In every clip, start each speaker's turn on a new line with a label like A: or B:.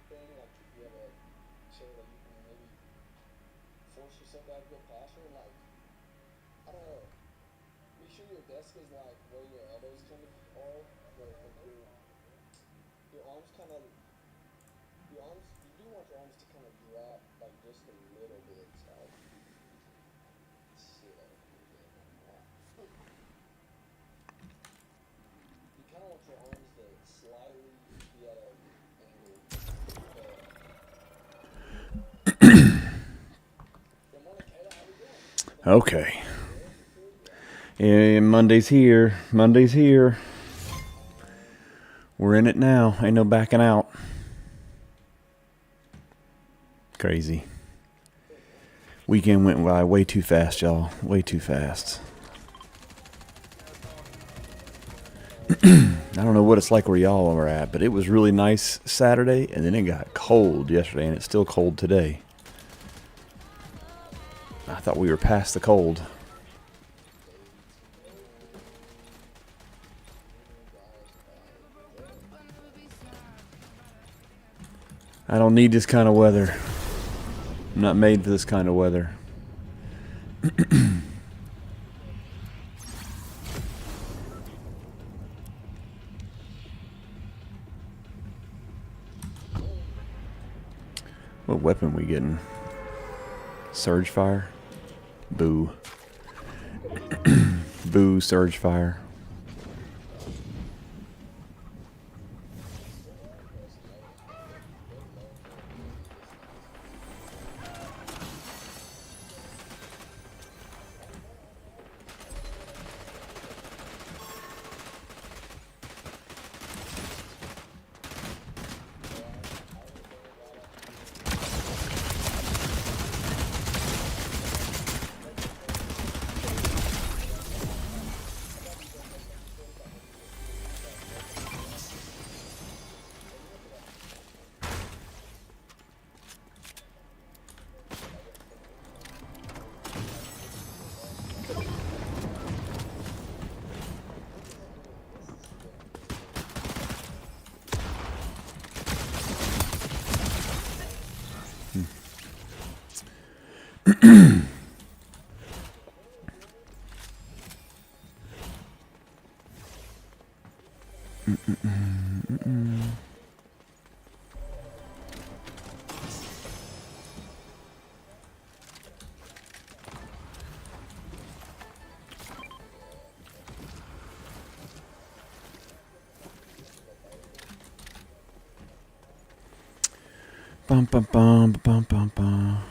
A: thing? Like, you have a chair that you can maybe force yourself out of your posture? Like, I don't know. Make sure your desk is like where your elbows kind of are, where like your arms kind of your arms. You do want your arms to kind of drop like just a little bit. So sit up again. You kind of want your arms to slightly be at an angle. Good morning, Kayla. How we doing?
B: Okay. Yeah, Monday's here. Monday's here. We're in it now. Ain't no backing out. Crazy. Weekend went by way too fast, y'all. Way too fast. I don't know what it's like where y'all are at, but it was really nice Saturday, and then it got cold yesterday, and it's still cold today. I thought we were past the cold. I don't need this kind of weather. I'm not made for this kind of weather. What weapon we getting? Surge fire? Boo. Boo, surge fire. Bum bum bum bum bum bum.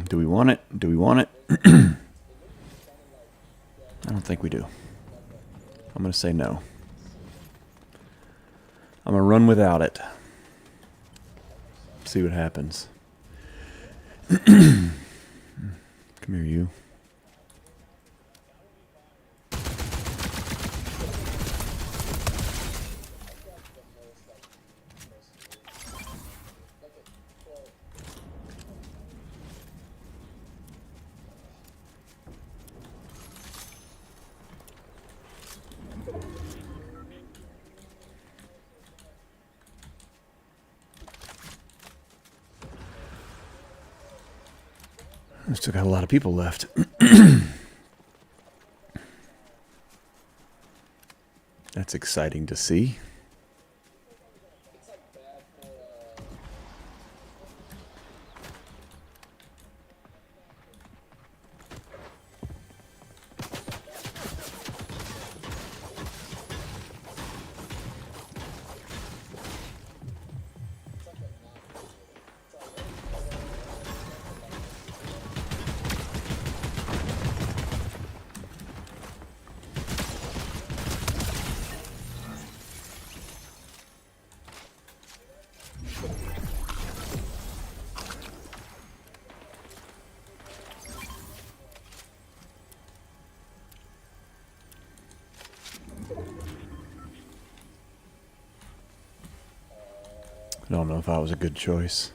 B: Do we want it? Do we want it? I don't think we do. I'm going to say no. I'm going to run without it. See what happens. Come here, you. We still got a lot of people left. That's exciting to see. I don't know if that was a good choice.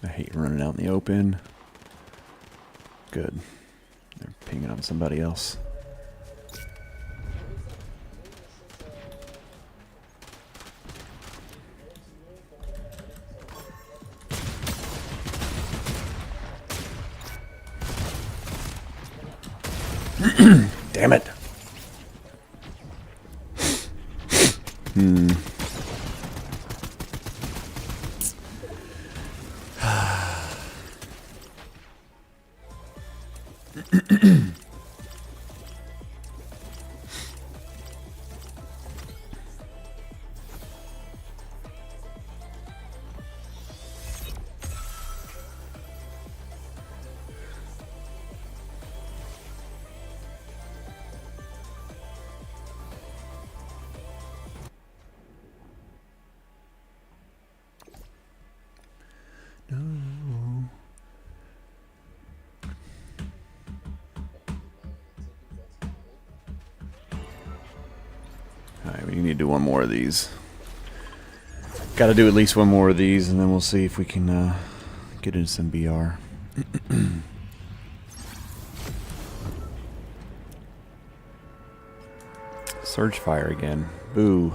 B: I hate running out in the open. Good. They're pinging on somebody else. Damn it. No. Alright, we need to do one more of these. Got to do at least one more of these, and then we'll see if we can get into some BR. Surge fire again. Boo.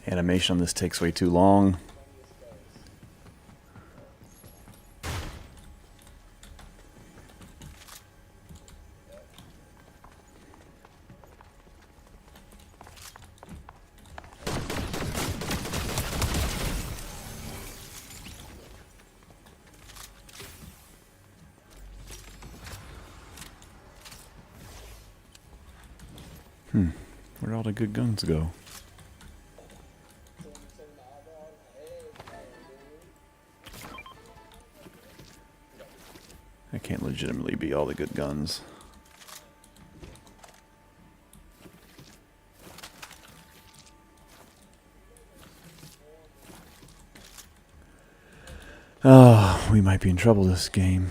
B: Animation on this takes way too long. Where'd all the good guns go? That can't legitimately be all the good guns. Oh, we might be in trouble this game.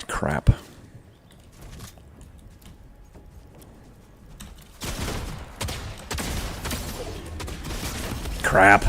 B: Crap. Crap.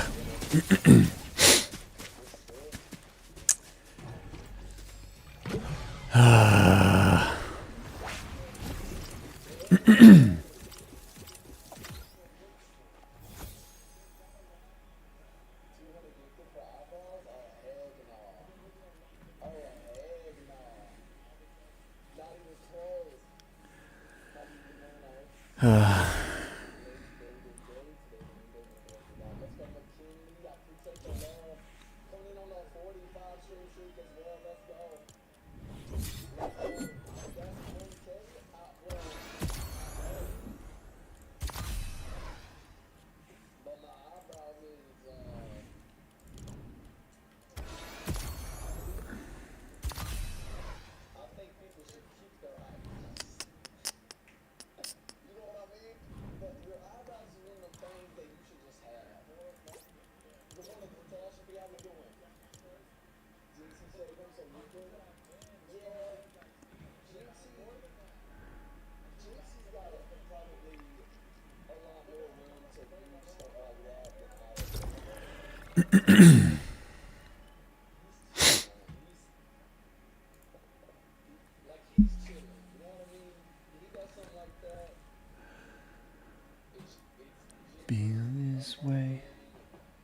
A: Like he's chilling, you know what I mean? He does something like that. It's just
B: Being this way.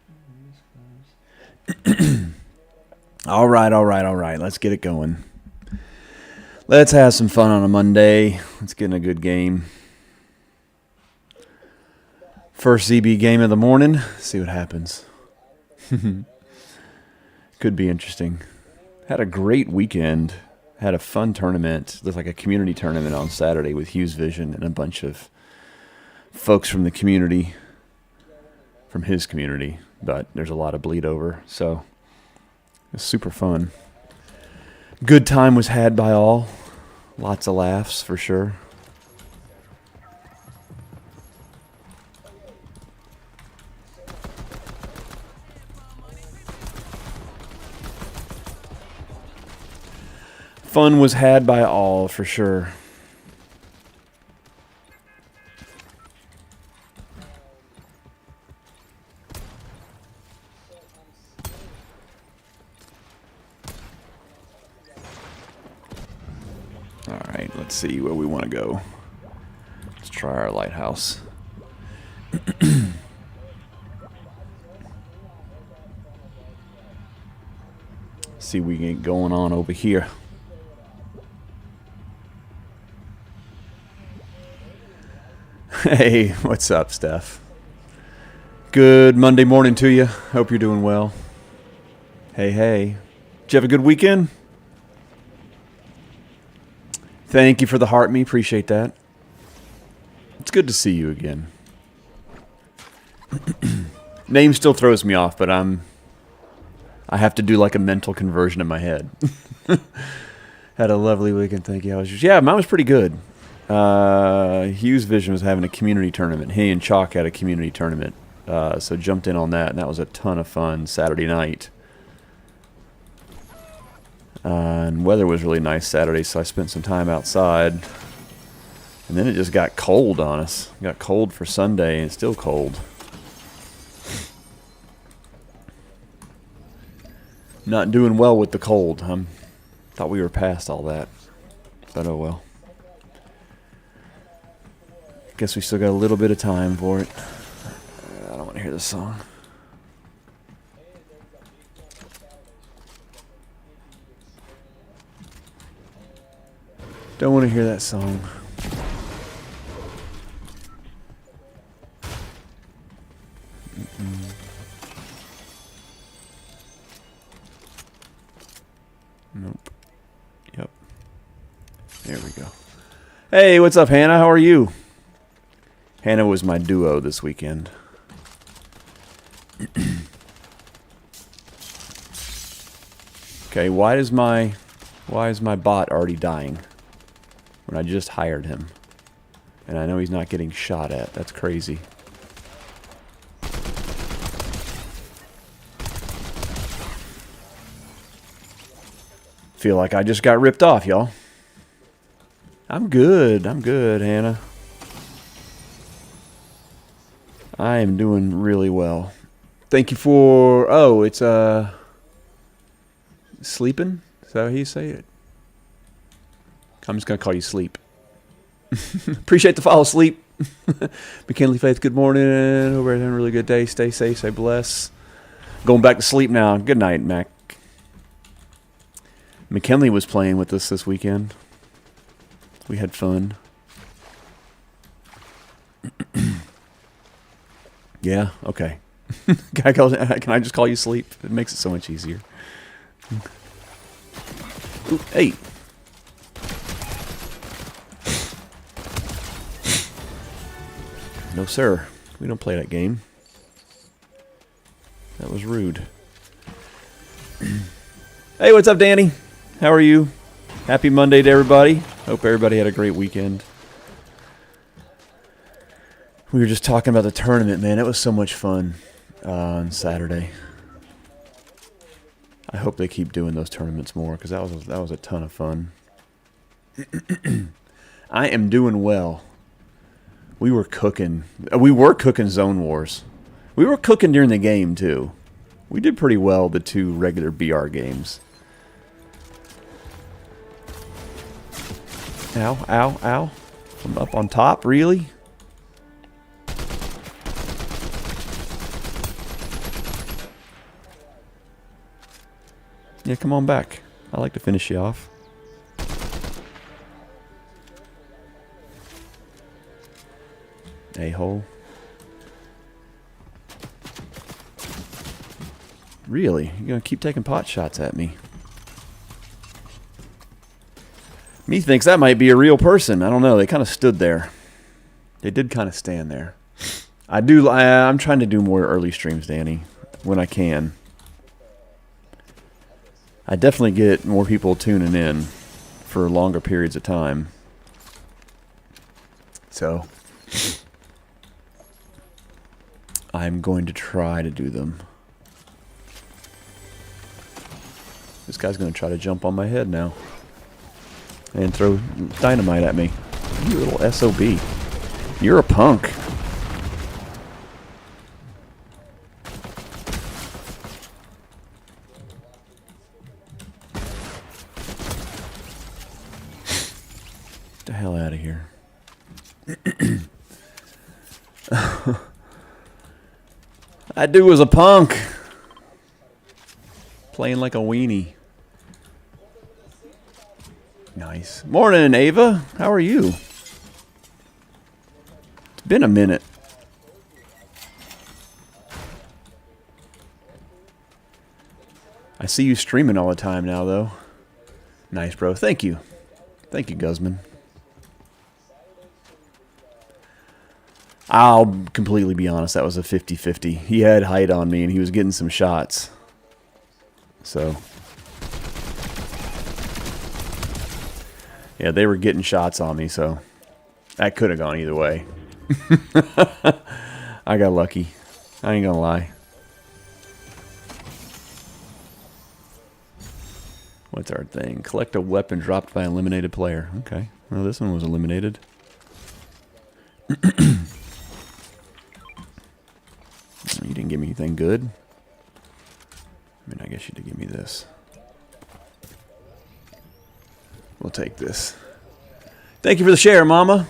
A: you know what I mean?
B: All right. Let's get it going. Let's have some fun on a Monday. Let's get in a good game. First ZB game of the morning. See what happens. Could be interesting. Had a great weekend. Had a fun tournament. There's like a community tournament on Saturday with Hughes Vision and a bunch of folks from the community, from his community. But there's a lot of bleed over, so it's super fun. Good time was had by all. Lots of laughs for sure. Fun was had by all for sure. All right, let's see where we want to go. Let's try our lighthouse. See what we get going on over here. Hey, what's up, Steph? Good Monday morning to you. Hope you're doing well. Hey. Did you have a good weekend? Thank you for the heart me. Appreciate that. It's good to see you again. Name still throws me off, but I have to do like a mental conversion in my head. Had a lovely weekend. Thank you. Yeah, mine was pretty good. Hughes Vision was having a community tournament. He and Chalk had a community tournament. So jumped in on that, and that was a ton of fun Saturday night. And weather was really nice Saturday, so I spent some time outside. And then it just got cold on us. It got cold for Sunday, and it's still cold. Not doing well with the cold. Thought we were past all that. But oh well. Guess we still got a little bit of time for it. I don't want to hear this song. Don't want to hear that song. Nope. Yep. There we go. Hey, what's up, Hannah? How are you? Hannah was my duo this weekend. Okay, why is my bot already dying when I just hired him? And I know he's not getting shot at. That's crazy. Feel like I just got ripped off, y'all. I'm good, Hannah. I am doing really well. Thank you for... Oh, it's, sleeping? Is that how you say it? I'm just going to call you Sleep. Appreciate the follow, Sleep. McKinley Faith, good morning. Hope you're having a really good day. Stay safe, stay blessed. Going back to sleep now. Good night, Mac. McKinley was playing with us this weekend. We had fun. Yeah, okay. Can I just call you Sleep? It makes it so much easier. Ooh, hey. No, sir. We don't play that game. That was rude. Hey, what's up, Danny? How are you? Happy Monday to everybody. Hope everybody had a great weekend. We were just talking about the tournament, man. It was so much fun on Saturday. I hope they keep doing those tournaments more because that was a ton of fun. I am doing well. We were cooking. We were cooking Zone Wars. We were cooking during the game too. We did pretty well the 2 regular BR games. Ow, ow, ow. I'm up on top, really? Yeah, come on back. I like to finish you off. A-hole. Really? You're gonna keep taking pot shots at me? Me thinks that might be a real person. I don't know. They kind of stood there. They did kind of stand there. I'm trying to do more early streams, Danny, when I can. I definitely get more people tuning in for longer periods of time. So I'm going to try to do them. This guy's going to try to jump on my head now and throw dynamite at me. You little SOB. You're a punk. Get the hell out of here. That dude was a punk. Playing like a weenie. Nice. Morning, Ava. How are you? It's been a minute. I see you streaming all the time now, though. Nice, bro. Thank you. Thank you, Guzman. I'll completely be honest. That was a 50-50. He had height on me, and he was getting some shots. So, yeah, they were getting shots on me, so that could have gone either way. I got lucky. I ain't gonna lie. What's our thing? Collect a weapon dropped by an eliminated player. Okay. Well, this one was eliminated. You didn't give me anything good. I mean, I guess you did give me this. We'll take this. Thank you for the share, Mama.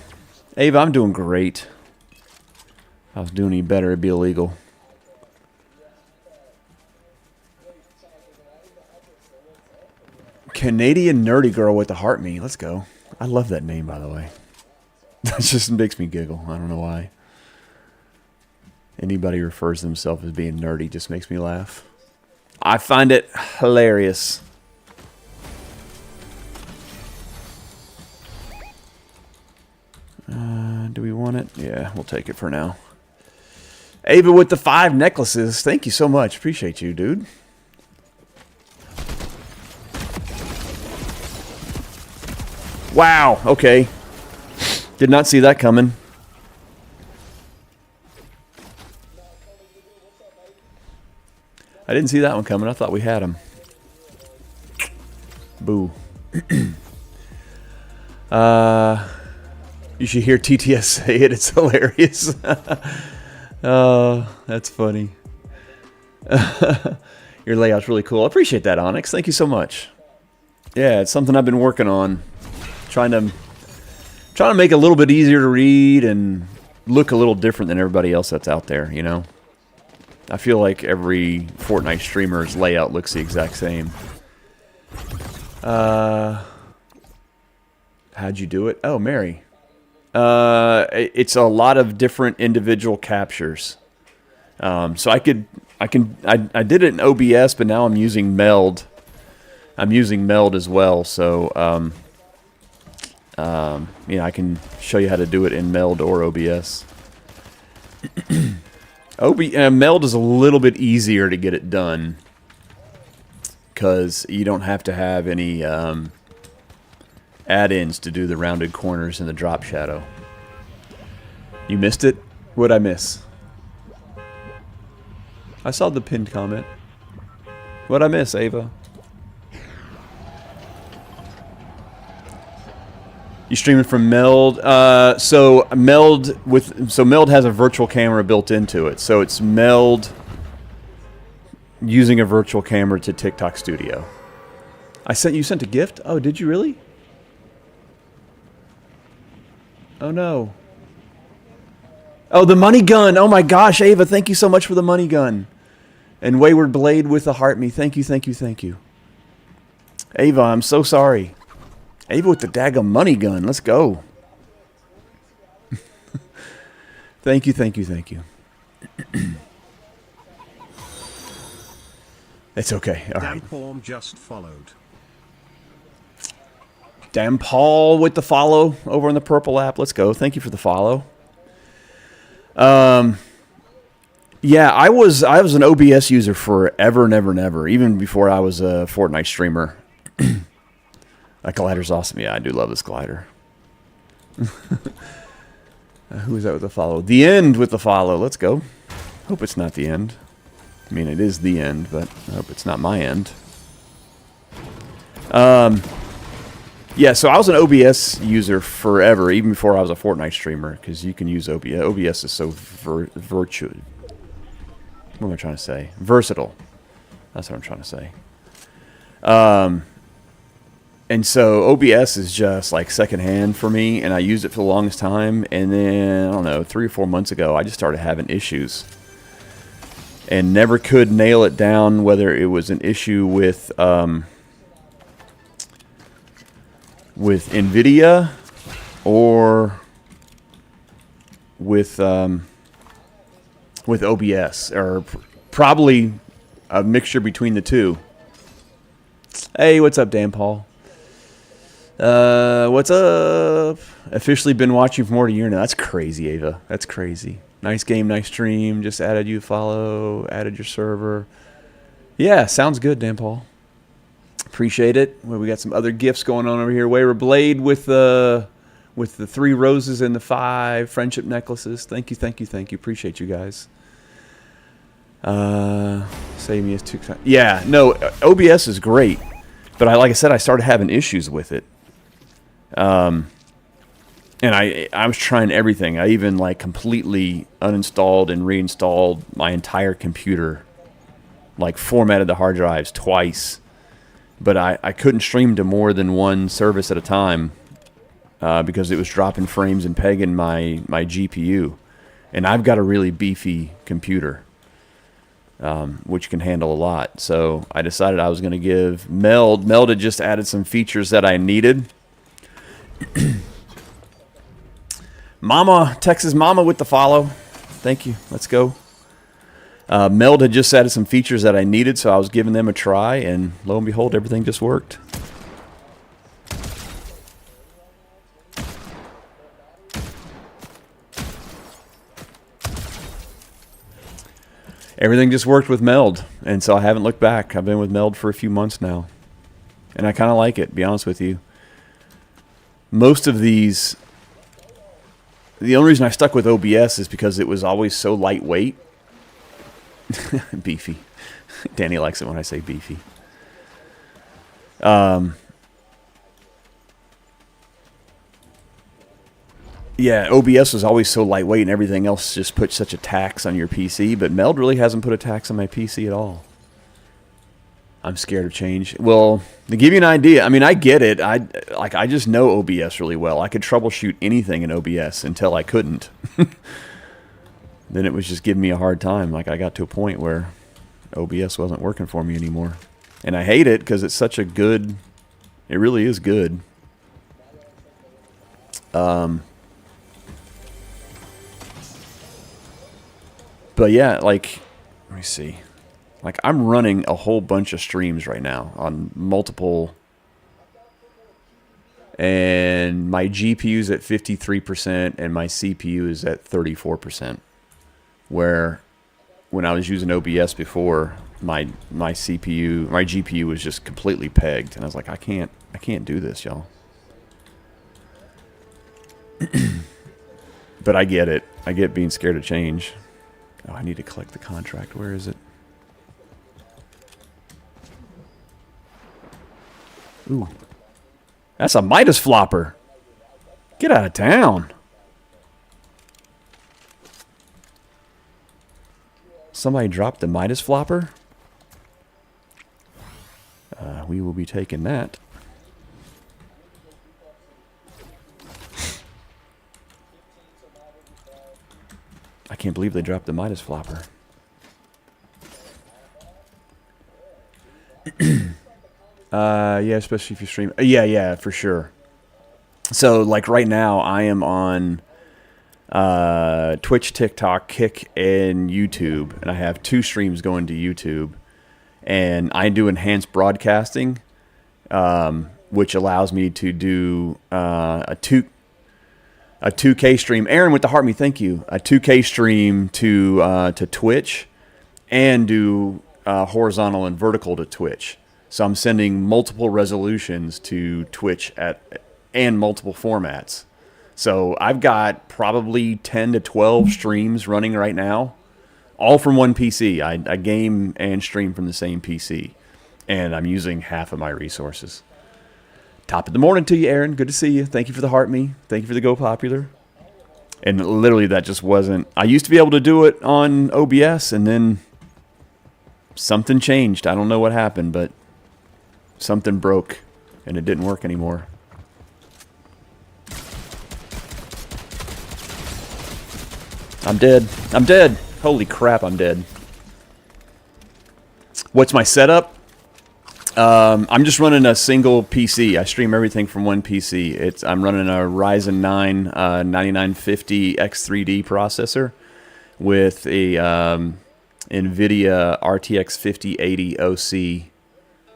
B: Ava, I'm doing great. If I was doing any better, it'd be illegal. Canadian nerdy girl with the heart me. Let's go. I love that name, by the way. That just makes me giggle. I don't know why. Anybody refers to themselves as being nerdy just makes me laugh. I find it hilarious. Do we want it? Yeah, we'll take it for now. Ava with the 5 necklaces. Thank you so much. Appreciate you, dude. Wow. Okay. Did not see that coming. I didn't see that one coming. I thought we had him. Boo. You should hear TTS say it. It's hilarious. Oh, that's funny. Your layout's really cool. I appreciate that, Onyx. Thank you so much. Yeah, it's something I've been working on. Trying to make it a little bit easier to read and look a little different than everybody else that's out there, you know? I feel like every Fortnite streamer's layout looks the exact same. How'd you do it? Oh, Mary. It's a lot of different individual captures. So I did it in OBS, but now I'm using Meld. I'm using Meld as well, so yeah, I can show you how to do it in Meld or OBS. Meld is a little bit easier to get it done because you don't have to have any add-ins to do the rounded corners and the drop shadow. You missed it? What'd I miss? I saw the pinned comment. What'd I miss, Ava? You streaming from Meld? So Meld has a virtual camera built into it. So it's Meld. using a virtual camera to TikTok Studio. You sent a gift? Oh, did you really? Oh no. Oh, the money gun. Oh my gosh, Ava, thank you so much for the money gun. And Wayward Blade with the heart me. Thank you, thank you, thank you. Ava, I'm so sorry. Ava with the daggum money gun. Let's go. Thank you, thank you, thank you. It's okay. All right.
C: Dan Paul just followed.
B: Dan Paul with the follow over on the purple app. Let's go. Thank you for the follow. Yeah, I was an OBS user forever and ever and ever, even before I was a Fortnite streamer. That glider's awesome. Yeah, I do love this glider. Who is that with the follow? The End with the follow. Let's go. Hope it's not the end. I mean, it is the end, but I hope it's not my end. Yeah, so I was an OBS user forever, even before I was a Fortnite streamer, because you can use OBS. OBS is so virtual. What am I trying to say? Versatile. That's what I'm trying to say. And so OBS is just like secondhand for me, and I used it for the longest time. And then, I don't know, 3 or 4 months ago, I just started having issues. And never could nail it down whether it was an issue with NVIDIA or with OBS, or probably a mixture between the two. Hey, what's up, Dan Paul? What's up? Officially been watching for more than a year now. That's crazy, Ava. That's crazy. Nice game, nice stream. Just added you follow, added your server. Yeah, sounds good, Dan Paul. Appreciate it. Well, we got some other gifts going on over here. Wayward Blade with the 3 roses and the 5 friendship necklaces. Thank you, thank you, thank you. Appreciate you guys. Save me as 2 times. Yeah, no, OBS is great, but like I said, I started having issues with it. And I was trying everything. I even like completely uninstalled and reinstalled my entire computer, like formatted the hard drives twice. But I couldn't stream to more than one service at a time because it was dropping frames and pegging my GPU. And I've got a really beefy computer, which can handle a lot. So I decided I was going to give Meld had just added some features that I needed. Mama, Texas Mama with the follow. Thank you. Let's go. Meld had just added some features that I needed, so I was giving them a try, and lo and behold, everything just worked. Everything just worked with Meld, and so I haven't looked back. I've been with Meld for a few months now, and I kind of like it, to be honest with you. Most of these... The only reason I stuck with OBS is because it was always so lightweight. Beefy. Danny likes it when I say beefy. Yeah, OBS was always so lightweight and everything else just put such a tax on your PC, but Meld really hasn't put a tax on my PC at all. I'm scared of change. Well, to give you an idea, I mean, I get it. I just know OBS really well. I could troubleshoot anything in OBS until I couldn't. Then it was just giving me a hard time. Like, I got to a point where OBS wasn't working for me anymore. And I hate it because it's such a good... It really is good. But yeah, like... Let me see. Like, I'm running a whole bunch of streams right now on multiple... And my GPU's at 53% and my CPU is at 34%. Where when I was using OBS before, my GPU was just completely pegged, and I was like, I can't do this, y'all. But I get it. I get being scared of change. Oh, I need to collect the contract. Where is it? Ooh. That's a Midas flopper. Get out of town. Somebody dropped the Midas flopper? we will be taking that. I can't believe they dropped the Midas flopper. Yeah, especially if you stream. Yeah, for sure. So, like right now, I am on Twitch, TikTok, Kick, and YouTube, and I have 2 streams going to YouTube. And I do enhanced broadcasting, which allows me to do a 2K stream. Aaron with the heart me, thank you. A 2K stream to Twitch, and do horizontal and vertical to Twitch. So I'm sending multiple resolutions to Twitch and multiple formats. So I've got probably 10 to 12 streams running right now, all from one PC. I game and stream from the same PC, and I'm using half of my resources. Top of the morning to you, Aaron. Good to see you. Thank you for the heart me. Thank you for the Go Popular. And literally that just wasn't... I used to be able to do it on OBS, and then something changed. I don't know what happened, but something broke, and it didn't work anymore. I'm dead. I'm dead. Holy crap, I'm dead. What's my setup? I'm just running a single PC. I stream everything from one PC. I'm running a Ryzen 9 9950 X3D processor with a NVIDIA RTX 5080 OC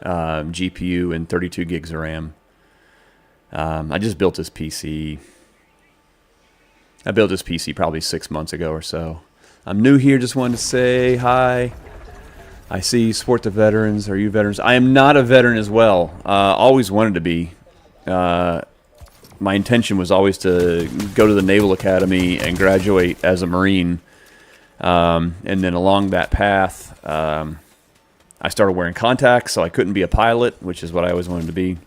B: GPU and 32 gigs of RAM. I just built this PC. I built this PC probably 6 months ago or so. I'm new here, just wanted to say hi. I see you support the veterans. Are you veterans? I am not a veteran as well. Always wanted to be. My intention was always to go to the Naval Academy and graduate as a Marine. And then along that path, I started wearing contacts, so I couldn't be a pilot, which is what I always wanted to be.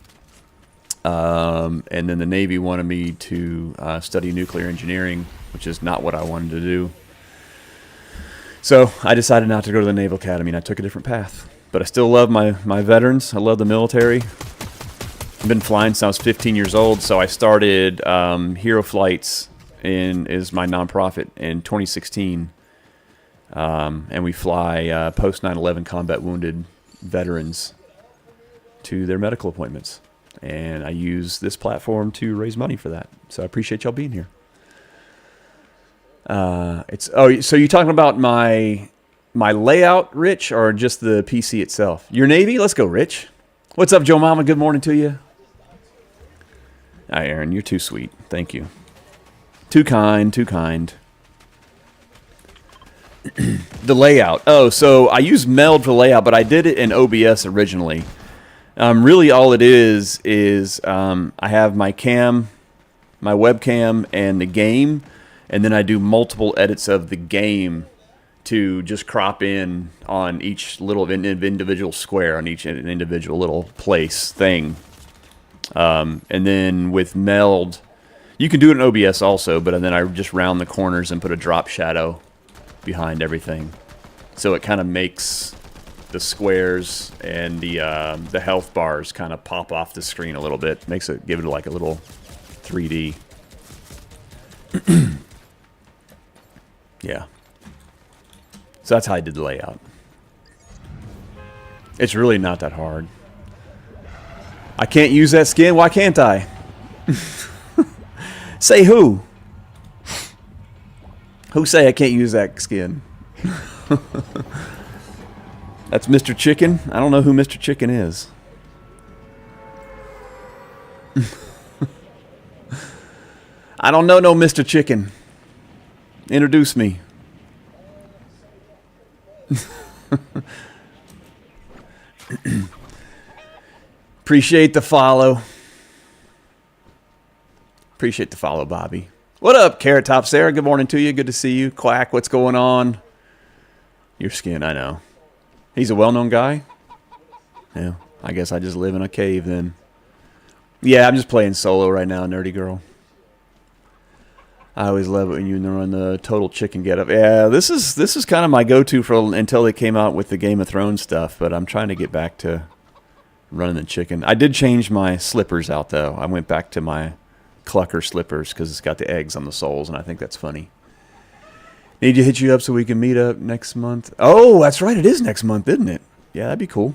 B: And then the Navy wanted me to study nuclear engineering, which is not what I wanted to do. So I decided not to go to the Naval Academy, and I took a different path. But I still love my veterans. I love the military. I've been flying since I was 15 years old, so I started Hero Flights is my nonprofit in 2016. And we fly post 9/11 combat wounded veterans to their medical appointments. And I use this platform to raise money for that. So I appreciate y'all being here. So you're talking about my layout, Rich, or just the PC itself? Your Navy? Let's go, Rich. What's up, Joe Mama? Good morning to you. Hi, Aaron. You're too sweet. Thank you. Too kind. Too kind. The layout. Oh, so I use Meld for layout, but I did it in OBS originally. Really, all it is I have my cam, my webcam, and the game. And then I do multiple edits of the game to just crop in on each little individual square, on each individual little place thing. And then with Meld, you can do it in OBS also, but then I just round the corners and put a drop shadow behind everything. So it kind of makes the squares and the health bars kind of pop off the screen a little bit. Give it like a little 3D. Yeah. So that's how I did the layout. It's really not that hard. I can't use that skin? Why can't I? Say who? Who say I can't use that skin? That's Mr. Chicken? I don't know who Mr. Chicken is. I don't know no Mr. Chicken. Introduce me. Appreciate the follow. Appreciate the follow, Bobby. What up, Carrot Top Sarah? Good morning to you. Good to see you. Quack, what's going on? Your skin, I know. He's a well-known guy? Yeah, I guess I just live in a cave then. Yeah, I'm just playing solo right now, Nerdy Girl. I always love it when you run the total chicken getup. Yeah, this is kind of my go-to for until they came out with the Game of Thrones stuff, but I'm trying to get back to running the chicken. I did change my slippers out, though. I went back to my Clucker slippers because it's got the eggs on the soles, and I think that's funny. Need to hit you up so we can meet up next month. Oh, that's right. It is next month, isn't it? Yeah, that'd be cool.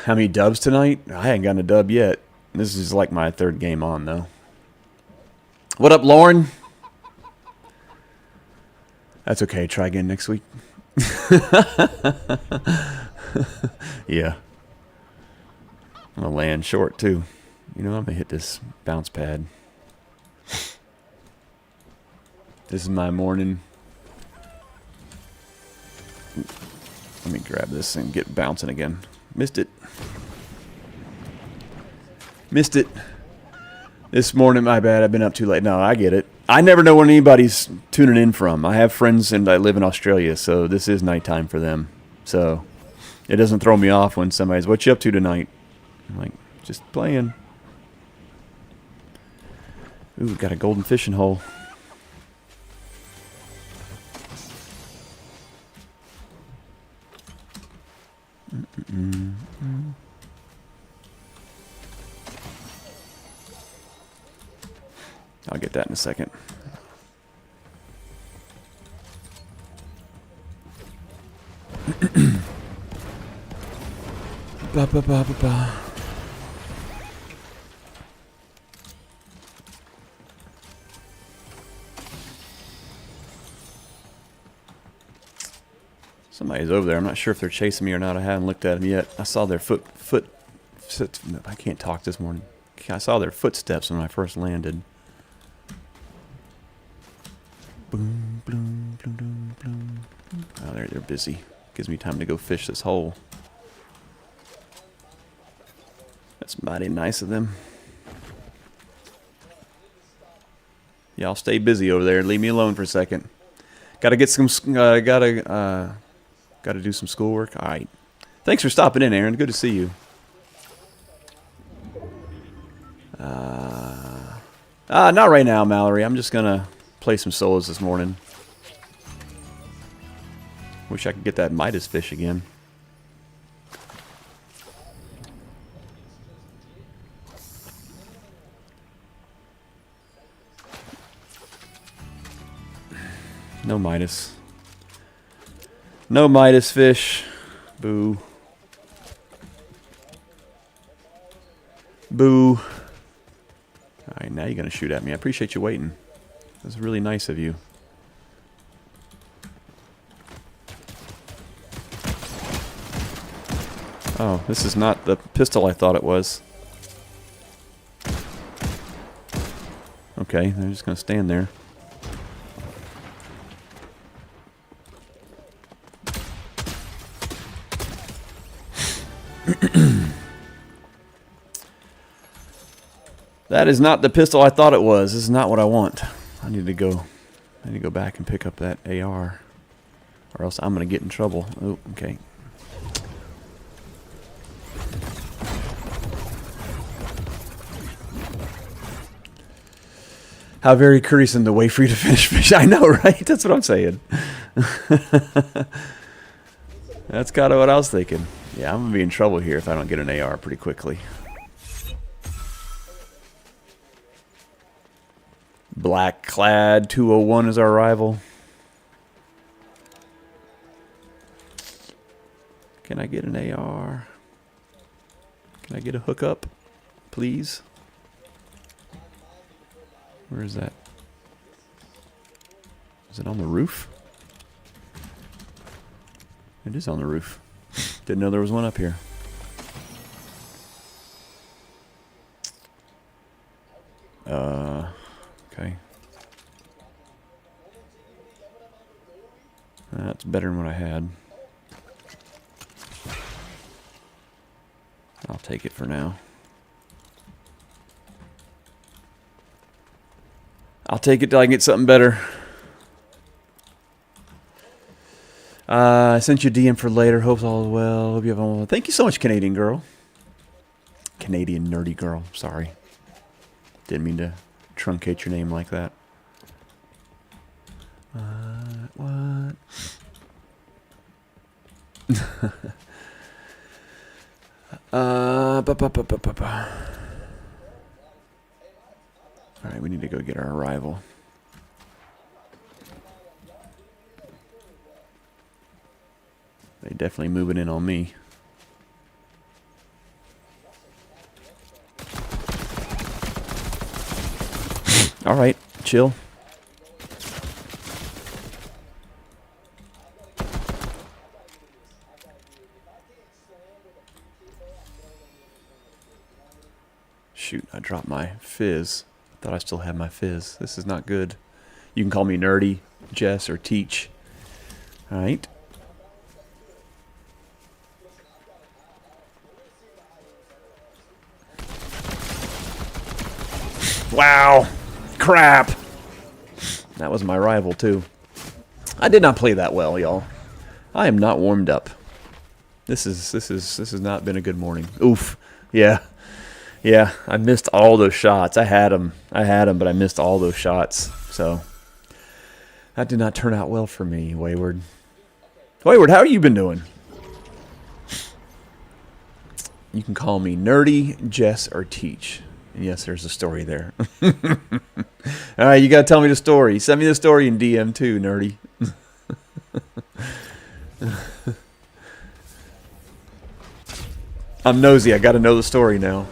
B: How many dubs tonight? I ain't gotten a dub yet. This is like my third game on, though. What up, Lauren? That's okay. Try again next week. Yeah. I'm going to land short, too. You know, I'm going to hit this bounce pad. This is my morning. Let me grab this and get bouncing again. Missed it. Missed it. This morning, my bad. I've been up too late. No, I get it. I never know when anybody's tuning in from. I have friends and I live in Australia, so this is nighttime for them. So it doesn't throw me off when somebody's, what you up to tonight? I'm like, just playing. Ooh, got a golden fishing hole. I'll get that in a second. Ba, ba, ba, ba, ba. Somebody's over there. I'm not sure if they're chasing me or not. I haven't looked at them yet. I saw their foot. I can't talk this morning. I saw their footsteps when I first landed. Boom, boom, boom, boom, boom. Oh, they're busy. Gives me time to go fish this hole. That's mighty nice of them. Y'all stay busy over there. Leave me alone for a second. Gotta get some. Gotta do some schoolwork. All right. Thanks for stopping in, Aaron. Good to see you. Not right now, Mallory. I'm just gonna play some solos this morning. Wish I could get that Midas fish again. No Midas. No Midas fish. Boo. Boo. Alright, now you're going to shoot at me. I appreciate you waiting. That's really nice of you. Oh, this is not the pistol I thought it was. Okay, they're just going to stand there. That is not the pistol I thought it was. This is not what I want. I need to go back and pick up that AR, or else I'm going to get in trouble. Oh, okay. How very curious in the way for you to finish fish. I know, right? That's what I'm saying. That's kind of what I was thinking. Yeah, I'm going to be in trouble here if I don't get an AR pretty quickly. Black Clad 201 is our rival. Can I get an AR? Can I get a hookup, please? Where is that? Is it on the roof? It is on the roof. Didn't know there was one up here. Okay. That's better than what I had. I'll take it for now. I'll take it till I can get something better. I sent you a DM for later. Hope all is well. Hope you have all. Thank you so much, Canadian girl. Canadian nerdy girl. Sorry. Didn't mean to truncate your name like that. What? Ba, ba, ba, ba, ba, ba. All right, we need to go get our arrival. They definitely moving in on me. All right, chill. Shoot, I dropped my fizz. Thought I still had my fizz. This is not good. You can call me Nerdy, Jess, or Teach. All right. Wow. Crap. That was my rival, too. I did not play that well, y'all. I am not warmed up. This has not been a good morning. Oof. Yeah. Yeah, I missed all those shots. I had them, but I missed all those shots. So that did not turn out well for me, Wayward. Wayward, how have you been doing? You can call me Nerdy, Jess, or Teach. And yes, there's a story there. All right, you got to tell me the story. Send me the story in DM too, Nerdy. I'm nosy. I got to know the story now.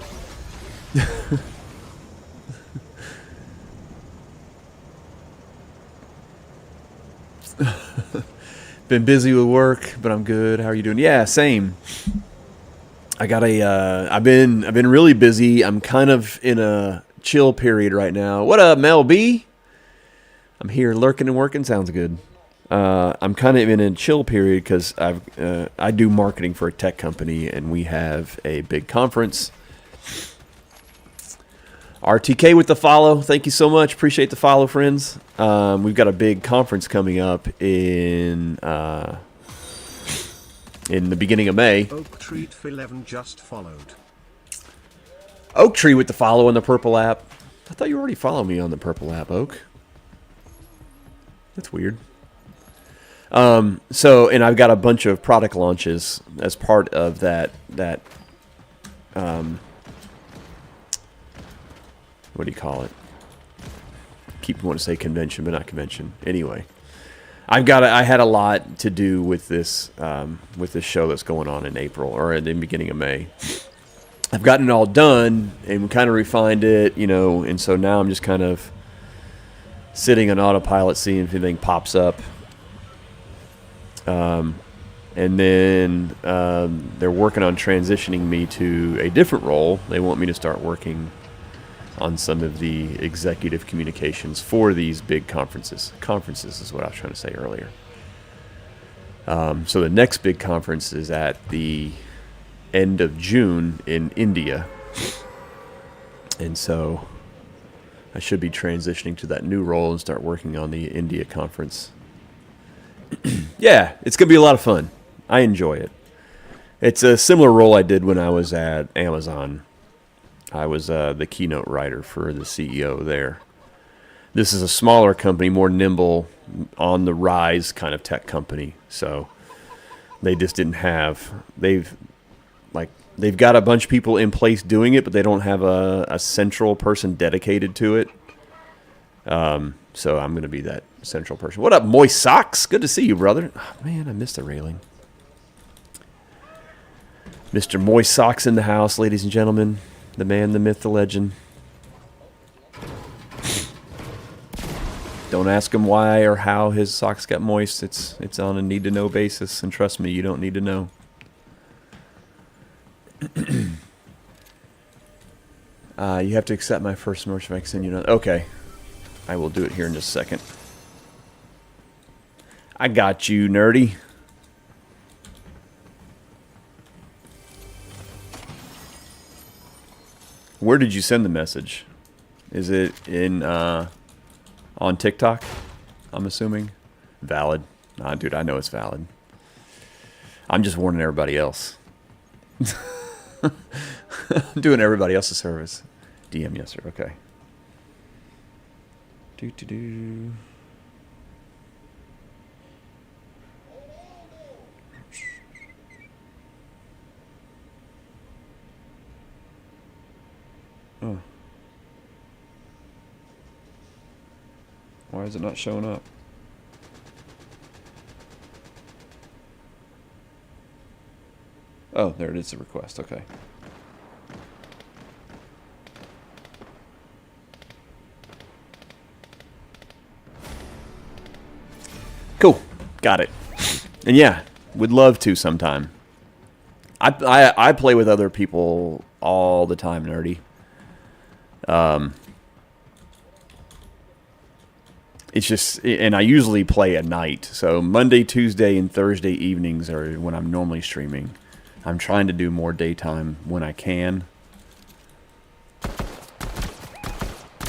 B: Been busy with work, but I'm good. How are you doing? Yeah, same. I got I've been really busy. I'm kind of in a chill period right now. What up, Mel B? I'm here lurking and working. Sounds good. I'm kind of in a chill period because I do marketing for a tech company, and we have a big conference. RTK with the follow. Thank you so much. Appreciate the follow, friends. We've got a big conference coming up in the beginning of May.
C: Oak Tree 11 just followed.
B: Oak Tree with the follow on the purple app. I thought you already followed me on the purple app, Oak. That's weird. So, and I've got a bunch of product launches as part of that what do you call it? Keep wanting to say convention, but not convention. Anyway, I had a lot to do with this show that's going on in April or at the beginning of May. I've gotten it all done and kind of refined it, and so now I'm just kind of sitting on autopilot, seeing if anything pops up. And then they're working on transitioning me to a different role. They want me to start working on some of the executive communications for these big conferences. Conferences is what I was trying to say earlier. So the next big conference is at the end of June in India. And so I should be transitioning to that new role and start working on the India conference. Yeah, it's going to be a lot of fun. I enjoy it. It's a similar role I did when I was at Amazon. I was the keynote writer for the CEO there. This is a smaller company, more nimble, on the rise kind of tech company. So they just didn't have they've got a bunch of people in place doing it, but they don't have a central person dedicated to it. So I'm going to be that central person. What up, Moist Socks? Good to see you, brother. Oh, man, I missed the railing. Mr. Moist Socks in the house, ladies and gentlemen. The man, the myth, the legend. Don't ask him why or how his socks got moist. It's on a need-to-know basis, and trust me, you don't need to know. You have to accept my first merch if I can send you another. Okay. I will do it here in just a second. I got you, Nerdy. Where did you send the message? Is it in on TikTok? I'm assuming. Valid. Nah, dude, I know it's valid. I'm just warning everybody else. I'm doing everybody else's service. DM, yes, sir. Okay. Do. Oh. Why is it not showing up? Oh, there it is, the request. Okay. Cool. Got it. And yeah, would love to sometime. I play with other people all the time, Nerdy. It's just, and I usually play at night. So Monday, Tuesday, and Thursday evenings are when I'm normally streaming. I'm trying to do more daytime when I can.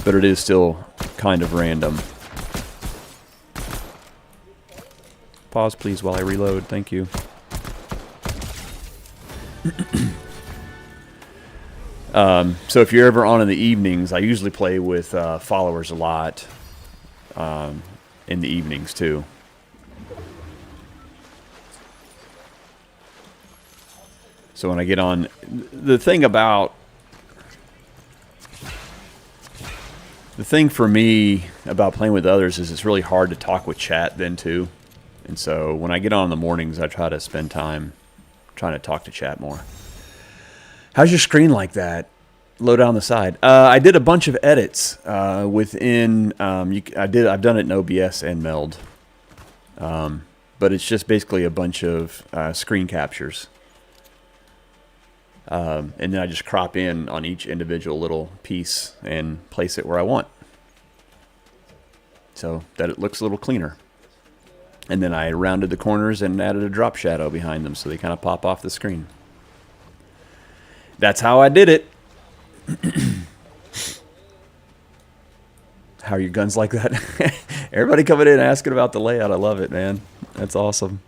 B: But it is still kind of random. Pause, please, while I reload. Thank you. So if you're ever on in the evenings, I usually play with followers a lot in the evenings, too. So when I get on... The thing for me about playing with others is it's really hard to talk with chat then, too. And so when I get on in the mornings, I try to spend time trying to talk to chat more. How's your screen like that? Low down the side. I did a bunch of edits within. I've done it in OBS and Meld, but it's just basically a bunch of screen captures, and then I just crop in on each individual little piece and place it where I want, so that it looks a little cleaner. And then I rounded the corners and added a drop shadow behind them, so they kind of pop off the screen. That's how I did it. How are your guns like that? Everybody coming in asking about the layout. I love it, man. That's awesome.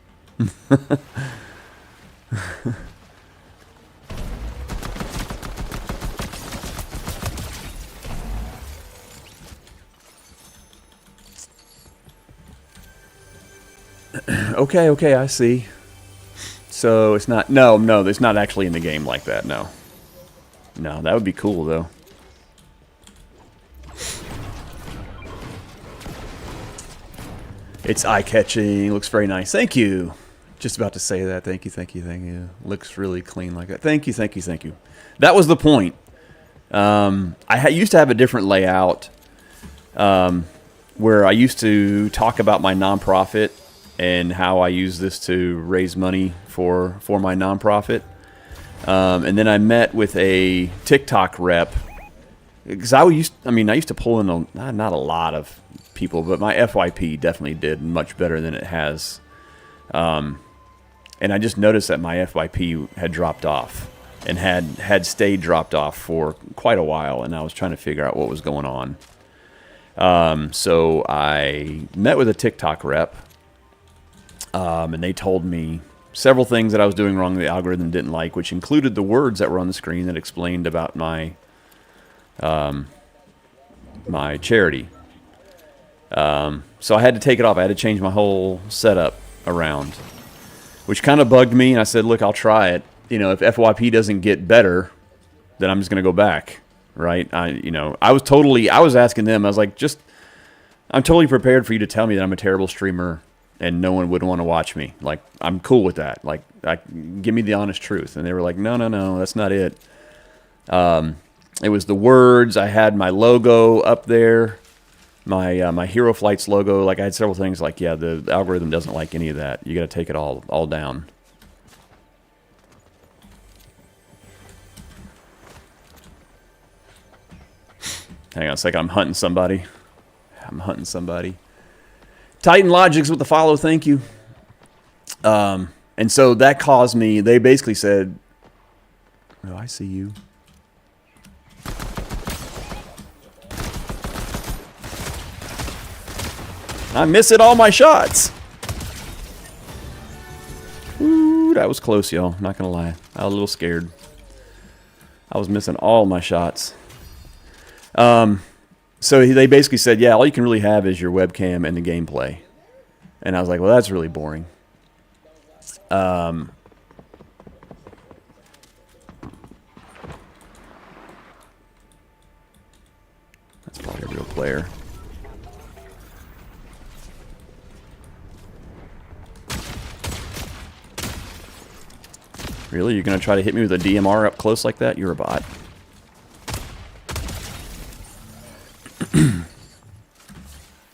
B: Okay, I see. So it's not... No, it's not actually in the game like that, no. No, that would be cool, though. It's eye-catching. Looks very nice. Thank you. Just about to say that. Thank you. Looks really clean like that. Thank you. That was the point. I used to have a different layout where I used to talk about my nonprofit and how I use this to raise money for my nonprofit. And then I met with a TikTok rep because I used to pull in not a lot of people, but my FYP definitely did much better than it has. And I just noticed that my FYP had dropped off and had stayed dropped off for quite a while, and I was trying to figure out what was going on. So I met with a TikTok rep, and they told me several things that I was doing wrong the algorithm didn't like, which included the words that were on the screen that explained about my my charity. So I had to take it off. I had to change my whole setup around, which kind of bugged me. And I said, look, I'll try it. If FYP doesn't get better, then I'm just going to go back, right? I was asking them, I was like, I'm totally prepared for you to tell me that I'm a terrible streamer and no one would want to watch me. Like, I'm cool with that. Like, give me the honest truth. And they were like, no, that's not it. It was the words. I had my logo up there, my Hero Flights logo. Like, I had several things like, yeah, the algorithm doesn't like any of that. You got to take it all down. Hang on a second. I'm hunting somebody. Titan Logics with the follow. Thank you. And so that caused me, they basically said, oh, I see you. I'm missing all my shots. Ooh, that was close, y'all. Not going to lie. I was a little scared. I was missing all my shots. So they basically said, yeah, all you can really have is your webcam and the gameplay. And I was like, well, that's really boring. Probably a real player. Really? You're going to try to hit me with a DMR up close like that? You're a bot.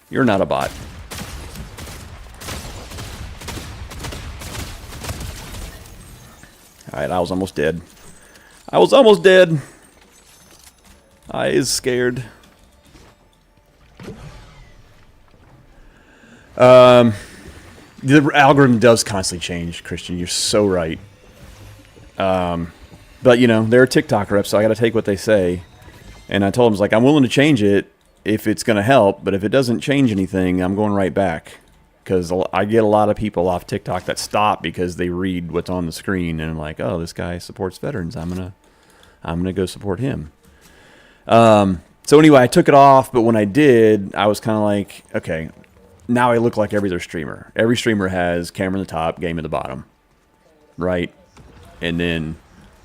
B: You're not a bot. Alright, I was almost dead. I was almost dead. I is scared. The algorithm does constantly change, Christian. You're so right. But, you know, they're a TikTok rep, so I got to take what they say. And I told them, like, I'm willing to change it if it's going to help, but if it doesn't change anything, I'm going right back. Because I get a lot of people off TikTok that stop because they read what's on the screen and are like, oh, this guy supports veterans. I'm gonna go support him. So anyway, I took it off, but when I did, I was kind of like, okay, now I look like every other streamer. Every streamer has camera in the top, game in the bottom, right? And then,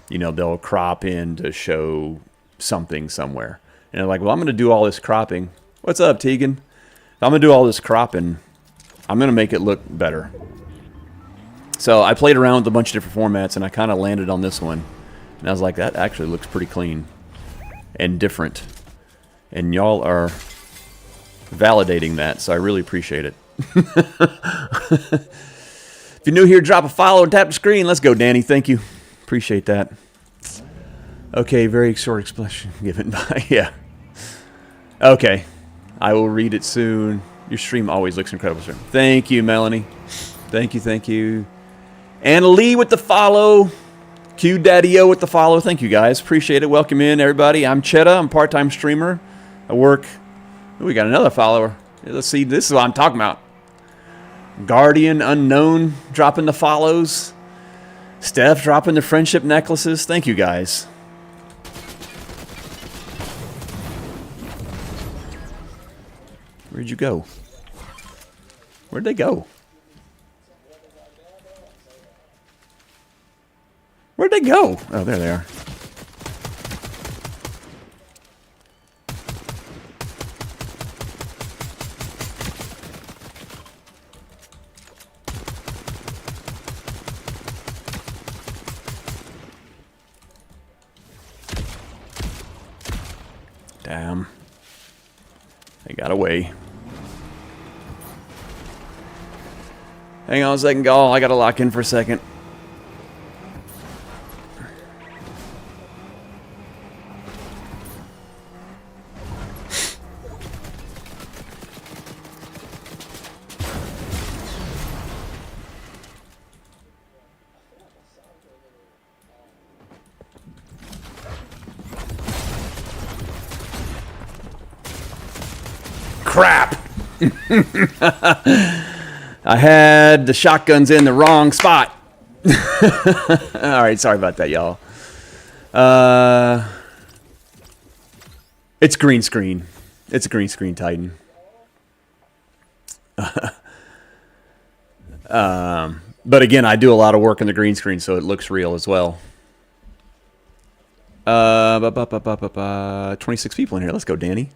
B: you know, they'll crop in to show something somewhere. And they're like, well, I'm going to do all this cropping. What's up, Tegan? If I'm going to do all this cropping, I'm going to make it look better. So I played around with a bunch of different formats, and I kind of landed on this one. And I was like, that actually looks pretty clean and different. And y'all are validating that, so I really appreciate it. If you're new here, drop a follow and tap the screen. Let's go, Danny. Thank you. Appreciate that. Okay, very short explanation given by, yeah. Okay, I will read it soon. Your stream always looks incredible, sir. Thank you, Melanie. Thank you, thank you. Anna Lee with the follow. Q Daddy O with the follow. Thank you, guys. Appreciate it. Welcome in, everybody. I'm Chetta. I'm a part-time streamer. I work. Ooh, we got another follower. Let's see. This is what I'm talking about. Guardian Unknown dropping the follows. Steph dropping the friendship necklaces. Thank you, guys. Where'd you go? Where'd they go? Where'd they go? Oh, there they are. Damn. They got away. Hang on a second, Gall. I gotta lock in for a second. Crap! I had the shotguns in the wrong spot. Alright, sorry about that, y'all. It's green screen. It's a green screen Titan. But again, I do a lot of work on the green screen, so it looks real as well. 26 people in here. Let's go, Danny.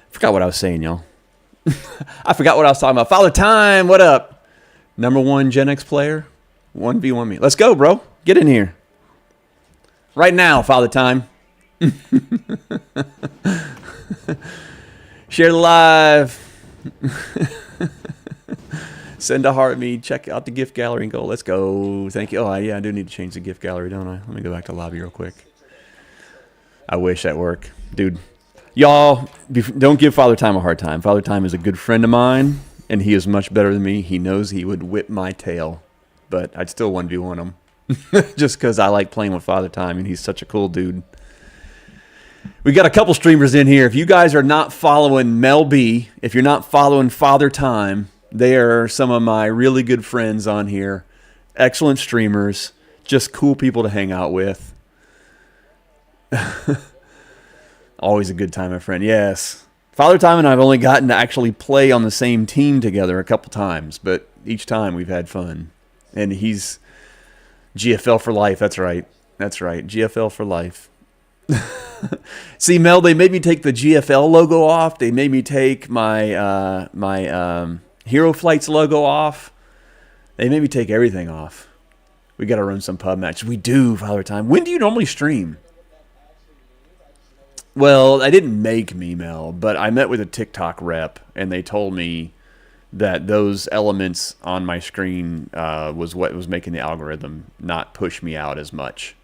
B: Forgot what I was saying, y'all. I forgot what I was talking about. Father Time, what up? #1 GenX player. 1v1 me. Let's go, bro. Get in here. Right now, Father Time. Share the live. Send a heart me. Check out the gift gallery and go. Let's go. Thank you. Oh, yeah, I do need to change the gift gallery, don't I? Let me go back to lobby real quick. I wish that worked. Dude. Y'all, don't give Father Time a hard time. Father Time is a good friend of mine, and he is much better than me. He knows he would whip my tail, but I'd still 1v1 him. Just because I like playing with Father Time, and he's such a cool dude. We got a couple streamers in here. If you guys are not following Mel B, if you're not following Father Time, they are some of my really good friends on here. Excellent streamers. Just cool people to hang out with. Always a good time, my friend. Yes. Father Time and I have only gotten to actually play on the same team together a couple times, but each time we've had fun. And he's GFL for life. That's right. That's right. GFL for life. See, Mel, they made me take the GFL logo off. They made me take my Hero Flights logo off. They made me take everything off. We got to run some pub matches. We do, Father Time. When do you normally stream? Well, I didn't make me, Mel, but I met with a TikTok rep, and they told me that those elements on my screen was what was making the algorithm not push me out as much.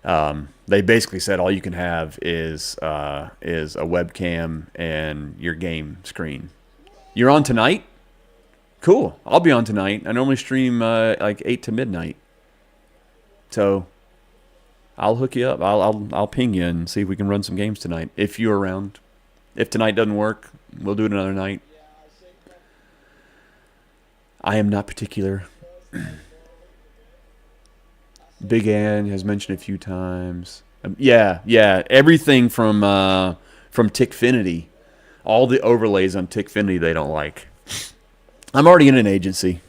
B: They basically said all you can have is a webcam and your game screen. You're on tonight? Cool. I'll be on tonight. I normally stream like 8 to midnight. So I'll hook you up. I'll ping you and see if we can run some games tonight if you're around. If tonight doesn't work, we'll do it another night. I am not particular. Big Ann has mentioned a few times. Yeah. Everything from Tickfinity. All the overlays on Tickfinity they don't like. I'm already in an agency.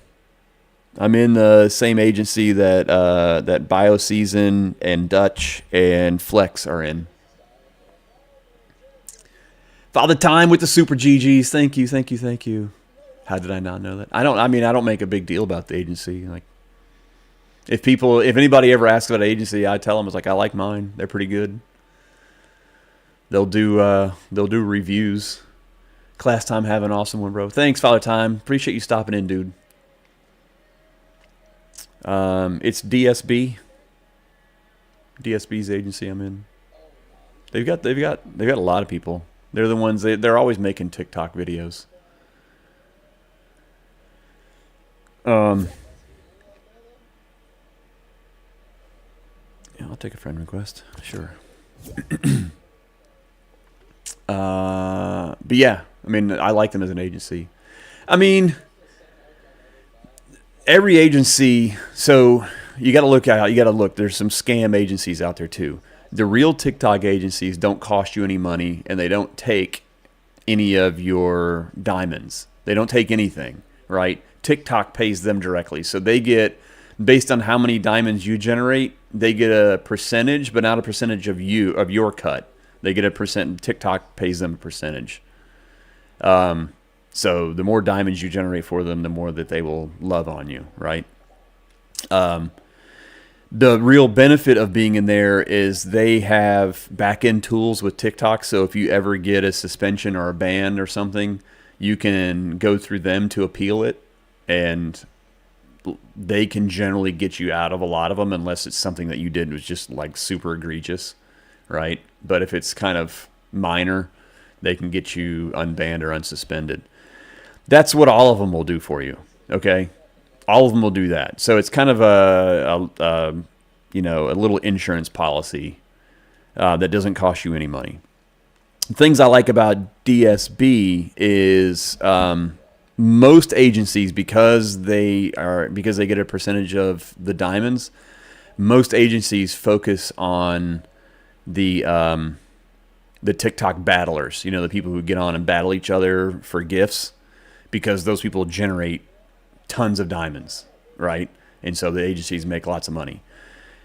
B: I'm in the same agency that BioSeason and Dutch and Flex are in. Father Time with the Super GGs. Thank you. How did I not know that? I don't make a big deal about the agency. Like, if anybody ever asks about agency, I tell them it's like I like mine. They're pretty good. They'll do reviews. Class Time, have an awesome one, bro. Thanks, Father Time. Appreciate you stopping in, dude. It's DSB. DSB's agency I'm in. They've got a lot of people. They're the ones they're always making TikTok videos. Yeah, I'll take a friend request. Sure. But yeah, I mean, I like them as an agency. I mean, every agency, so you got to look. There's some scam agencies out there too. The real TikTok agencies don't cost you any money, and they don't take any of your diamonds. They don't take anything, right? TikTok pays them directly. So they get, based on how many diamonds you generate, they get a percentage, but not a percentage of your cut. They get a percent. TikTok pays them a percentage. So the more diamonds you generate for them, the more that they will love on you, right? The real benefit of being in there is they have back-end tools with TikTok. So if you ever get a suspension or a ban or something, you can go through them to appeal it, and they can generally get you out of a lot of them unless it's something that you did was just like super egregious, right? But if it's kind of minor, they can get you unbanned or unsuspended. That's what all of them will do for you, okay? All of them will do that. So it's kind of a little insurance policy that doesn't cost you any money. Things I like about DSB is most agencies, because they get a percentage of the diamonds, most agencies focus on the TikTok battlers, the people who get on and battle each other for gifts, because those people generate tons of diamonds, right? And so the agencies make lots of money.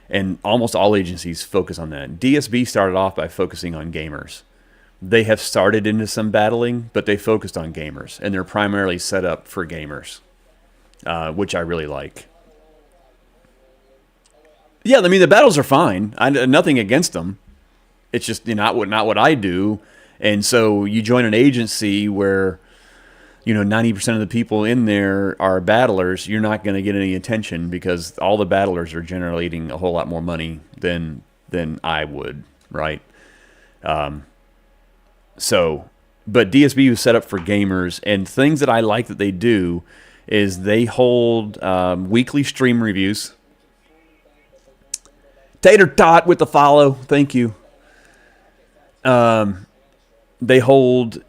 B: And almost all agencies focus on that. DSB started off by focusing on gamers. They have started into some battling, but they focused on gamers, and they're primarily set up for gamers, which I really like. Yeah, I mean, the battles are fine. Nothing against them. It's just not what I do. And so you join an agency where 90% of the people in there are battlers. You're not going to get any attention because all the battlers are generating a whole lot more money than I would, right? But DSB was set up for gamers, and things that I like that they do is they hold weekly stream reviews. Tater Tot with the follow, thank you. They'll hold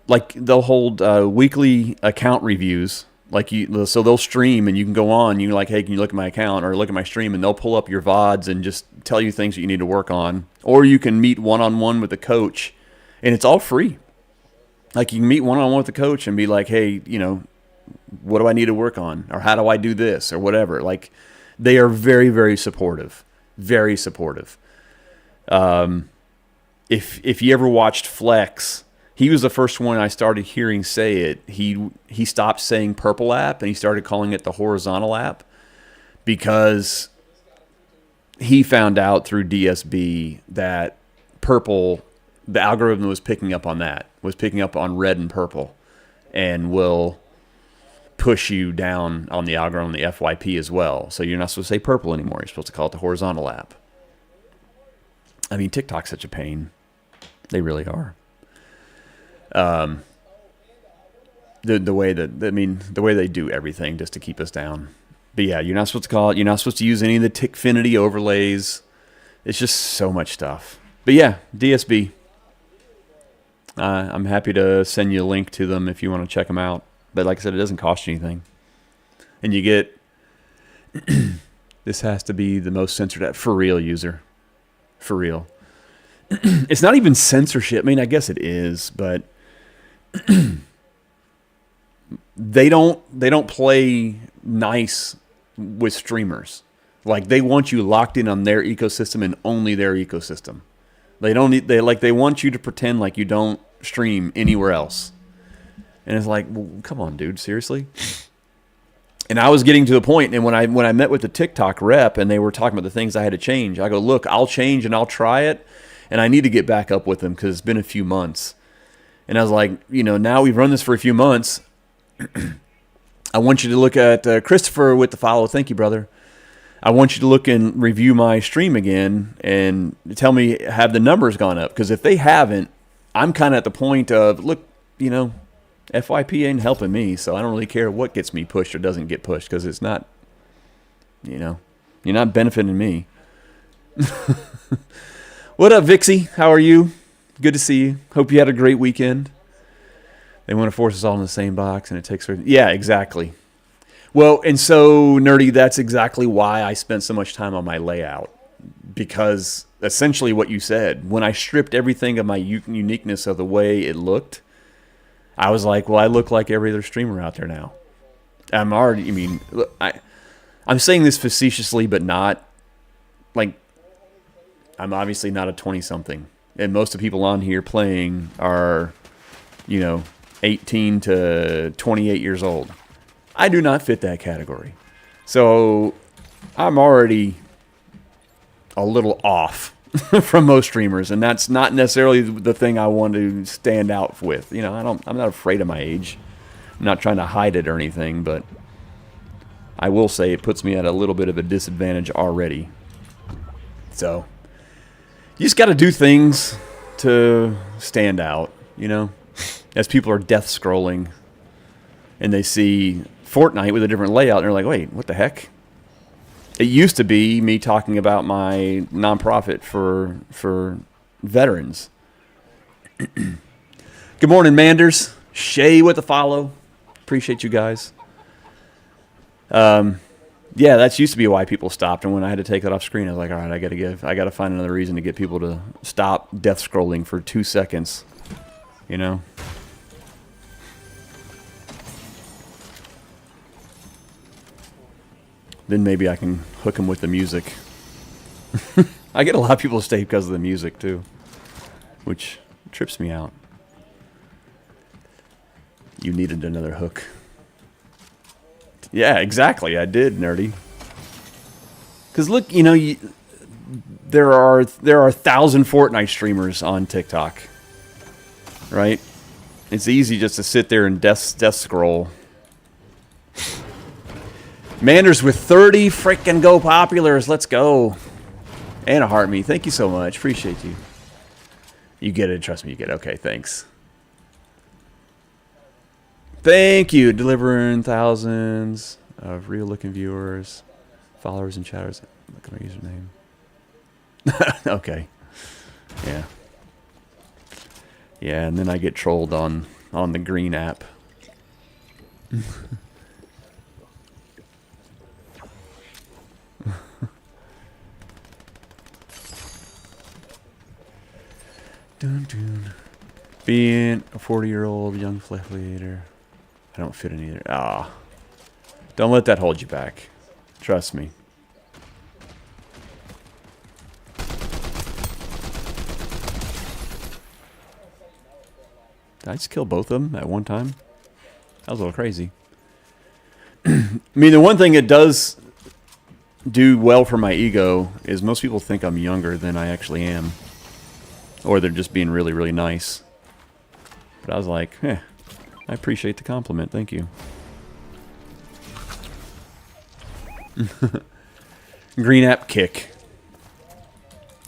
B: weekly account reviews. So they'll stream and you can go on. You're like, hey, can you look at my account or look at my stream? And they'll pull up your VODs and just tell you things that you need to work on. Or you can meet one-on-one with the coach, and it's all free. Like, you can meet one-on-one with the coach and be like, hey, what do I need to work on? Or how do I do this? Or whatever. Like, they are very, very supportive. Very supportive. If you ever watched Flex, he was the first one I started hearing say it. He stopped saying purple app and he started calling it the horizontal app because he found out through DSB that purple, the algorithm was picking up on that, was picking up on red and purple, and will push you down on the algorithm, the FYP as well. So you're not supposed to say purple anymore. You're supposed to call it the horizontal app. I mean, TikTok's such a pain. They really are. The way they do everything just to keep us down. But yeah, you're not supposed to call it. You're not supposed to use any of the Tickfinity overlays. It's just so much stuff. But yeah, DSB. I'm happy to send you a link to them if you want to check them out. But like I said, it doesn't cost you anything. And you get, this has to be the most censored app for real user. For real. It's not even censorship. I mean, I guess it is, but they don't play nice with streamers. Like, they want you locked in on their ecosystem and only their ecosystem. They want you to pretend like you don't stream anywhere else. And it's like, well, come on, dude, seriously? And I was getting to the point, and when I met with the TikTok rep and they were talking about the things I had to change, I go, look, I'll change and I'll try it, and I need to get back up with them because it's been a few months. And I was like, now we've run this for a few months. I want you to look at Christopher with the follow. Thank you, brother. I want you to look and review my stream again and tell me, have the numbers gone up? Because if they haven't, I'm kind of at the point of, look, FYP ain't helping me, so I don't really care what gets me pushed or doesn't get pushed because it's not, you're not benefiting me. What up, Vixie? How are you? Good to see you. Hope you had a great weekend. They want to force us all in the same box, and it takes... Yeah, exactly. Well, and so, Nerdy, that's exactly why I spent so much time on my layout. Because, essentially what you said, when I stripped everything of my uniqueness of the way it looked, I was like, well, I look like every other streamer out there now. I'm saying this facetiously, but not. Like, I'm obviously not a 20-something. And most of the people on here playing are, 18 to 28 years old. I do not fit that category. So I'm already a little off from most streamers, and that's not necessarily the thing I want to stand out with. I'm not afraid of my age. I'm not trying to hide it or anything, but I will say it puts me at a little bit of a disadvantage already. So you just got to do things to stand out, as people are death scrolling and they see Fortnite with a different layout, and they're like, wait, what the heck? It used to be me talking about my nonprofit for veterans. Good morning, Manders. Shay with the follow. Appreciate you guys. Yeah, that's used to be why people stopped, and when I had to take that off screen, I was like, all right, I got to find another reason to get people to stop death scrolling for 2 seconds. Then maybe I can hook them with the music. I get a lot of people to stay because of the music, too. Which trips me out. You needed another hook. Yeah, exactly. I did, Nerdy. Because look, there are 1,000 Fortnite streamers on TikTok. Right? It's easy just to sit there and death scroll. Manders with 30 freaking go populars. Let's go. And a heart me. Thank you so much. Appreciate you. You get it. Trust me, you get it. Okay, thanks. Thank you. Delivering thousands of real-looking viewers, followers, and chatters. Look at my username. Okay. Yeah. Yeah, and then I get trolled on the green app. Dun, dun. Being a 40-year-old young flexiator, I don't fit in either. Don't let that hold you back. Trust me. Did I just kill both of them at one time? That was a little crazy. I mean, the one thing it does do well for my ego is most people think I'm younger than I actually am. Or they're just being really, really nice. But I was like, I appreciate the compliment. Thank you. Green app kick.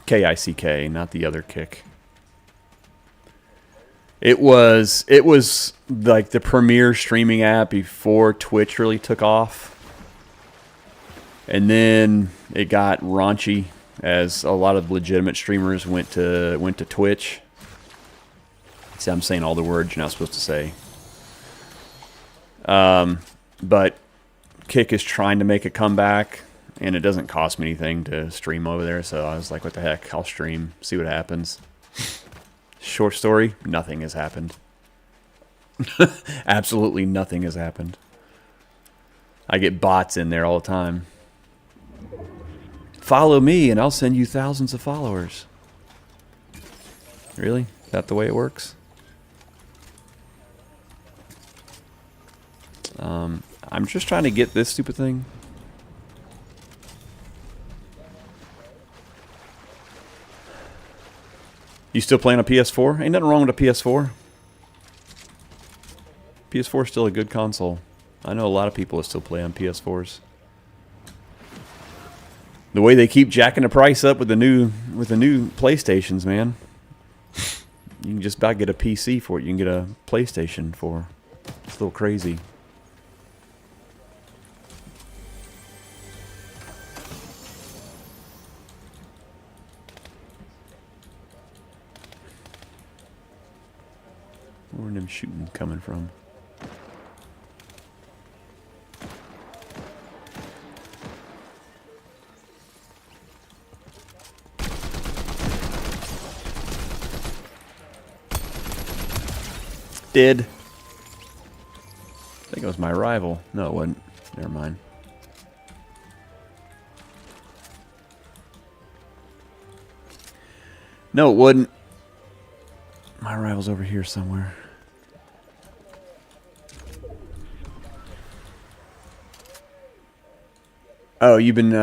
B: K-I-C-K, not the other kick. It was like the premier streaming app before Twitch really took off. And then it got raunchy as a lot of legitimate streamers went to Twitch. See, I'm saying all the words you're not supposed to say. But Kick is trying to make a comeback, and it doesn't cost me anything to stream over there, so I was like, what the heck, I'll stream, see what happens. Short story, nothing has happened. Absolutely nothing has happened. I get bots in there all the time. Follow me and I'll send you thousands of followers. Really? Is that the way it works? I'm just trying to get this stupid thing. You still playing a PS4? Ain't nothing wrong with a PS4. PS4 is still a good console. I know a lot of people that still play on PS4s. The way they keep jacking the price up with the new PlayStations, man. You can just about get a PC for it. You can get a PlayStation for. It's a little crazy. Where are them shooting coming from? Did. I think it was my rival. No, it wasn't. Never mind. No, it wouldn't. My rival's over here somewhere. Oh, you've been, Wait,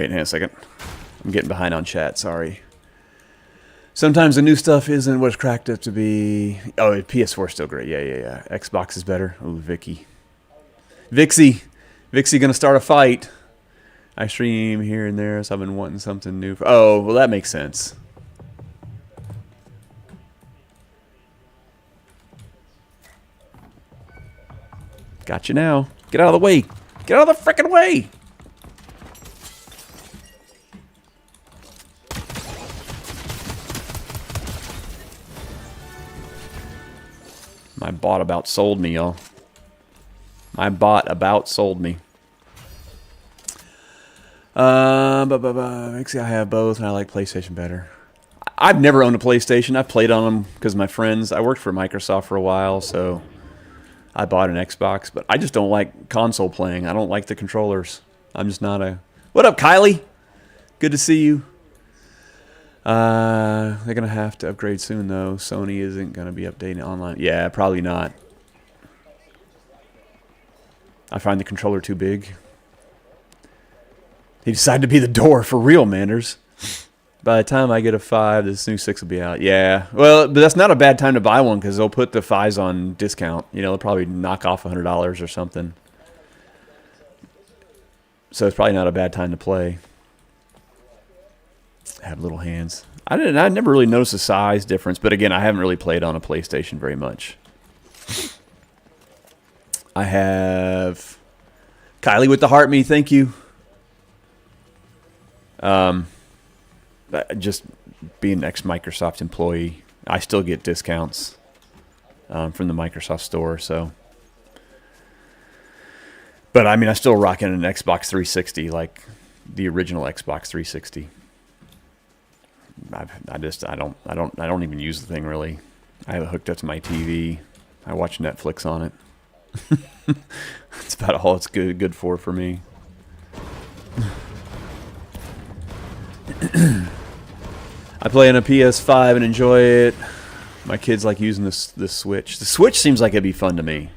B: hang on a second. I'm getting behind on chat, sorry. Sometimes the new stuff isn't what it's cracked up to be. Oh, PS4 is still great. Yeah. Xbox is better. Ooh, Vicky. Vixie gonna start a fight. I stream here and there, so I've been wanting something new. Oh, well, that makes sense. Got you now. Get out of the way. Get out of the frickin' way. My bot about sold me, y'all. My bot about sold me. Actually, I have both, and I like PlayStation better. I've never owned a PlayStation. I've played on them because my friends. I worked for Microsoft for a while, so I bought an Xbox. But I just don't like console playing. I don't like the controllers. I'm just not a... What up, Kylie? Good to see you. They're going to have to upgrade soon, though. Sony isn't going to be updating online. Yeah, probably not. I find the controller too big. He decided to be the door for real, Manders. By the time I get a 5, this new 6 will be out. Yeah, well, but that's not a bad time to buy one because they'll put the 5s on discount. You know, they'll probably knock off $100 or something. So it's probably not a bad time to play. I have little hands. I never really noticed the size difference, but again, I haven't really played on a PlayStation very much. I have Kylie with the heart me, thank you. Just being an ex-Microsoft employee, I still get discounts from the Microsoft store, so. But I mean, I still rock in an Xbox 360, like the original Xbox 360. I don't even use the thing really. I have it hooked up to my TV. I watch Netflix on it. That's about all it's good for me. I play on a PS5 and enjoy it. My kids like using the Switch. The Switch seems like it'd be fun to me.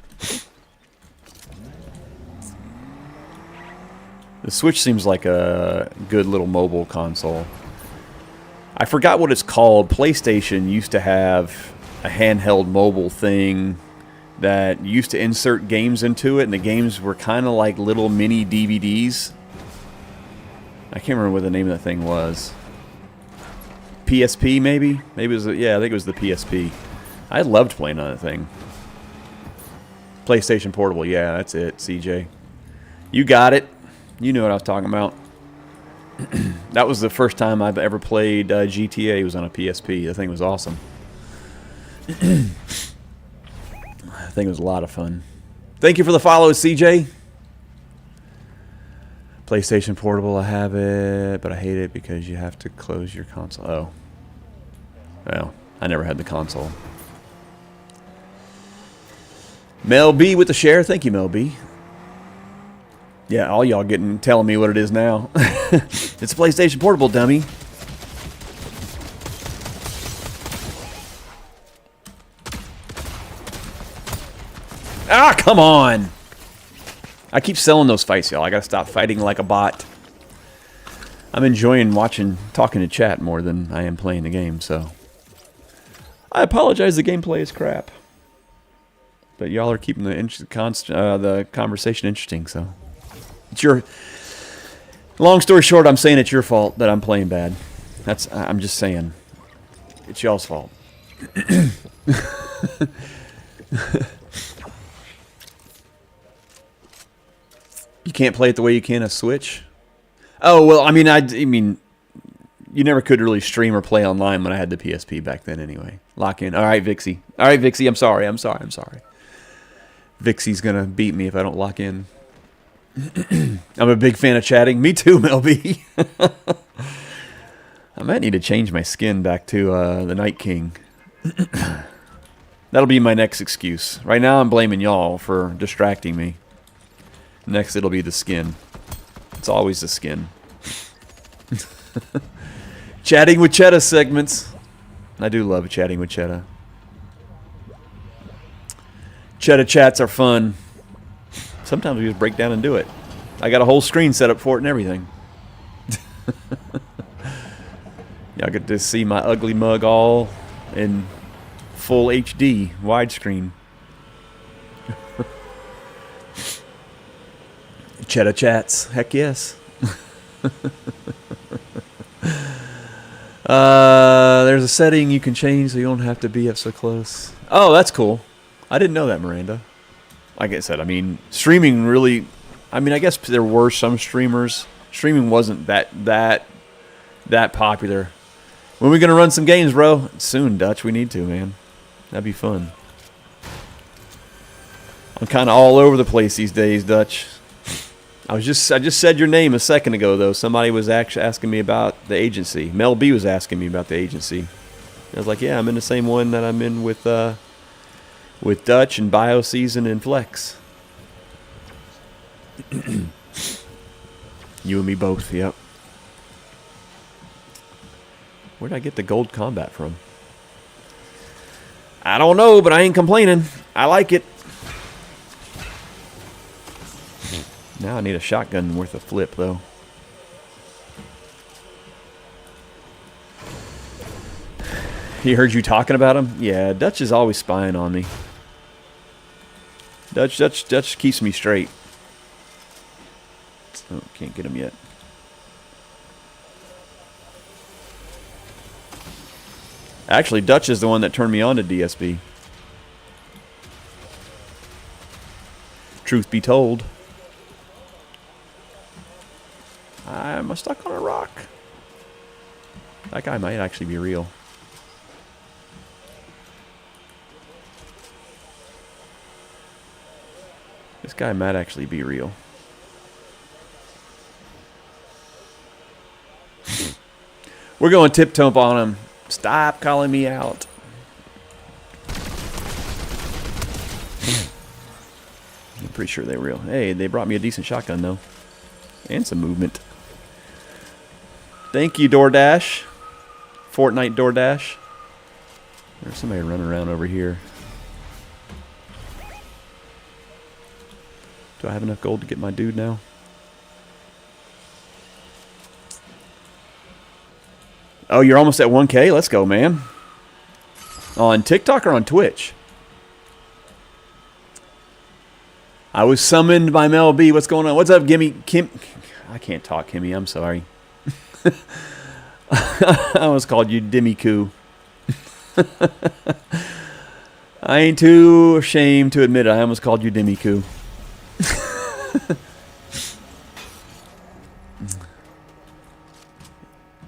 B: The Switch seems like a good little mobile console. I forgot what it's called. PlayStation used to have a handheld mobile thing that used to insert games into it, and the games were kind of like little mini DVDs. I can't remember what the name of that thing was. PSP, maybe? Maybe it was, yeah, I think it was the PSP. I loved playing on that thing. PlayStation Portable, yeah, that's it, CJ. You got it. You knew what I was talking about. That was the first time I've ever played GTA. It was on a PSP. The thing was awesome. I think it was a lot of fun. Thank you for the follow, CJ. PlayStation Portable, I have it, but I hate it because you have to close your console. Oh. Well, I never had the console. Mel B with the share. Thank you, Mel B. Yeah, all y'all telling me what it is now. It's a PlayStation Portable, dummy. Ah, come on! I keep selling those fights, y'all. I gotta stop fighting like a bot. I'm enjoying talking to chat more than I am playing the game, so... I apologize, the gameplay is crap. But y'all are keeping the conversation interesting, so... It's your... Long story short, I'm saying it's your fault that I'm playing bad. I'm just saying. It's y'all's fault. You can't play it the way you can a Switch? Oh, well, I mean, you never could really stream or play online when I had the PSP back then anyway. Lock in. All right, Vixie. All right, Vixie, I'm sorry. Vixie's going to beat me if I don't lock in. I'm a big fan of chatting. Me too, Mel B. I might need to change my skin back to the Night King. That'll be my next excuse. Right now I'm blaming y'all for distracting me. Next it'll be the skin. It's always the skin. Chatting with Cheddar segments. I do love chatting with Cheddar. Cheddar chats are fun. Sometimes we just break down and do it. I got a whole screen set up for it and everything. Y'all get to see my ugly mug all in full HD widescreen. Cheddar chats. Heck yes. There's a setting you can change so you don't have to be up so close. Oh, that's cool. I didn't know that, Miranda. Like I said, I mean, streaming really... I mean, I guess there were some streamers. Streaming wasn't that popular. When are we going to run some games, bro? Soon, Dutch. We need to, man. That'd be fun. I'm kind of all over the place these days, Dutch. I just said your name a second ago, though. Somebody was actually asking me about the agency. Mel B was asking me about the agency. I was like, yeah, I'm in the same one that I'm in with Dutch and BioSeason and Flex. You and me both, yep. Where did I get the gold combat from? I don't know, but I ain't complaining. I like it. Now I need a shotgun worth a flip, though. He heard you talking about him? Yeah, Dutch is always spying on me. Dutch keeps me straight. Oh, can't get him yet. Actually, Dutch is the one that turned me on to DSB. Truth be told. Am I stuck on a rock? That guy might actually be real. This guy might actually be real. We're going tiptoe on him. Stop calling me out. I'm pretty sure they're real. Hey, they brought me a decent shotgun, though. And some movement. Thank you, DoorDash. Fortnite DoorDash. There's somebody running around over here. Do I have enough gold to get my dude now? Oh, you're almost at 1K? Let's go, man. On TikTok or on Twitch? I was summoned by Mel B. What's going on? What's up, Gimme? Kim? I can't talk, Kimmy. I'm sorry. I almost called you Dimmy-Coo. I ain't too ashamed to admit it. I almost called you Dimmy-Coo.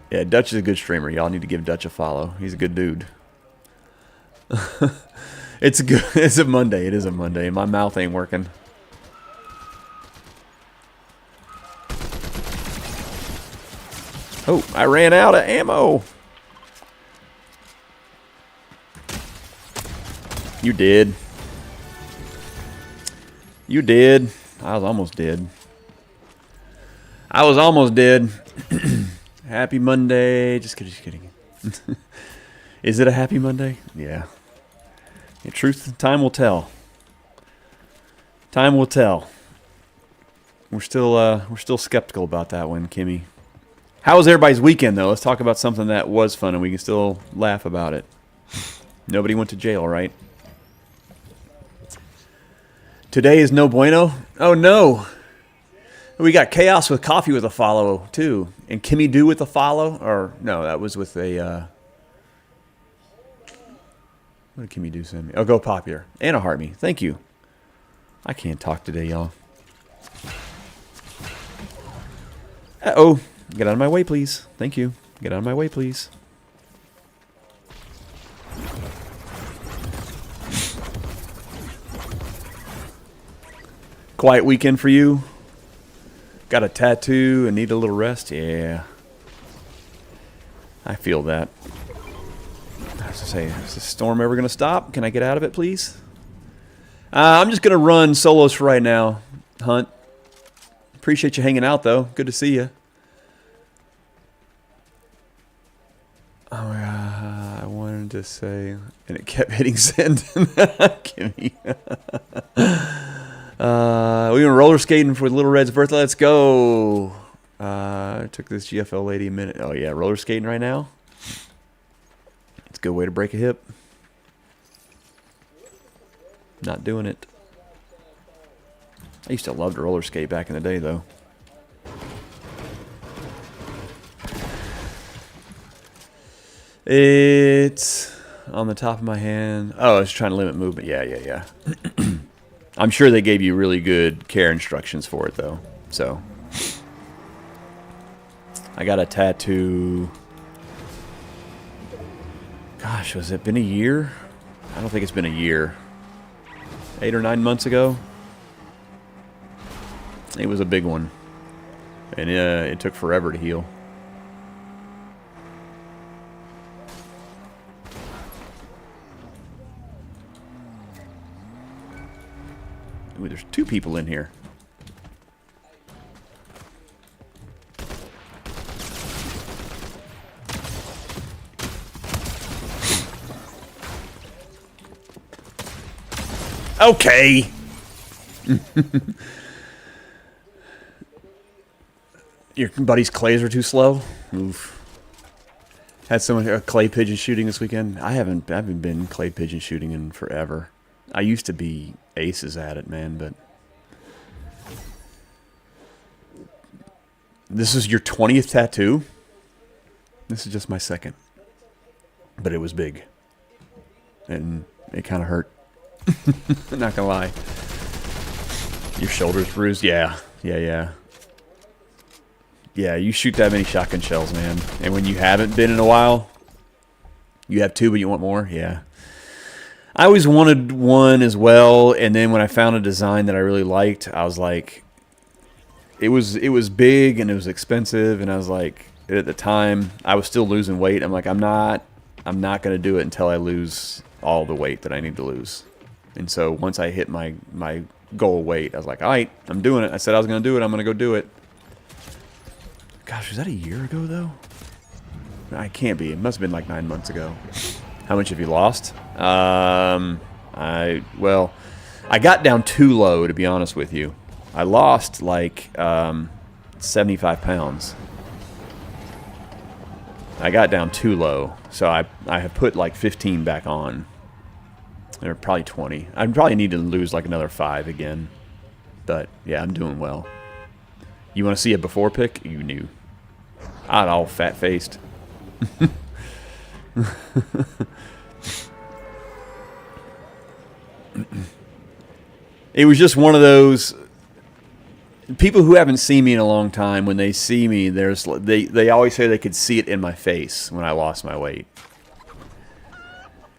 B: Yeah, Dutch is a good streamer. Y'all need to give Dutch a follow. He's a good dude. It's good. It's a Monday. It is a Monday. My mouth ain't working. Oh, I ran out of ammo. You did. You did. I was almost dead. I was almost dead. Happy Monday. Just kidding. Just kidding. Is it a happy Monday? Yeah. In truth, time will tell. Time will tell. We're still skeptical about that one, Kimmy. How was everybody's weekend, though? Let's talk about something that was fun and we can still laugh about it. Nobody went to jail, right? Today is no bueno. Oh, no. We got Chaos with Coffee with a follow, too. And Kimmy Do with a follow? Or, no, that was with a... What did Kimmy Do send me? Oh, Go Popular. And a heart me. Thank you. I can't talk today, y'all. Uh-oh. Get out of my way, please. Thank you. Get out of my way, please. Quiet weekend for you? Got a tattoo and need a little rest? Yeah. I feel that. I was to say, is this storm ever going to stop? Can I get out of it, please? I'm just going to run solos for right now, Hunt. Appreciate you hanging out, though. Good to see you. Oh, I wanted to say... And it kept hitting send. Kimmy. We went roller skating for Little Red's birthday. Let's go. It took this GFL lady a minute. Oh, yeah, roller skating right now. It's a good way to break a hip. Not doing it. I used to love to roller skate back in the day, though. It's on the top of my hand. Oh, I was trying to limit movement. Yeah. I'm sure they gave you really good care instructions for it, though. So, I got a tattoo. Gosh, has it been a year? I don't think it's been a year. 8 or 9 months ago. It was a big one. And it took forever to heal. Ooh, there's 2 people in here. Okay. Your buddy's clays are too slow. Oof. Had someone clay pigeon shooting this weekend. I haven't been clay pigeon shooting in forever. I used to be aces at it, man, but this is your 20th tattoo? This is just my second. But it was big. And it kind of hurt. Not gonna lie. Your shoulder's bruised? Yeah, you shoot that many shotgun shells, man. And when you haven't been in a while, you have 2, but you want more? Yeah. I always wanted one as well, and then when I found a design that I really liked, I was like, it was big and it was expensive, and I was like, at the time, I was still losing weight. I'm like, I'm not gonna do it until I lose all the weight that I need to lose. And so once I hit my goal weight, I was like, all right, I'm doing it. I said I was gonna do it. I'm gonna go do it. Gosh, was that a year ago though? I can't be. It must have been like 9 months ago. How much have you lost? I got down too low, to be honest with you. I lost like 75 pounds. I got down too low, so I have put like 15 back on. Or probably 20. I probably need to lose like another 5 again. But yeah, I'm doing well. You want to see a before pic? You knew. I'm all fat-faced. It was just one of those people who haven't seen me in a long time. When they see me, they always say they could see it in my face when I lost my weight.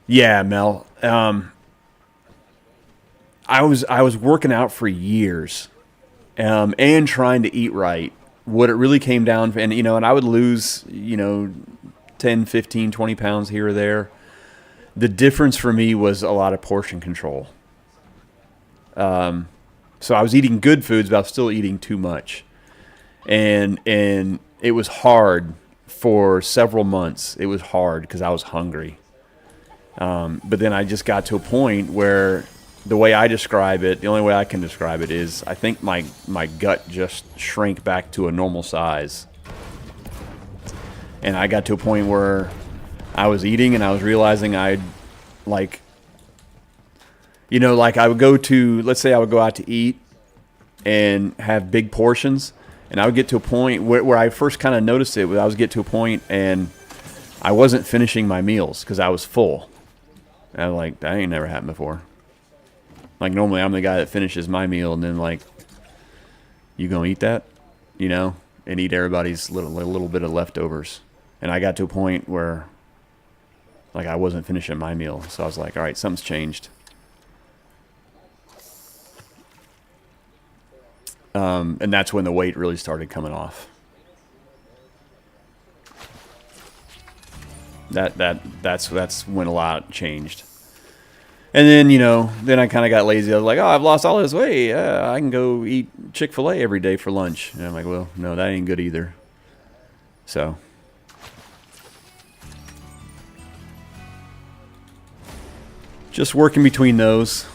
B: Yeah, Mel. I was working out for years, and trying to eat right. What it really came down to, and I would lose 10, 15, 20 pounds here or there. The difference for me was a lot of portion control. So I was eating good foods, but I was still eating too much. And it was hard for several months. It was hard because I was hungry. But then I just got to a point where the way I describe it, the only way I can describe it is I think my gut just shrank back to a normal size. And I got to a point where I was eating and I was realizing I would go to, let's say I would go out to eat and have big portions, and I would get to a point where I first kind of noticed it, I was get to a point and I wasn't finishing my meals because I was full. And I'm like, that ain't never happened before. Like, normally I'm the guy that finishes my meal, and then like, you gonna eat that, and eat everybody's little bit of leftovers. And I got to a point where like I wasn't finishing my meal, so I was like, all right, something's changed. And that's when the weight really started coming off. That's when a lot changed. And then, then I kind of got lazy. I was like, oh, I've lost all this weight. I can go eat Chick-fil-A every day for lunch. And I'm like, well, no, that ain't good either. So just working between those.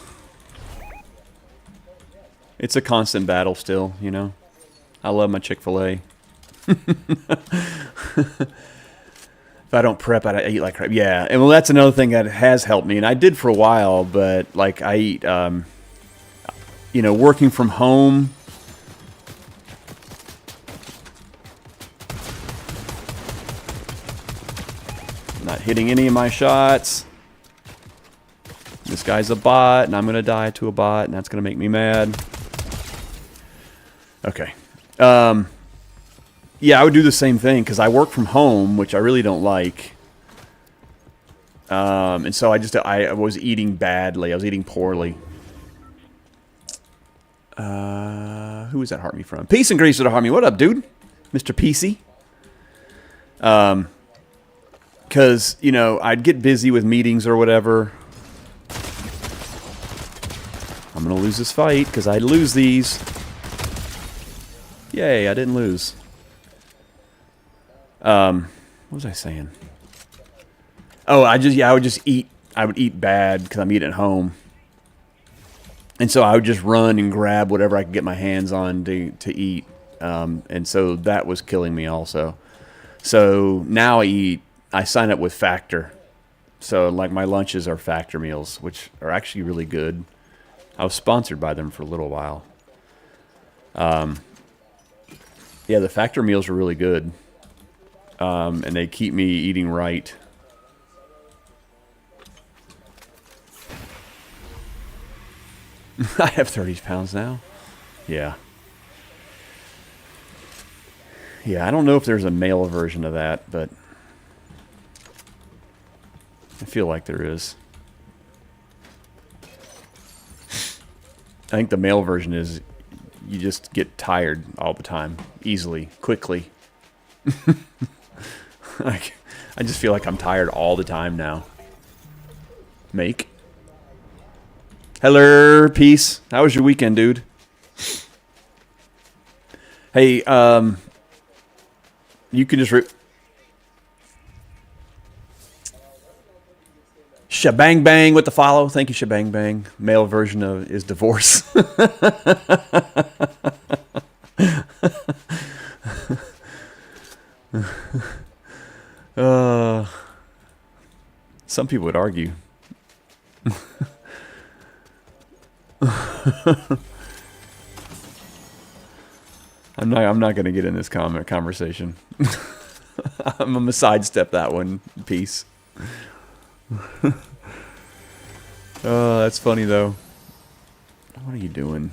B: It's a constant battle still, I love my Chick-fil-A. If I don't prep, I eat like crap. Yeah, and well, that's another thing that has helped me, and I did for a while. But like I eat, working from home. Not hitting any of my shots. This guy's a bot, and I'm gonna die to a bot, and that's gonna make me mad. Okay. Yeah, I would do the same thing because I work from home, which I really don't like. And so I was eating badly. I was eating poorly. Who was that heart me from? Peace and grace to the heart me. What up, dude? Mr. PC. Because, I'd get busy with meetings or whatever. I'm going to lose this fight because I'd lose these. Yay, I didn't lose. What was I saying? Oh, I would just eat. I would eat bad because I'm eating at home. And so I would just run and grab whatever I could get my hands on to eat. And so that was killing me also. So now I sign up with Factor. So like my lunches are Factor meals, which are actually really good. I was sponsored by them for a little while. Yeah, the Factor meals are really good. And they keep me eating right. I have 30 pounds now. Yeah. Yeah, I don't know if there's a male version of that, but I feel like there is. I think the male version is you just get tired all the time, easily, quickly. Like, I just feel like I'm tired all the time now. Make. Hello, peace. How was your weekend, dude? Hey, you can just Shabang Bang with the follow. Thank you, Shabang Bang. Male version of is divorce. Some people would argue. I'm not going to get in this conversation. I'm going to sidestep that one. Peace. Oh, that's funny though. What are you doing?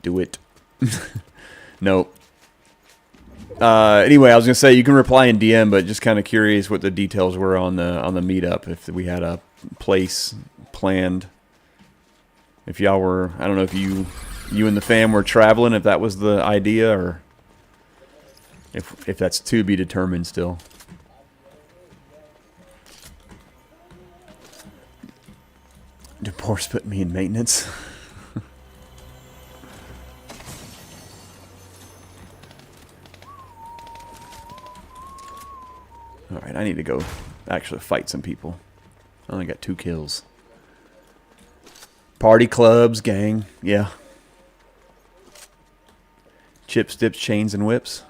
B: Do it. Nope. Anyway, I was gonna say you can reply in DM, but just kind of curious what the details were on the meetup. If we had a place planned. If y'all were, I don't know if you and the fam were traveling. If that was the idea, or if that's to be determined still. Divorce put me in maintenance. Alright, I need to go actually fight some people. I only got 2 kills. Party clubs, gang, yeah. Chips, dips, chains, and whips.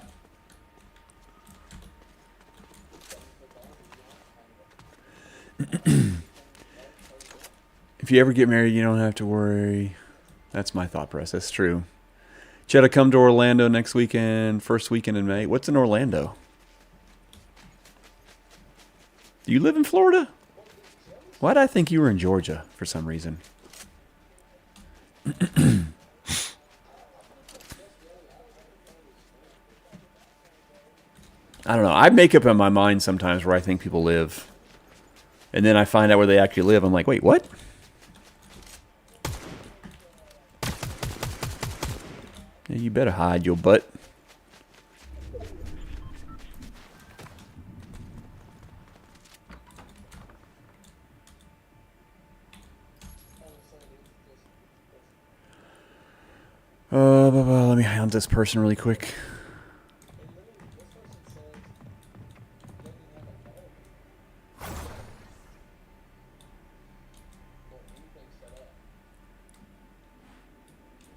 B: If you ever get married, you don't have to worry. That's my thought process. That's true. Cheddar, come to Orlando next weekend, first weekend in May. What's in Orlando? Do you live in Florida? Why did I think you were in Georgia for some reason? I don't know. I make up in my mind sometimes where I think people live. And then I find out where they actually live. I'm like, wait, what? Yeah, you better hide your butt. Let me hunt this person really quick.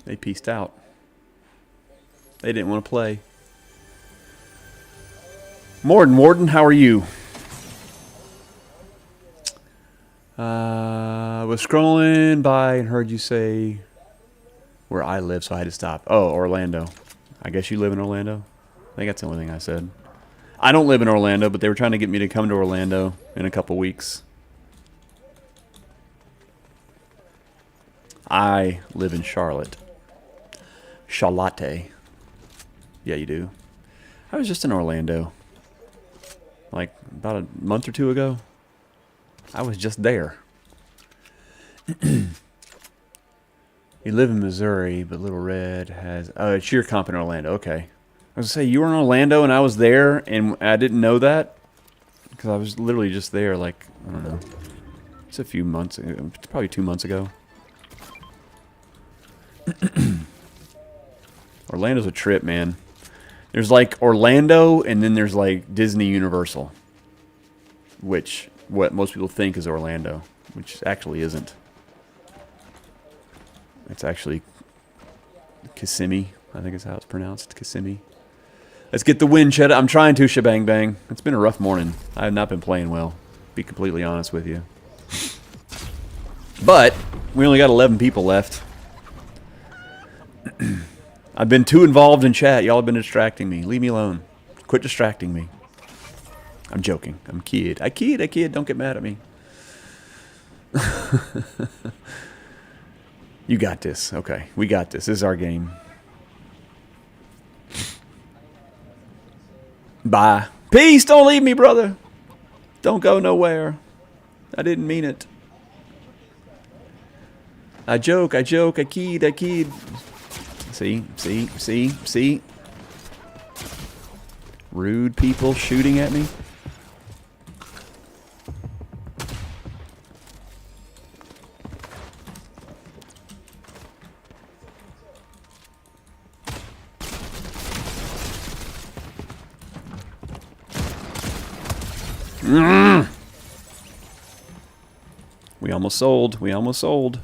B: They peaced out. They didn't want to play. Warden, how are you? I was scrolling by and heard you say where I live, so I had to stop. Oh, Orlando. I guess you live in Orlando? I think that's the only thing I said. I don't live in Orlando, but they were trying to get me to come to Orlando in a couple weeks. I live in Charlotte. Charlotte. Yeah, you do. I was just in Orlando. Like about a month or 2 ago. I was just there. You live in Missouri, but Little Red has... Oh, it's your comp in Orlando. Okay. I was going to say, you were in Orlando and I was there, and I didn't know that. Because I was literally just there, like, I don't know. It's a few months ago. It's probably 2 months ago. Orlando's a trip, man. There's like Orlando, and then there's like Disney Universal. Which, what most people think is Orlando. Which actually isn't. It's actually Kissimmee, I think is how it's pronounced. Kissimmee. Let's get the win, Chet. I'm trying to, Shabang Bang. It's been a rough morning. I have not been playing well. Be completely honest with you. But we only got 11 people left. I've been too involved in chat. Y'all have been distracting me. Leave me alone. Quit distracting me. I'm joking. I'm kid. I kid. Don't get mad at me. You got this. Okay, we got this. This is our game. Bye. Peace. Don't leave me, brother. Don't go nowhere. I didn't mean it. I joke. I kid. See? Rude people shooting at me. We almost sold. We almost sold.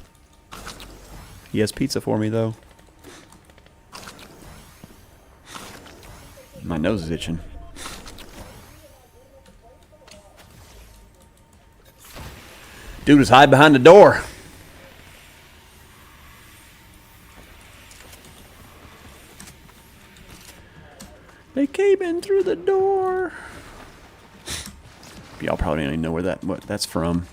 B: He has pizza for me, though. My nose is itching. Dude was hide behind the door. They came in through the door. Y'all probably don't even know what that's from.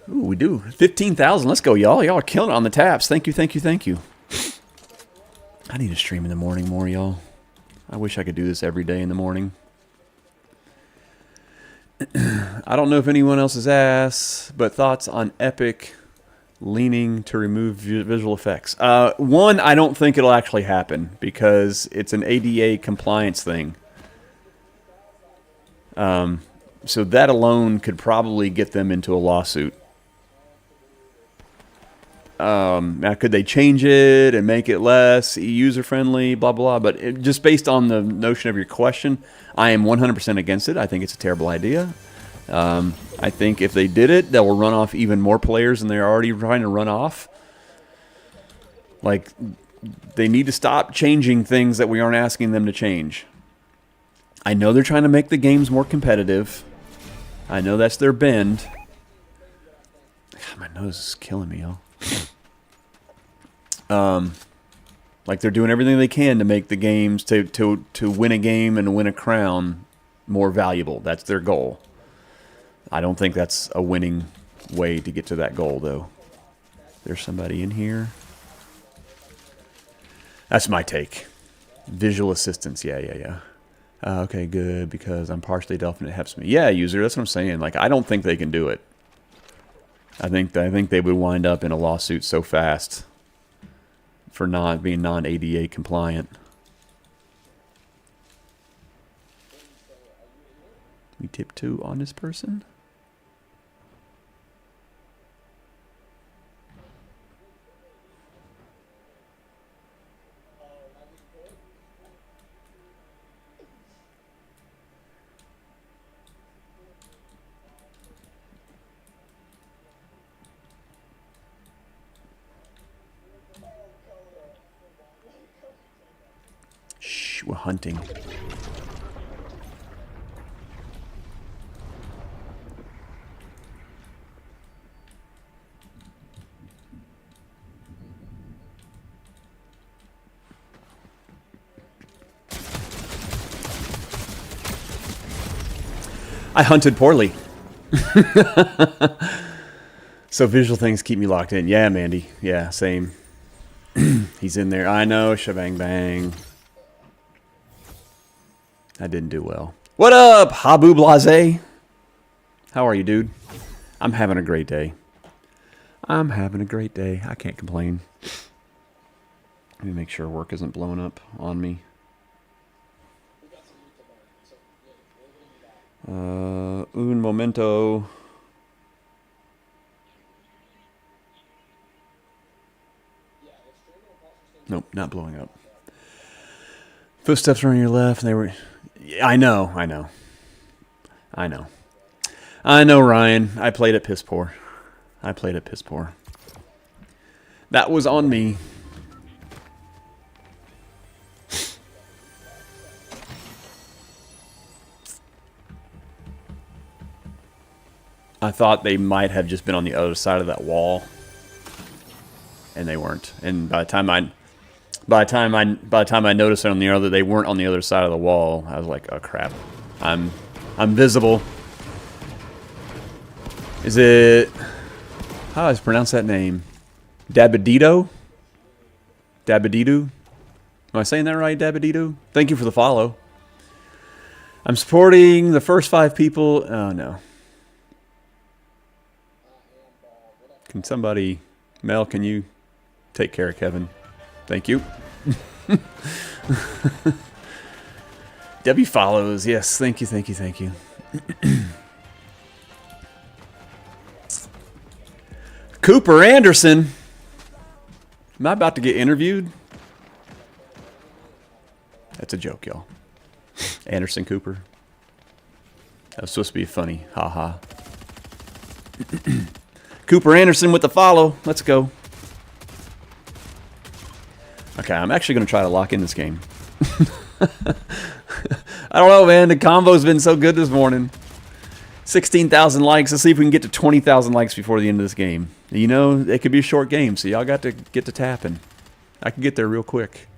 B: Ooh, we do. 15,000. Let's go, y'all. Y'all are killing it on the taps. Thank you, thank you, thank you. I need to stream in the morning more, y'all. I wish I could do this every day in the morning. I don't know if anyone else has asked, but thoughts on Epic leaning to remove visual effects. One, I don't think it'll actually happen because it's an ADA compliance thing. So that alone could probably get them into a lawsuit. Now, could they change it and make it less user-friendly, blah, blah, blah. But just based on the notion of your question, I am 100% against it. I think it's a terrible idea. I think if they did it, that will run off even more players than they're already trying to run off. Like, they need to stop changing things that we aren't asking them to change. I know they're trying to make the games more competitive. I know that's their bend. God, my nose is killing me, y'all. Like they're doing everything they can to make the games to win a game and win a crown more valuable. That's their goal. I don't think that's a winning way to get to that goal, though. There's somebody in here. That's my take. Visual assistance, yeah. Okay, good, because I'm partially deaf and it helps me. Yeah, user, that's what I'm saying. Like, I don't think they can do it. I think they would wind up in a lawsuit so fast for not being non-ADA compliant. We tip 2 on this person. Shh, we're hunting. I hunted poorly. So visual things keep me locked in. Yeah, Mandy. Yeah, same. He's in there. I know, shabang bang. I didn't do well. What up, Habu Blase? How are you, dude? I'm having a great day. I'm having a great day. I can't complain. Let me make sure work isn't blowing up on me. Un momento. Nope, not blowing up. Footsteps are on your left. They were. I know, Ryan. I played it piss poor. That was on me. I thought they might have just been on the other side of that wall, and they weren't. And by the time I noticed on the other, they weren't on the other side of the wall. I was like, oh crap, I'm visible. Is it? How do I pronounce that name? Dabadito? Am I saying that right, Dabadito? Thank you for the follow. I'm supporting the first 5 people. Oh no. Can somebody, Mel, can you take care of Kevin? Thank you. Debbie follows. Yes, thank you. Cooper Anderson. Am I about to get interviewed? That's a joke, y'all. Anderson Cooper. That was supposed to be funny. Ha ha. Cooper Anderson with the follow. Let's go. Okay, I'm actually going to try to lock in this game. I don't know, man. The combo's been so good this morning. 16,000 likes. Let's see if we can get to 20,000 likes before the end of this game. You know, it could be a short game, so y'all got to get to tapping. I can get there real quick.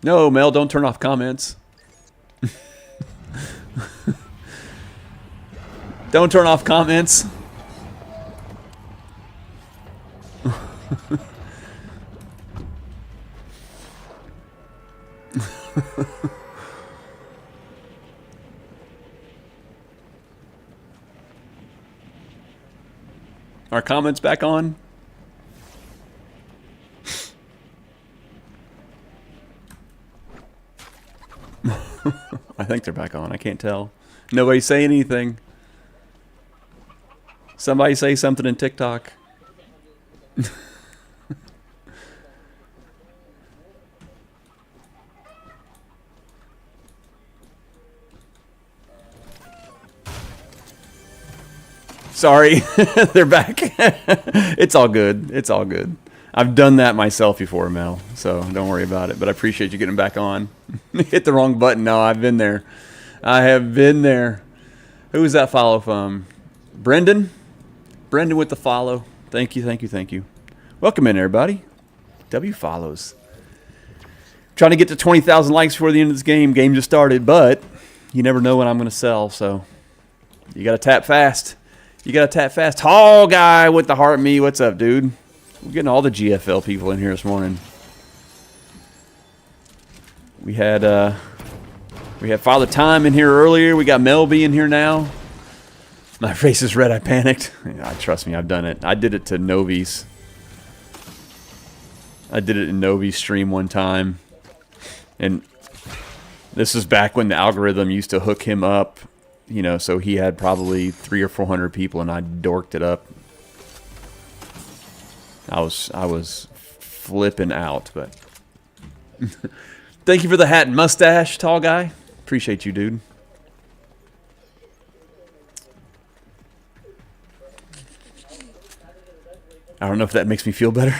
B: No, Mel, don't turn off comments. Don't turn off comments. Are comments back on? I think they're back on. I can't tell. Nobody say anything. Somebody say something in TikTok. Sorry, they're back. It's all good. It's all good. I've done that myself before, Mel, so don't worry about it. But I appreciate you getting back on. Hit the wrong button. No, I've been there. I have been there. Who was that follow from? Brendan? Brendan with the follow. Thank you, thank you, thank you. Welcome in, everybody. W follows. Trying to get to 20,000 likes before the end of this game. Game just started, but you never know when I'm going to sell, so you got to tap fast. You got to tap fast. Tall guy with the heart me. What's up, dude? We're getting all the GFL people in here this morning. We had Father Time in here earlier. We got Melby in here now. My face is red. I panicked. Trust me, I've done it. I did it to Novi's. I did it in Novi's stream one time. And this is back when the algorithm used to hook him up. You know, so he had probably 300 or 400 people, and I dorked it up. I was flipping out, but thank you for the hat and mustache, tall guy. Appreciate you, dude. I don't know if that makes me feel better.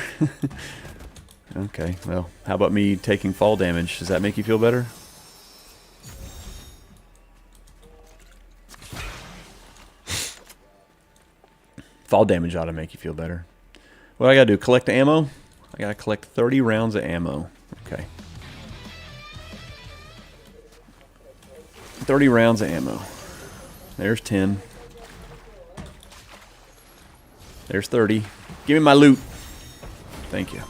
B: Okay, well, how about me taking fall damage? Does that make you feel better? Fall damage ought to make you feel better. What I gotta do? Collect ammo? I gotta collect 30 rounds of ammo. Okay. 30 rounds of ammo. There's 10. There's 30. Give me my loot. Thank you.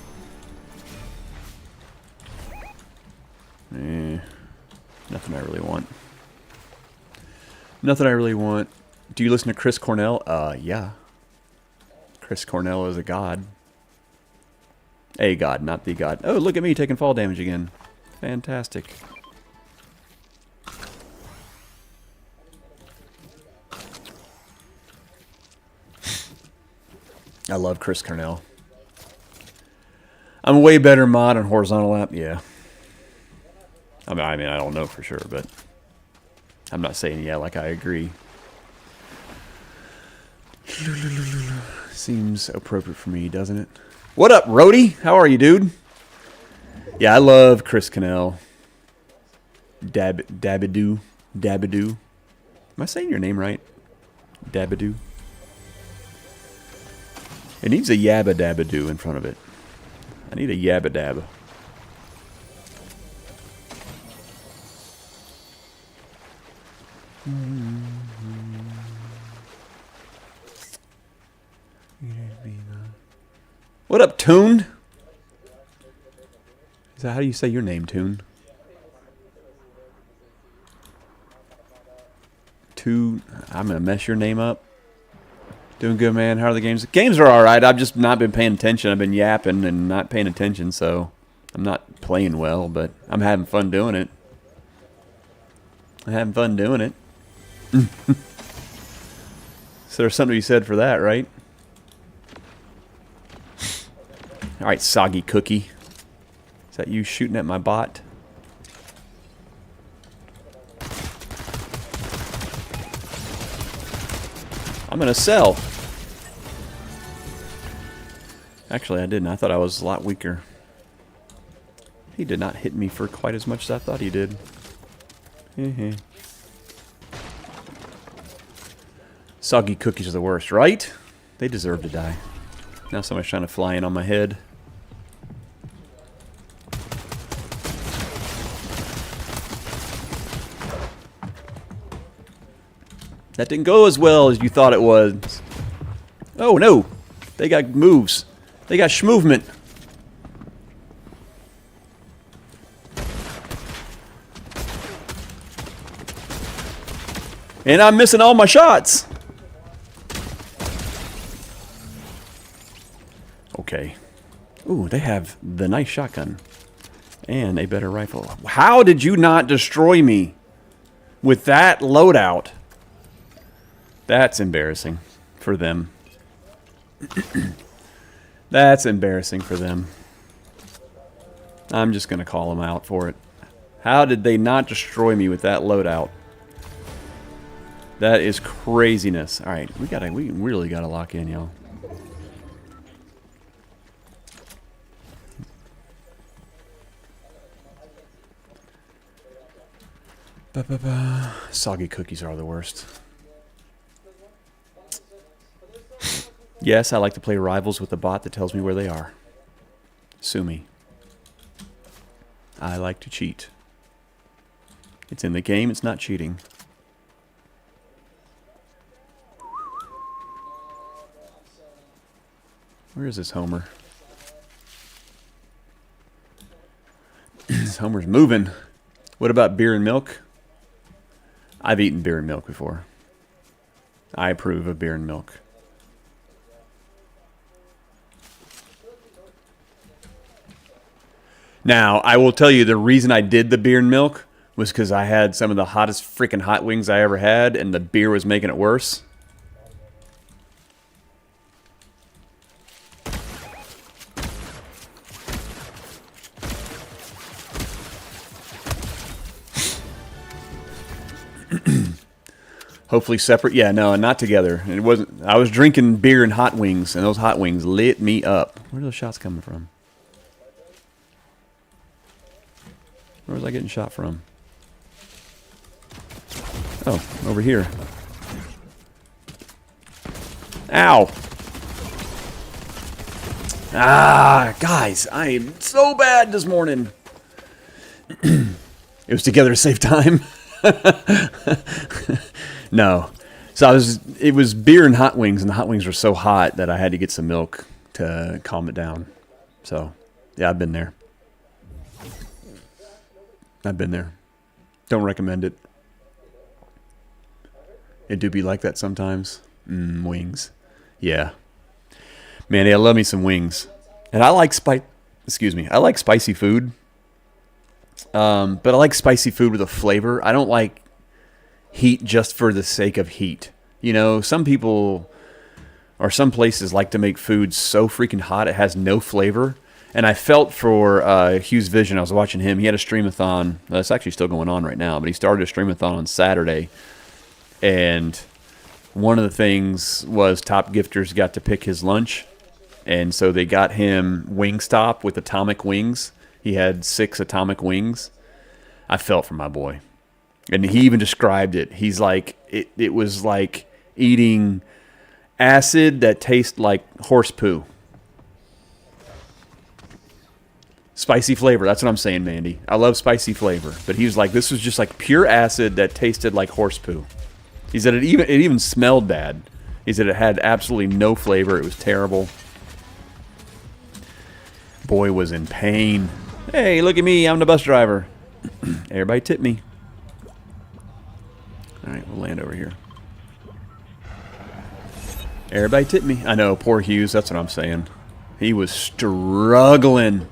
B: Nothing I really want. Nothing I really want. Do you listen to Chris Cornell? Yeah. Chris Cornell is a god. A god, not the god. Oh, look at me taking fall damage again. Fantastic. I love Chris Cornell. I'm a way better mod on horizontal lap. Yeah. I mean, I don't know for sure, but I'm not saying yeah like I agree. Seems appropriate for me, doesn't it? What up, Rhodey? How are you, dude? Yeah, I love Chris Cornell. Dabadoo. Dabadoo. Am I saying your name right? Dabadoo. It needs a yabba dabadoo in front of it. I need a yabba dab. What up, Toon? Is that how you say your name, Toon? Toon. I'm gonna mess your name up. Doing good, man. How are the games? The games are all right. I've just not been paying attention. I've been yapping and not paying attention, so I'm not playing well, but I'm having fun doing it. I'm having fun doing it. So there's something to be said for that, right? All right, soggy cookie. Is that you shooting at my bot? I'm gonna sell. Actually, I didn't. I thought I was a lot weaker. He did not hit me for quite as much as I thought he did. Soggy cookies are the worst, right? They deserve to die. Now somebody's trying to fly in on my head. That didn't go as well as you thought it was. Oh no! They got moves. They got schmovement. And I'm missing all my shots. Okay. Ooh, they have the nice shotgun. And a better rifle. How did you not destroy me with that loadout? That's embarrassing for them. That's embarrassing for them. I'm just going to call them out for it. How did they not destroy me with that loadout? That is craziness. All right, we really gotta lock in, y'all. Soggy cookies are the worst. Yes, I like to play Rivals with a bot that tells me where they are. Sue me. I like to cheat. It's in the game, it's not cheating. Where is this Homer? This Homer's moving. What about beer and milk? I've eaten beer and milk before. I approve of beer and milk. Now, I will tell you the reason I did the beer and milk was because I had some of the hottest freaking hot wings I ever had, and the beer was making it worse. Hopefully separate. Yeah, no, not together. It wasn't. I was drinking beer and hot wings, and those hot wings lit me up. Where are those shots coming from? Where was I getting shot from? Oh, over here. Ow! Ah, guys, I am so bad this morning. It was together to save time. No. So it was beer and hot wings, and the hot wings were so hot that I had to get some milk to calm it down. So, yeah, I've been there. I've been there. Don't recommend it. It do be like that sometimes. Wings. Yeah. Man, I love me some wings. And I like I like spicy food. But I like spicy food with a flavor. I don't like heat just for the sake of heat. You know, some people or some places like to make food so freaking hot it has no flavor. And I felt for Hughes Vision. I was watching him. He had a streamathon. It's actually still going on right now, but he started a streamathon on Saturday. And one of the things was top gifters got to pick his lunch. And so they got him Wingstop with atomic wings. He had 6 atomic wings. I felt for my boy. And he even described it. He's like, it was like eating acid that tastes like horse poo. Spicy flavor. That's what I'm saying, Mandy. I love spicy flavor. But he was like, this was just like pure acid that tasted like horse poo. He said it even smelled bad. He said it had absolutely no flavor. It was terrible. Boy was in pain. Hey, look at me. I'm the bus driver. Everybody tip me. All right, we'll land over here. Everybody tip me. I know, poor Hughes. That's what I'm saying. He was struggling.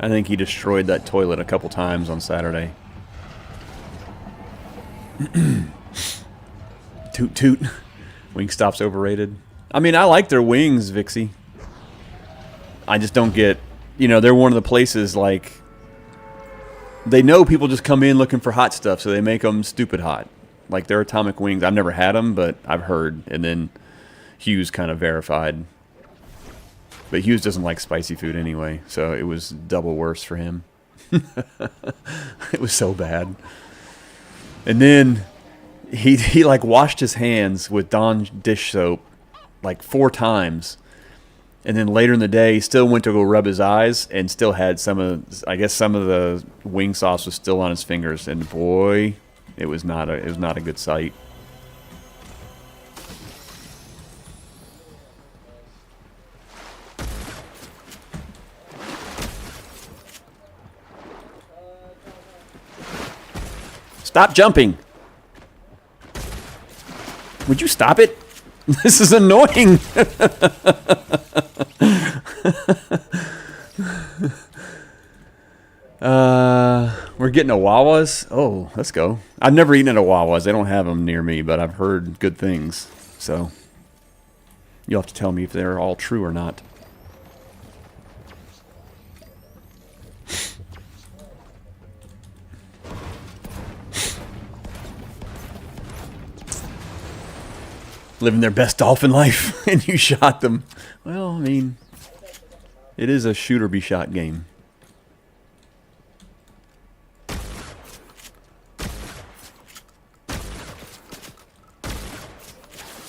B: I think he destroyed that toilet a couple times on Saturday. Toot toot. Wingstop's overrated. I mean, I like their wings, Vixie. I just don't get... You know, they're one of the places, like, they know people just come in looking for hot stuff, so they make them stupid hot. Like their atomic wings. I've never had them, but I've heard. And then Hughes kind of verified. But Hughes doesn't like spicy food anyway, so it was double worse for him. It was so bad. And then he like washed his hands with Dawn dish soap like 4 times. And then later in the day, he still went to go rub his eyes and still had some of the wing sauce was still on his fingers. And boy, it was not a good sight. Stop jumping. Would you stop it? This is annoying. We're getting a Wawa's. Oh, let's go. I've never eaten at a Wawa's. They don't have them near me, but I've heard good things. So you'll have to tell me if they're all true or not. Living their best dolphin life, and you shot them. Well, I mean, it is a shoot or be shot game.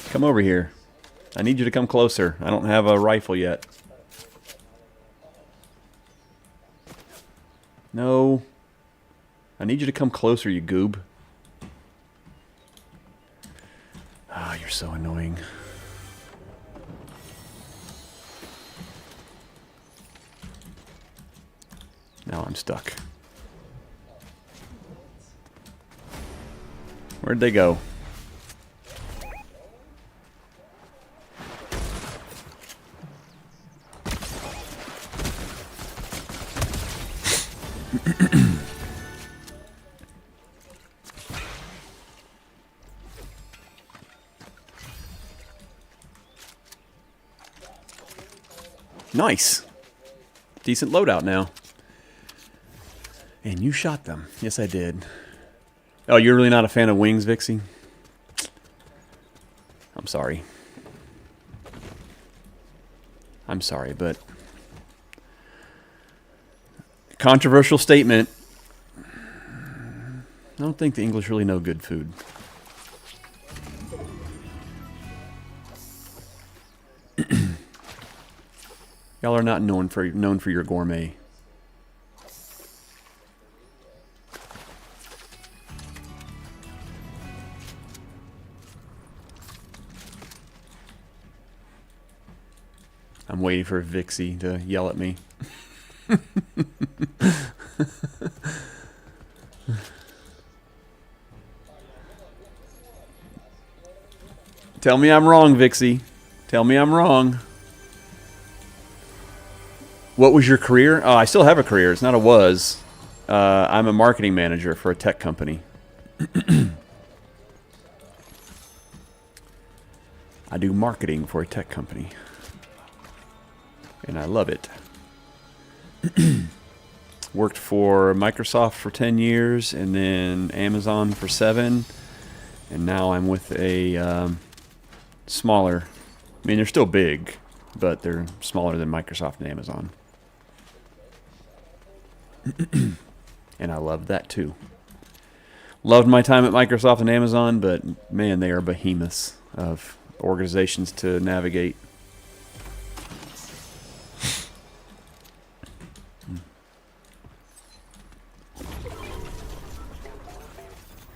B: Come over here. I need you to come closer. I don't have a rifle yet. No. I need you to come closer, you goob. Ah, you're so annoying. Now I'm stuck. Where'd they go? Nice. Decent loadout now. And you shot them. Yes, I did. Oh, you're really not a fan of wings, Vixie? I'm sorry. I'm sorry, but... Controversial statement. I don't think the English really know good food. Y'all are not known for your gourmet. I'm waiting for Vixie to yell at me. Tell me I'm wrong, Vixie. Tell me I'm wrong. What was your career? Oh, I still have a career. It's not a was. I'm a marketing manager for a tech company. I do marketing for a tech company. And I love it. Worked for Microsoft for 10 years and then Amazon for 7. And now I'm with a smaller... I mean, they're still big, but they're smaller than Microsoft and Amazon. And I loved that too. Loved my time at Microsoft and Amazon, but man, they are behemoths of organizations to navigate.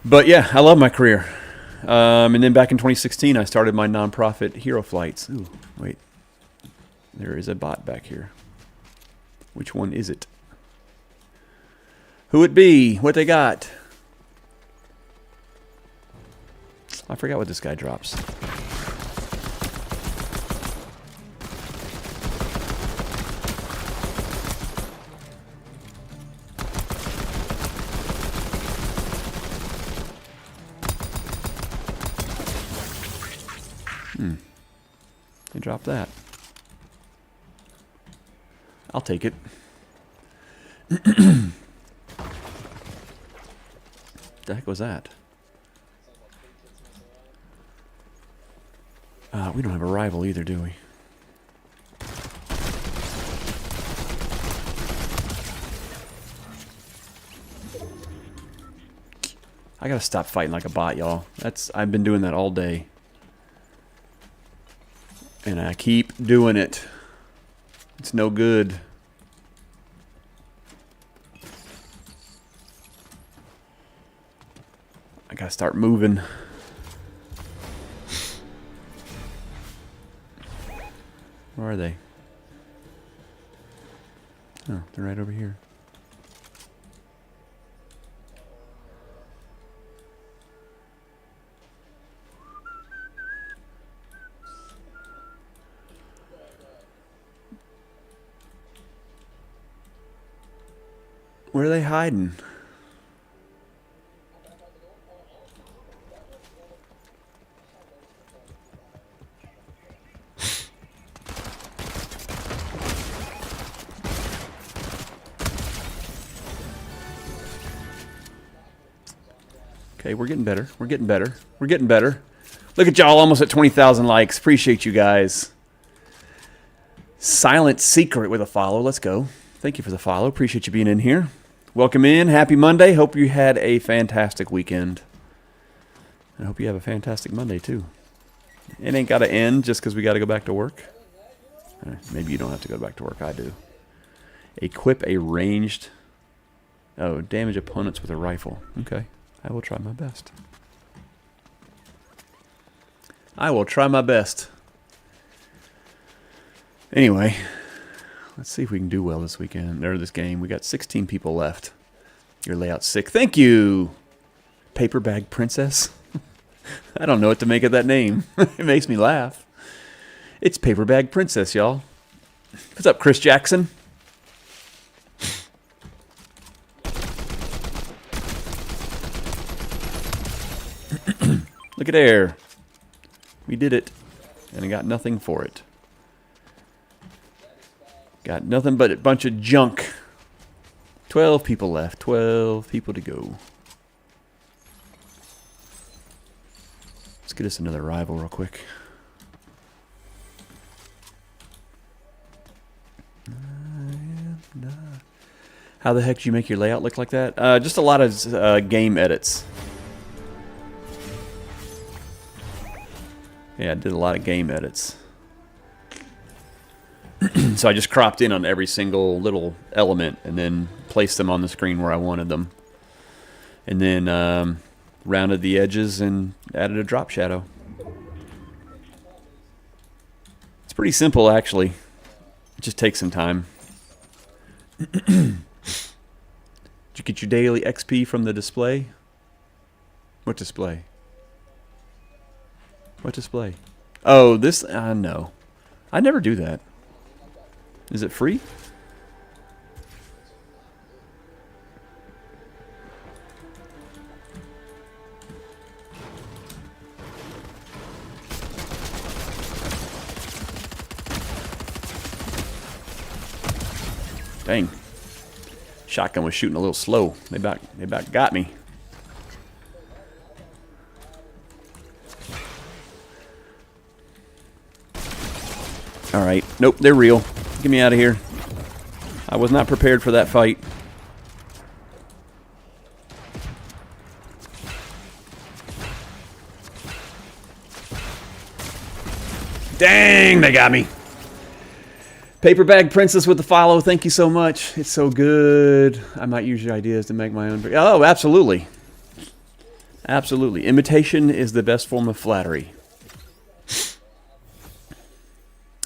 B: But yeah, I love my career. And then back in 2016, I started my nonprofit Hero Flights. Ooh, wait. There is a bot back here. Which one is it? Who it be? What they got? I forgot what this guy drops. They dropped that. I'll take it. The heck was that?
A: Sounds like three kids messing around.
B: We don't have a rival either, do we? I gotta stop fighting like a bot, y'all. I've been doing that all day. And I keep doing it. It's no good. I gotta start moving. Where are they? Oh, they're right over here. Where are they hiding? Okay, we're getting better. We're getting better. We're getting better. Look at y'all, almost at 20,000 likes. Appreciate you guys. Silent Secret with a follow. Let's go. Thank you for the follow. Appreciate you being in here. Welcome in. Happy Monday. Hope you had a fantastic weekend. I hope you have a fantastic Monday, too. It ain't got to end just because we got to go back to work. Maybe you don't have to go back to work. I do. Equip a ranged... Oh, damage opponents with a rifle. Okay. I will try my best. I will try my best. Anyway, let's see if we can do well this weekend, or this game. We got 16 people left. Your layout's sick. Thank you, Paper Bag Princess. I don't know what to make of that name. It makes me laugh. It's Paper Bag Princess, y'all. What's up, Chris Jackson? Look at there. We did it. And I got nothing for it. Got nothing but a bunch of junk. 12 people left. 12 people to go. Let's get us another rival real quick. How the heck do you make your layout look like that? Just a lot of game edits. Yeah, I did a lot of game edits. So I just cropped in on every single little element and then placed them on the screen where I wanted them. And then rounded the edges and added a drop shadow. It's pretty simple, actually. It just takes some time. Did you get your daily XP from the display? What display? What display? Oh, this... no. I never do that. Is it free? Dang. Shotgun was shooting a little slow. They about got me. Alright. Nope, they're real. Get me out of here. I was not prepared for that fight. Dang, they got me. Paper Bag Princess with the follow. Thank you so much. It's so good. I might use your ideas to make my own. Oh, absolutely. Absolutely. Imitation is the best form of flattery.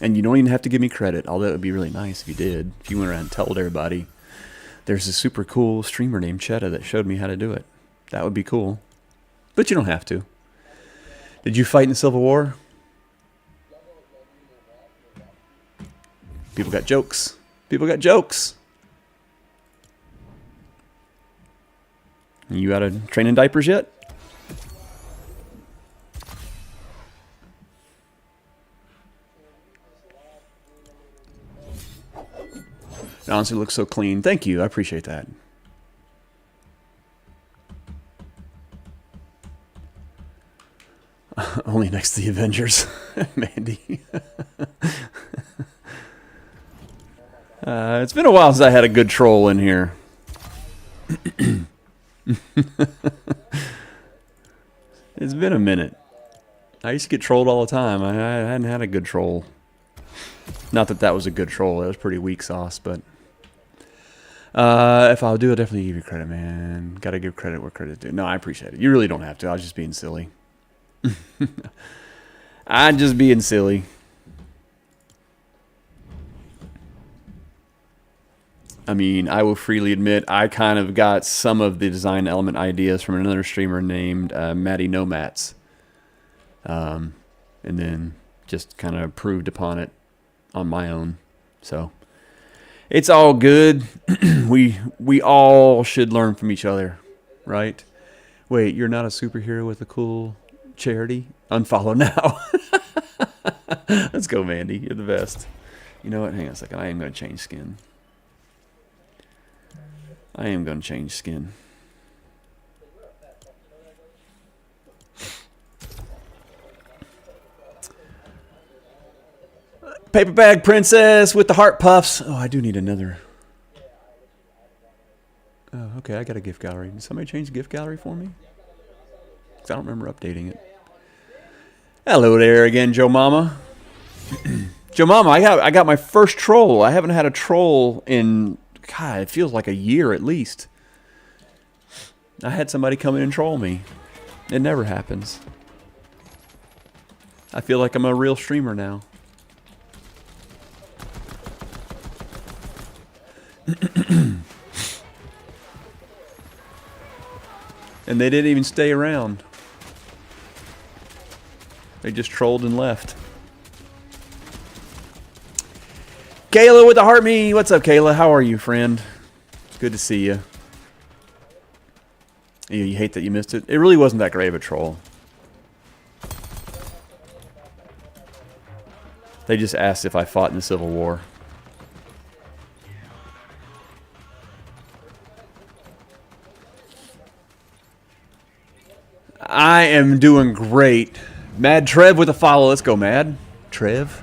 B: And you don't even have to give me credit, although it would be really nice if you did. If you went around and told everybody, there's a super cool streamer named Chetta that showed me how to do it. That would be cool. But you don't have to. Did you fight in the Civil War? People got jokes. People got jokes. You out of training diapers yet? It honestly looks so clean. Thank you. I appreciate that. Only next to the Avengers, Mandy. It's been a while since I had a good troll in here. It's been a minute. I used to get trolled all the time. I hadn't had a good troll. Not that that was a good troll. It was pretty weak sauce, but... if I'll do it, I'll definitely give you credit, man. Gotta give credit where credit's due. No, I appreciate it. You really don't have to. I was just being silly. I'm just being silly. I mean, I will freely admit I kind of got some of the design element ideas from another streamer named Matty Nomats. And then just kind of improved upon it on my own. So it's all good. we all should learn from each other, right? Wait, you're not a superhero with a cool charity? Unfollow now. Let's go, Mandy. You're the best. You know what? Hang on a second. I am going to change skin. I am going to change skin. Paper bag princess with the heart puffs. Oh, I do need another. Oh, okay. I got a gift gallery. Did somebody change the gift gallery for me? Because I don't remember updating it. Hello there again, Joe Mama. Joe Mama, I got my first troll. I haven't had a troll in, God, it feels like a year at least. I had somebody come in and troll me. It never happens. I feel like I'm a real streamer now. And they didn't even stay around. They just trolled and left. Kayla with the heart me. What's up, Kayla? How are you, friend? Good to see you. You hate that you missed it? It really wasn't that great of a troll. They just asked if I fought in the Civil War. I am doing great. Mad Trev with a follow. Let's go, Mad. Trev.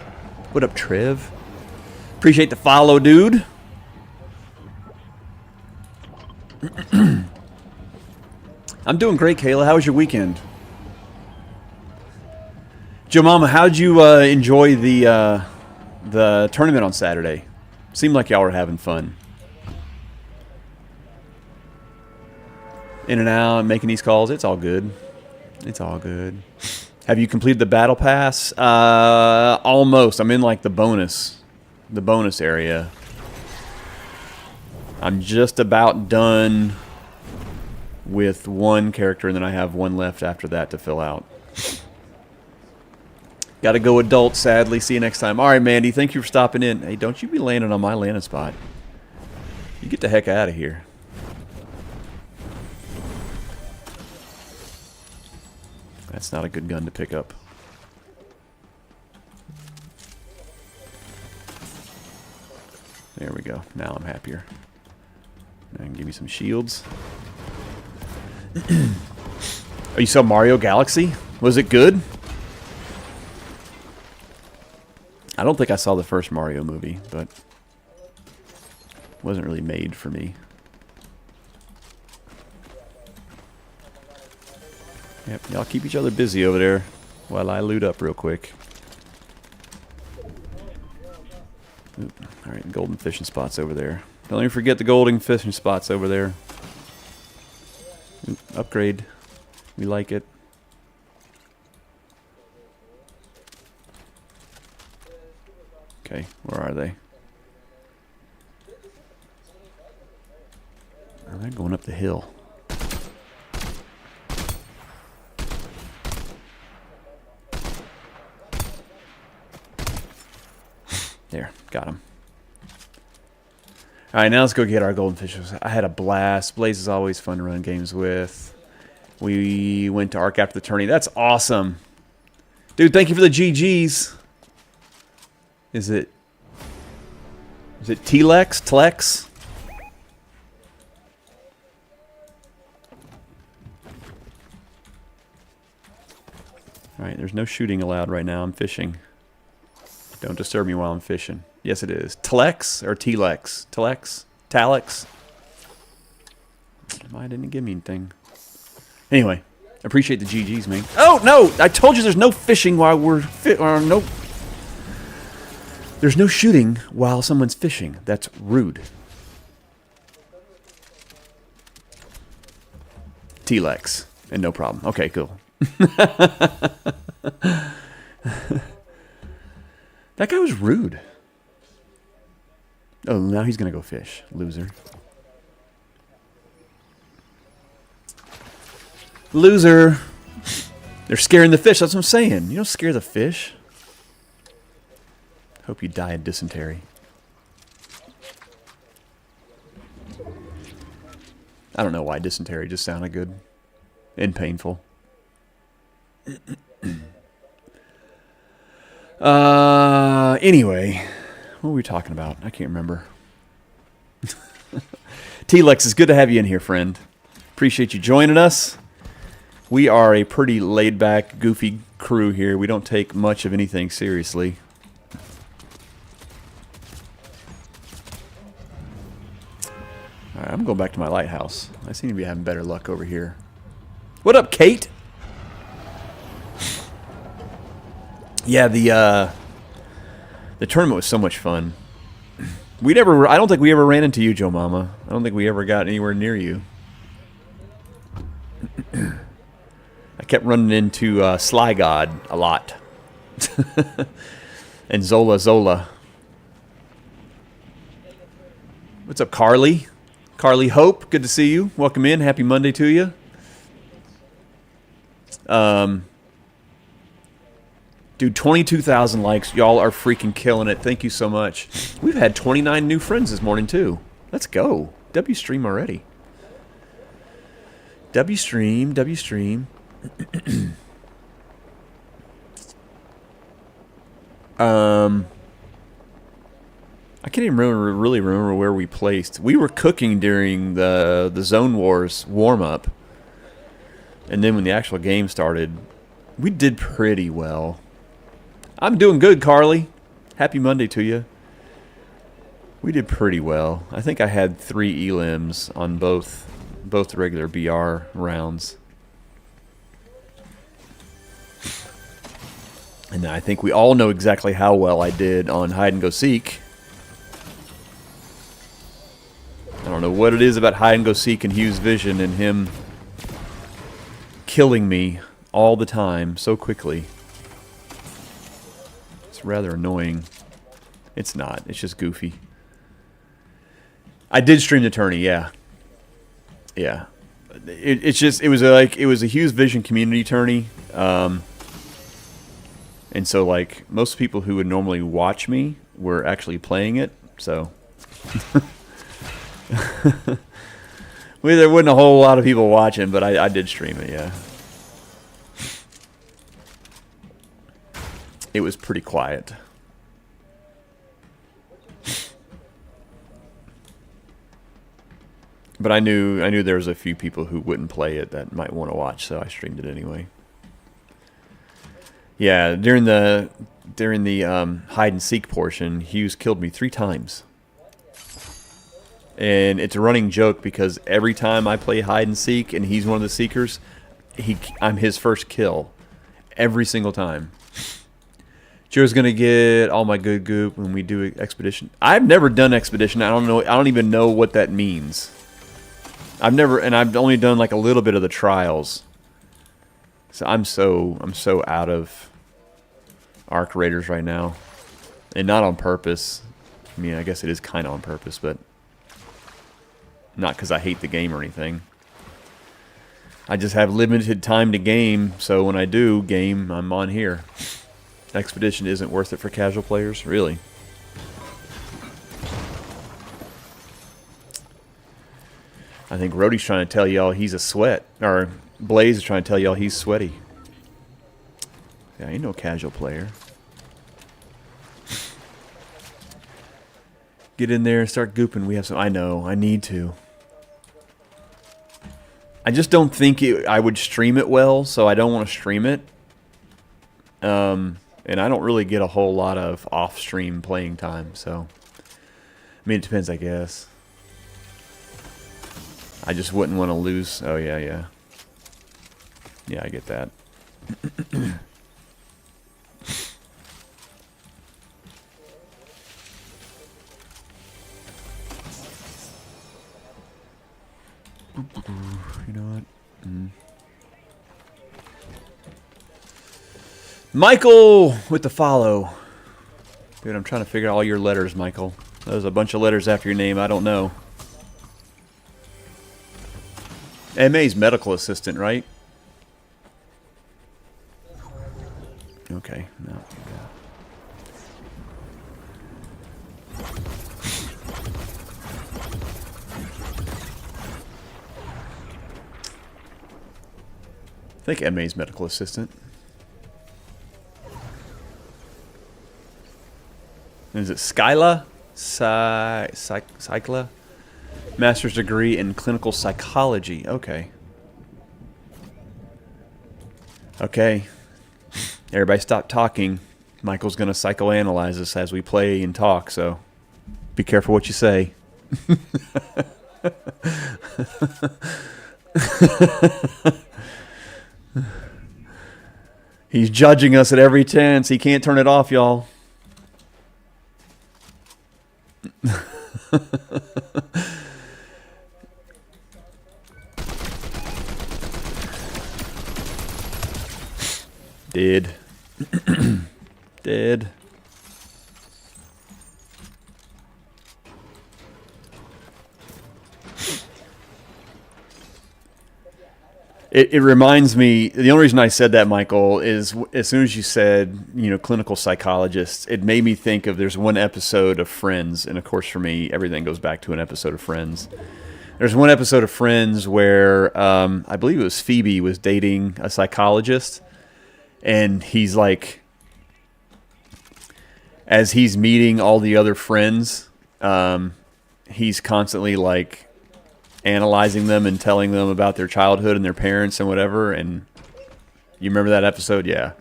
B: What up, Trev? Appreciate the follow, dude. I'm doing great, Kayla. How was your weekend? Joe Mama, how'd you enjoy the tournament on Saturday? Seemed like y'all were having fun. In and out, making these calls. It's all good. It's all good. Have you completed the battle pass? Almost. I'm in like the bonus area. I'm just about done with one character, and then I have one left after that to fill out. Got to go adult, sadly. See you next time. All right, Mandy, thank you for stopping in. Hey, don't you be landing on my landing spot. You get the heck out of here. That's not a good gun to pick up. There we go. Now I'm happier. And give me some shields. Oh, you saw Mario Galaxy? Was it good? I don't think I saw the first Mario movie, but it wasn't really made for me. Yep, y'all keep each other busy over there while I loot up real quick. Oop. All right, golden fishing spots over there. Don't even forget the golden fishing spots over there. Oop, upgrade. We like it. Okay, where are they? Oh, they're going up the hill. There, got him. All right, now let's go get our golden fishes. I had a blast. Blaze is always fun to run games with. We went to Arc after the tourney. That's awesome. Dude, thank you for the GGs. Is it T-Lex? Tlex? Alright, there's no shooting allowed right now. I'm fishing. Don't disturb me while I'm fishing. Yes, it is. Telex or Telex? Telex? Telex? Why didn't it give me anything? Anyway, appreciate the GGs, man. Oh, no! I told you there's no fishing while we're... no. There's no shooting while someone's fishing. That's rude. Telex. And no problem. Okay, cool. That guy was rude. Oh, now he's going to go fish. Loser. Loser. They're scaring the fish. That's what I'm saying. You don't scare the fish. Hope you die of dysentery. I don't know why dysentery just sounded good and painful. Anyway, what were we talking about? I can't remember. T-Lex, it's good to have you in here, friend. Appreciate you joining us. We are a pretty laid-back, goofy crew here. We don't take much of anything seriously. All right, I'm going back to my lighthouse. I seem to be having better luck over here. What up, Kate? Yeah, the tournament was so much fun. I don't think we ever ran into you, Joe Mama. I don't think we ever got anywhere near you. I kept running into Sly God a lot. And Zola. What's up, Carly? Carly Hope, good to see you. Welcome in. Happy Monday to you. Dude, 22,000 likes. Y'all are freaking killing it. Thank you so much. We've had 29 new friends this morning, too. Let's go. W stream already. W stream. I can't even really remember where we placed. We were cooking during the Zone Wars warm-up. And then when the actual game started, we did pretty well. I'm doing good, Carly. Happy Monday to you. We did pretty well. I think I had 3 elims on both the regular BR rounds. And I think we all know exactly how well I did on hide and go seek. I don't know what it is about hide and go seek and Hugh's vision and him killing me all the time so quickly. It's rather annoying. It's not. It's just goofy. I did stream the tourney, yeah. Yeah. It was a Hugh's Vision community tourney. And so like most people who would normally watch me were actually playing it, so well, there wasn't a whole lot of people watching, but I did stream it, yeah. It was pretty quiet. But I knew there was a few people who wouldn't play it that might want to watch, so I streamed it anyway. Yeah, during the hide and seek portion, Hughes killed me 3 times. And it's a running joke because every time I play hide and seek and he's one of the seekers, I'm his first kill every single time. Joe's gonna get all my good goop when we do expedition. I've never done expedition. I don't even know what that means. I've only done like a little bit of the trials. So I'm so out of Arc Raiders right now, and not on purpose. I mean, I guess it is kind of on purpose, but not because I hate the game or anything. I just have limited time to game, so when I do game, I'm on here. Expedition isn't worth it for casual players, really. I think Rhodey's trying to tell y'all he's a sweat, or Blaze is trying to tell y'all he's sweaty. Yeah, ain't no casual player. Get in there and start gooping. We have some. I know. I need to. I just don't think I would stream it well, so I don't want to stream it. And I don't really get a whole lot of off-stream playing time, so I mean, it depends, I guess. I just wouldn't want to lose. Oh, yeah, yeah. Yeah, I get that. You know what? Michael with the follow. Dude, I'm trying to figure out all your letters, Michael. There's a bunch of letters after your name. I don't know. MA's medical assistant, right? Okay. No. I think MA's medical assistant. Is it Skyla? Skyla? Master's degree in clinical psychology. Okay. Okay. Everybody stop talking. Michael's going to psychoanalyze us as we play and talk, so be careful what you say. He's judging us at every tense. He can't turn it off, y'all. Dead. Dead. It reminds me, the only reason I said that, Michael, is as soon as you said, you know, clinical psychologist, it made me think of there's one episode of Friends, and of course for me, everything goes back to an episode of Friends. There's one episode of Friends where I believe it was Phoebe was dating a psychologist, and he's like, as he's meeting all the other friends, he's constantly like analyzing them and telling them about their childhood and their parents and whatever. And you remember that episode? Yeah.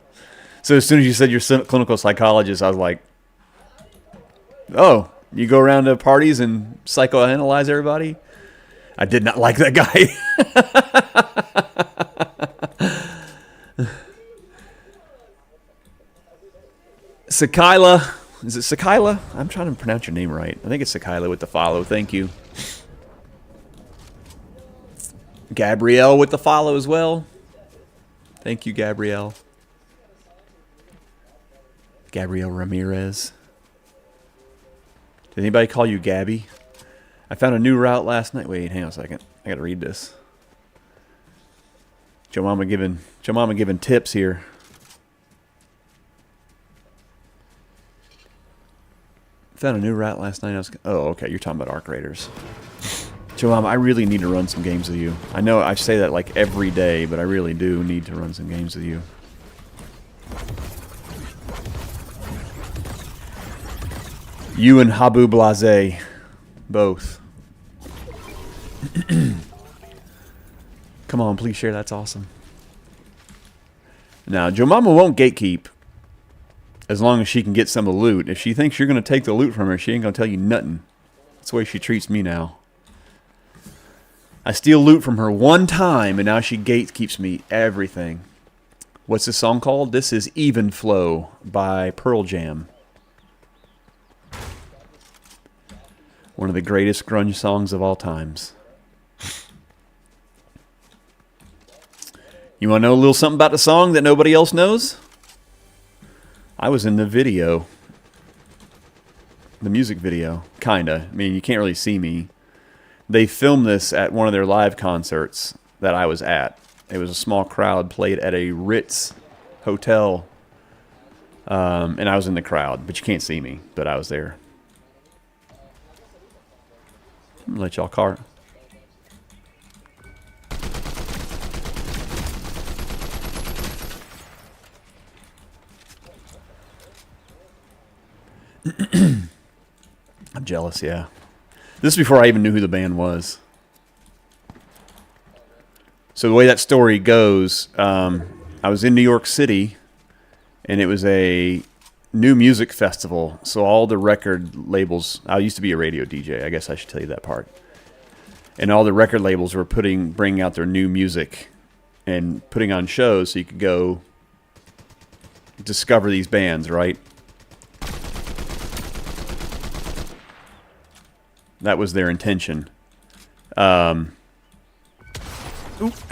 B: So as soon as you said you're clinical psychologist, I was like, oh, you go around to parties and psychoanalyze everybody? I did not like that guy. Sakila. Is it Sakila? I'm trying to pronounce your name right. I think it's Sakila with the follow. Thank you. Gabrielle with the follow as well. Thank you, Gabrielle. Gabrielle Ramirez. Did anybody call you Gabby? I found a new route last night. Wait, hang on a second. I gotta read this. Joe Mama giving tips here. Found a new route last night. Oh, okay. You're talking about Arc Raiders. Joe Mama, I really need to run some games with you. I know I say that like every day, but I really do need to run some games with you. You and Habu Blase. Both. Come on, please share. That's awesome. Now, Joe Mama won't gatekeep as long as she can get some of the loot. If she thinks you're going to take the loot from her, she ain't going to tell you nothing. That's the way she treats me now. I steal loot from her one time, and now she gatekeeps me everything. What's this song called? This is Even Flow by Pearl Jam. One of the greatest grunge songs of all times. You want to know a little something about the song that nobody else knows? I was in the video. The music video. Kinda. I mean, you can't really see me. They filmed this at one of their live concerts that I was at. It was a small crowd, played at a Ritz hotel. And I was in the crowd, but you can't see me, but I was there. I'm gonna let y'all cart. I'm jealous, yeah. This is before I even knew who the band was. So the way that story goes, I was in New York City, and it was a new music festival. So all the record labels, I used to be a radio DJ, I guess I should tell you that part. And all the record labels were bringing out their new music and putting on shows so you could go discover these bands, right? That was their intention. Ooh,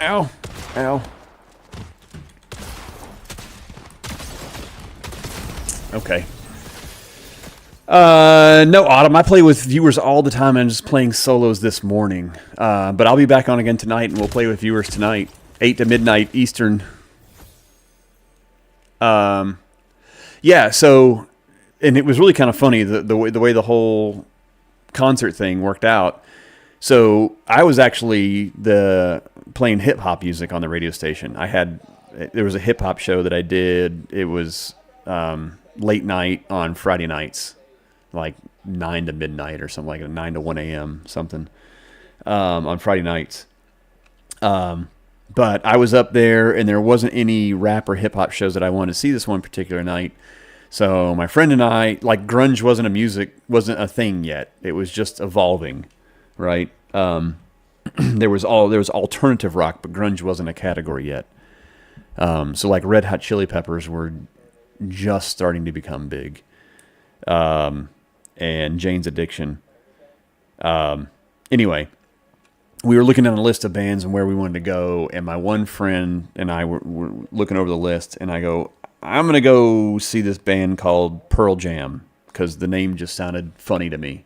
B: ow, ow. Okay. No, Autumn. I play with viewers all the time. I'm just playing solos this morning. But I'll be back on again tonight, and we'll play with viewers tonight, 8 to midnight Eastern. Yeah. So, and it was really kind of funny the way the whole concert thing worked out. So I was actually playing hip hop music on the radio station. There was a hip hop show that I did. It was late night on Friday nights, like 9 to midnight or something like that, 9 to 1 a.m. something on Friday nights. But I was up there, and there wasn't any rap or hip hop shows that I wanted to see this one particular night. So my friend and I, like, grunge wasn't a thing yet. It was just evolving, right? There was alternative rock, but grunge wasn't a category yet. So like Red Hot Chili Peppers were just starting to become big, and Jane's Addiction. Anyway, we were looking at a list of bands and where we wanted to go, and my one friend and I were looking over the list, and I go, I'm going to go see this band called Pearl Jam, because the name just sounded funny to me.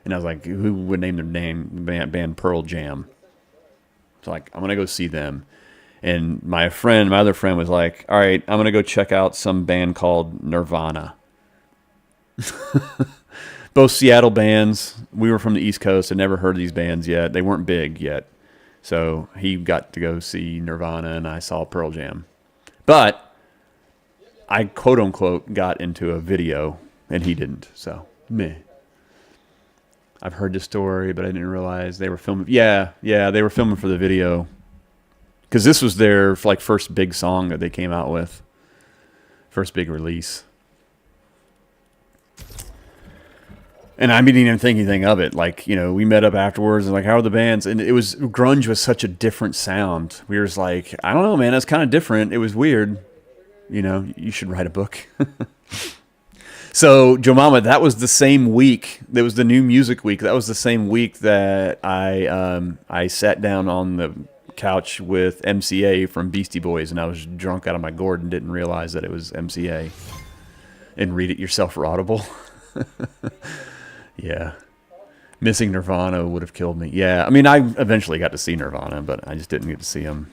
B: And I was like, who would name their band Pearl Jam? So like, I'm going to go see them. And my other friend was like, all right, I'm going to go check out some band called Nirvana. Both Seattle bands. We were from the East Coast. I'd never heard of these bands yet. They weren't big yet. So he got to go see Nirvana, and I saw Pearl Jam. But I quote unquote got into a video, and he didn't. So meh. I've heard this story, but I didn't realize they were filming. Yeah, they were filming for the video, because this was their first big song that they came out with, first big release. And I didn't even think anything of it. We met up afterwards and how are the bands? And grunge was such a different sound. We were just like, I don't know, man, that's kind of different. It was weird. You should write a book. So, Joe Mama, that was the same week. That was the new music week. That was the same week that I sat down on the couch with MCA from Beastie Boys, and I was drunk out of my gourd and didn't realize that it was MCA. And read it yourself for Audible. Yeah. Missing Nirvana would have killed me. Yeah, I eventually got to see Nirvana, but I just didn't get to see them.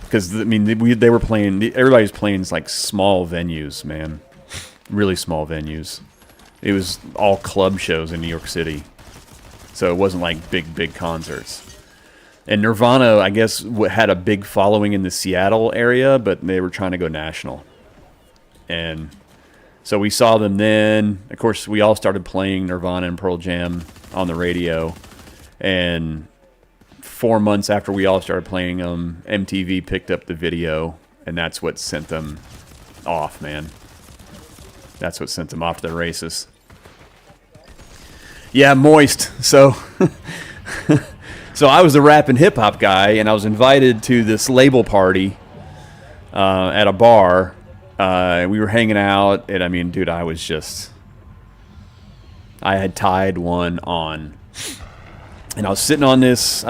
B: Because, they were playing, everybody was playing small venues, man. Really small venues. It was all club shows in New York City. So it wasn't big concerts. And Nirvana, I guess, had a big following in the Seattle area, but they were trying to go national. And so we saw them then. Of course, we all started playing Nirvana and Pearl Jam on the radio. And 4 months after we all started playing them, MTV picked up the video, and that's what sent them off, man. That's what sent them off to the races. Yeah, moist. So, so I was a rap and hip hop guy, and I was invited to this label party at a bar. We were hanging out, and dude, I had tied one on. And I was sitting on this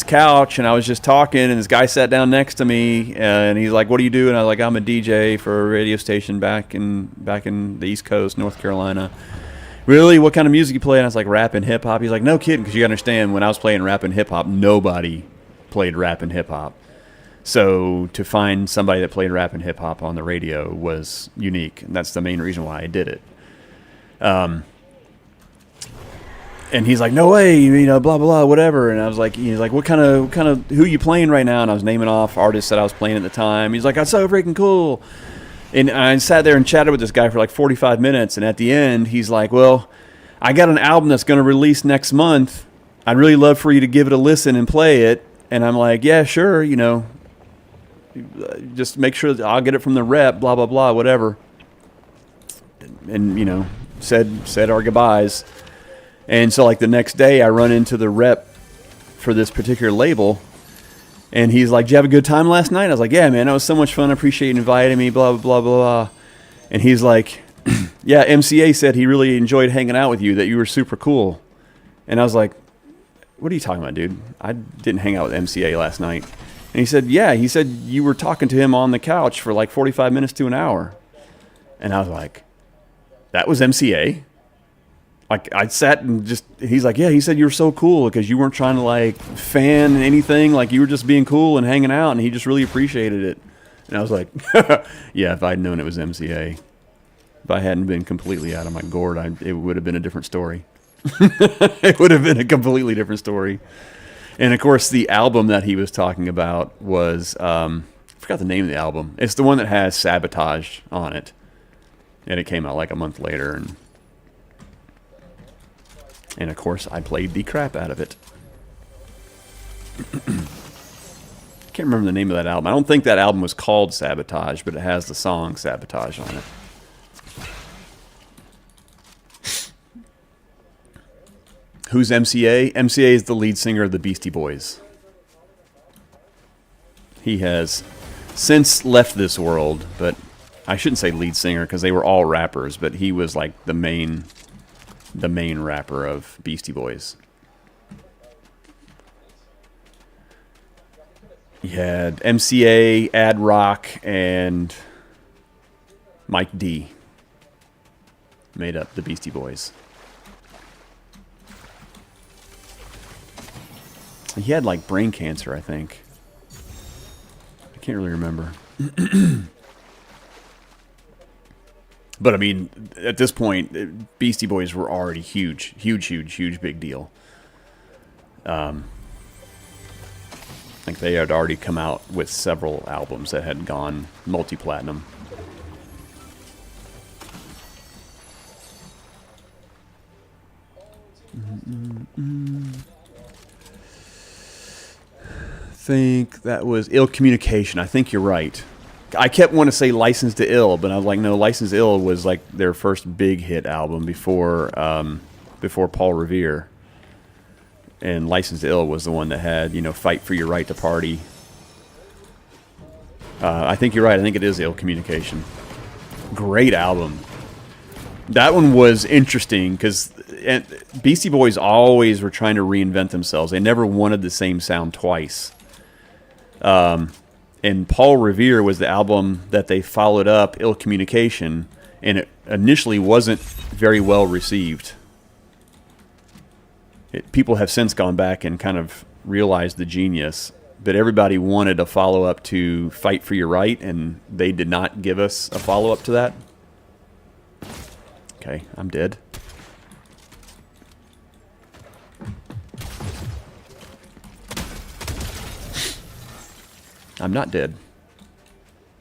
B: couch, and I was just talking, and this guy sat down next to me, and he's like, "What do you do?" And I was like, "I'm a DJ for a radio station back in the East Coast, North Carolina." Really? What kind of music you play? And I was like, rap and hip hop. He's like, "No kidding," because you understand, when I was playing rap and hip hop, nobody played rap and hip hop. So to find somebody that played rap and hip hop on the radio was unique, and that's the main reason why I did it. And he's like, "No way, blah, blah, blah, whatever." And I was like, he's like, what kind of, who you playing right now? And I was naming off artists that I was playing at the time. He's like, "That's so freaking cool." And I sat there and chatted with this guy for 45 minutes. And at the end, he's like, "Well, I got an album that's going to release next month. I'd really love for you to give it a listen and play it." And I'm like, "Yeah, sure, just make sure that I'll get it from the rep, blah, blah, blah, whatever. And, you know, said our goodbyes. And so, like, the next day I run into the rep for this particular label, and he's like, did you have a good time last night? I was like, yeah, man, that was so much fun. I appreciate you inviting me, blah, blah, blah, blah. And he's like, yeah, MCA said he really enjoyed hanging out with you, that you were super cool. And I was like, what are you talking about, dude? I didn't hang out with MCA last night. And he said, yeah, he said you were talking to him on the couch for like 45 minutes to an hour. And I was like, that was MCA? Like, I sat and just, he's like, yeah, he said you were so cool because you weren't trying to, like, fan anything. Like, you were just being cool and hanging out, and he just really appreciated it. And I was like, yeah, if I'd known it was MCA. If I hadn't been completely out of my gourd, it would have been a different story. It would have been a completely different story. And, of course, the album that he was talking about was, I forgot the name of the album. It's the one that has Sabotage on it. And it came out like a month later, and of course, I played the crap out of it. Can't remember the name of that album. I don't think that album was called Sabotage, but it has the song Sabotage on it. Who's MCA? MCA is the lead singer of the Beastie Boys. He has since left this world, but I shouldn't say lead singer because they were all rappers, but he was like the main rapper of Beastie Boys. He had MCA, Ad Rock, and Mike D made up the Beastie Boys. He had like brain cancer, I think. I can't really remember. But, I mean, at this point, Beastie Boys were already huge, big deal. I think they had already come out with several albums that had gone multi-platinum. I think that was Ill Communication. I think you're right. I kept wanting to say License to Ill, but I was like, no, License to Ill was like their first big hit album before Paul Revere. And License to Ill was the one that had, you know, Fight for Your Right to Party. I think you're right. I think it is Ill Communication. Great album. That one was interesting because Beastie Boys always were trying to reinvent themselves. They never wanted the same sound twice. And Paul Revere was the album that they followed up, Ill Communication, and it initially wasn't very well received. People have since gone back and kind of realized the genius, but everybody wanted a follow-up to Fight for Your Right, and they did not give us a follow-up to that. Okay, I'm dead. I'm not dead.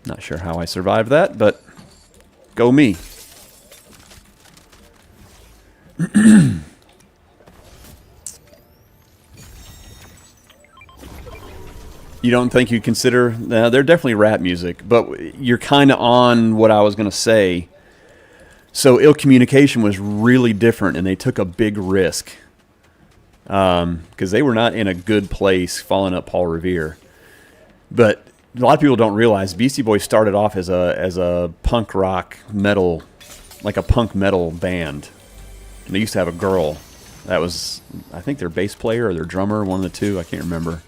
B: Not sure how I survived that, but go me. You don't think you'd consider... they're definitely rap music, but you're kind of on what I was going to say. So Ill Communication was really different, and they took a big risk. Because they were not in a good place following up Paul Revere. But a lot of people don't realize Beastie Boys started off as a punk rock metal, like a punk metal band. And they used to have a girl that was, I think, their bass player or their drummer, one of the two, I can't remember.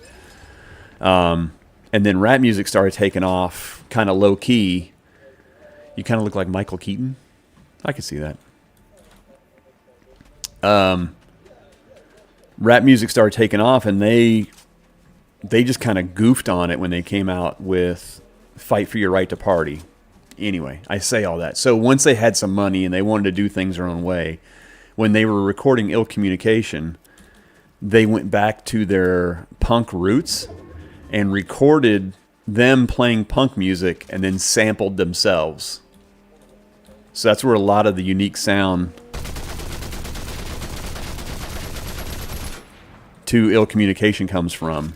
B: And then rap music started taking off, kind of low key. You kind of look like Michael Keaton. I could see that. Rap music started taking off, and they just kind of goofed on it when they came out with Fight for Your Right to Party. Anyway, I say all that. So once they had some money and they wanted to do things their own way, when they were recording Ill Communication, they went back to their punk roots and recorded them playing punk music and then sampled themselves. So that's where a lot of the unique sound to Ill Communication comes from.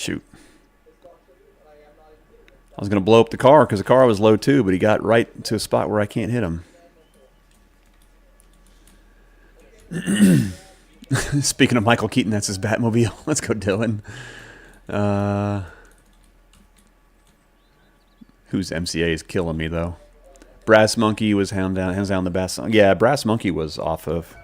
B: Shoot. I was going to blow up the car because the car was low too, but he got right to a spot where I can't hit him. Speaking of Michael Keaton, that's his Batmobile. Let's go, Dylan. Whose MCA is killing me, though. Brass Monkey was hands down the best song. Yeah, Brass Monkey was off of...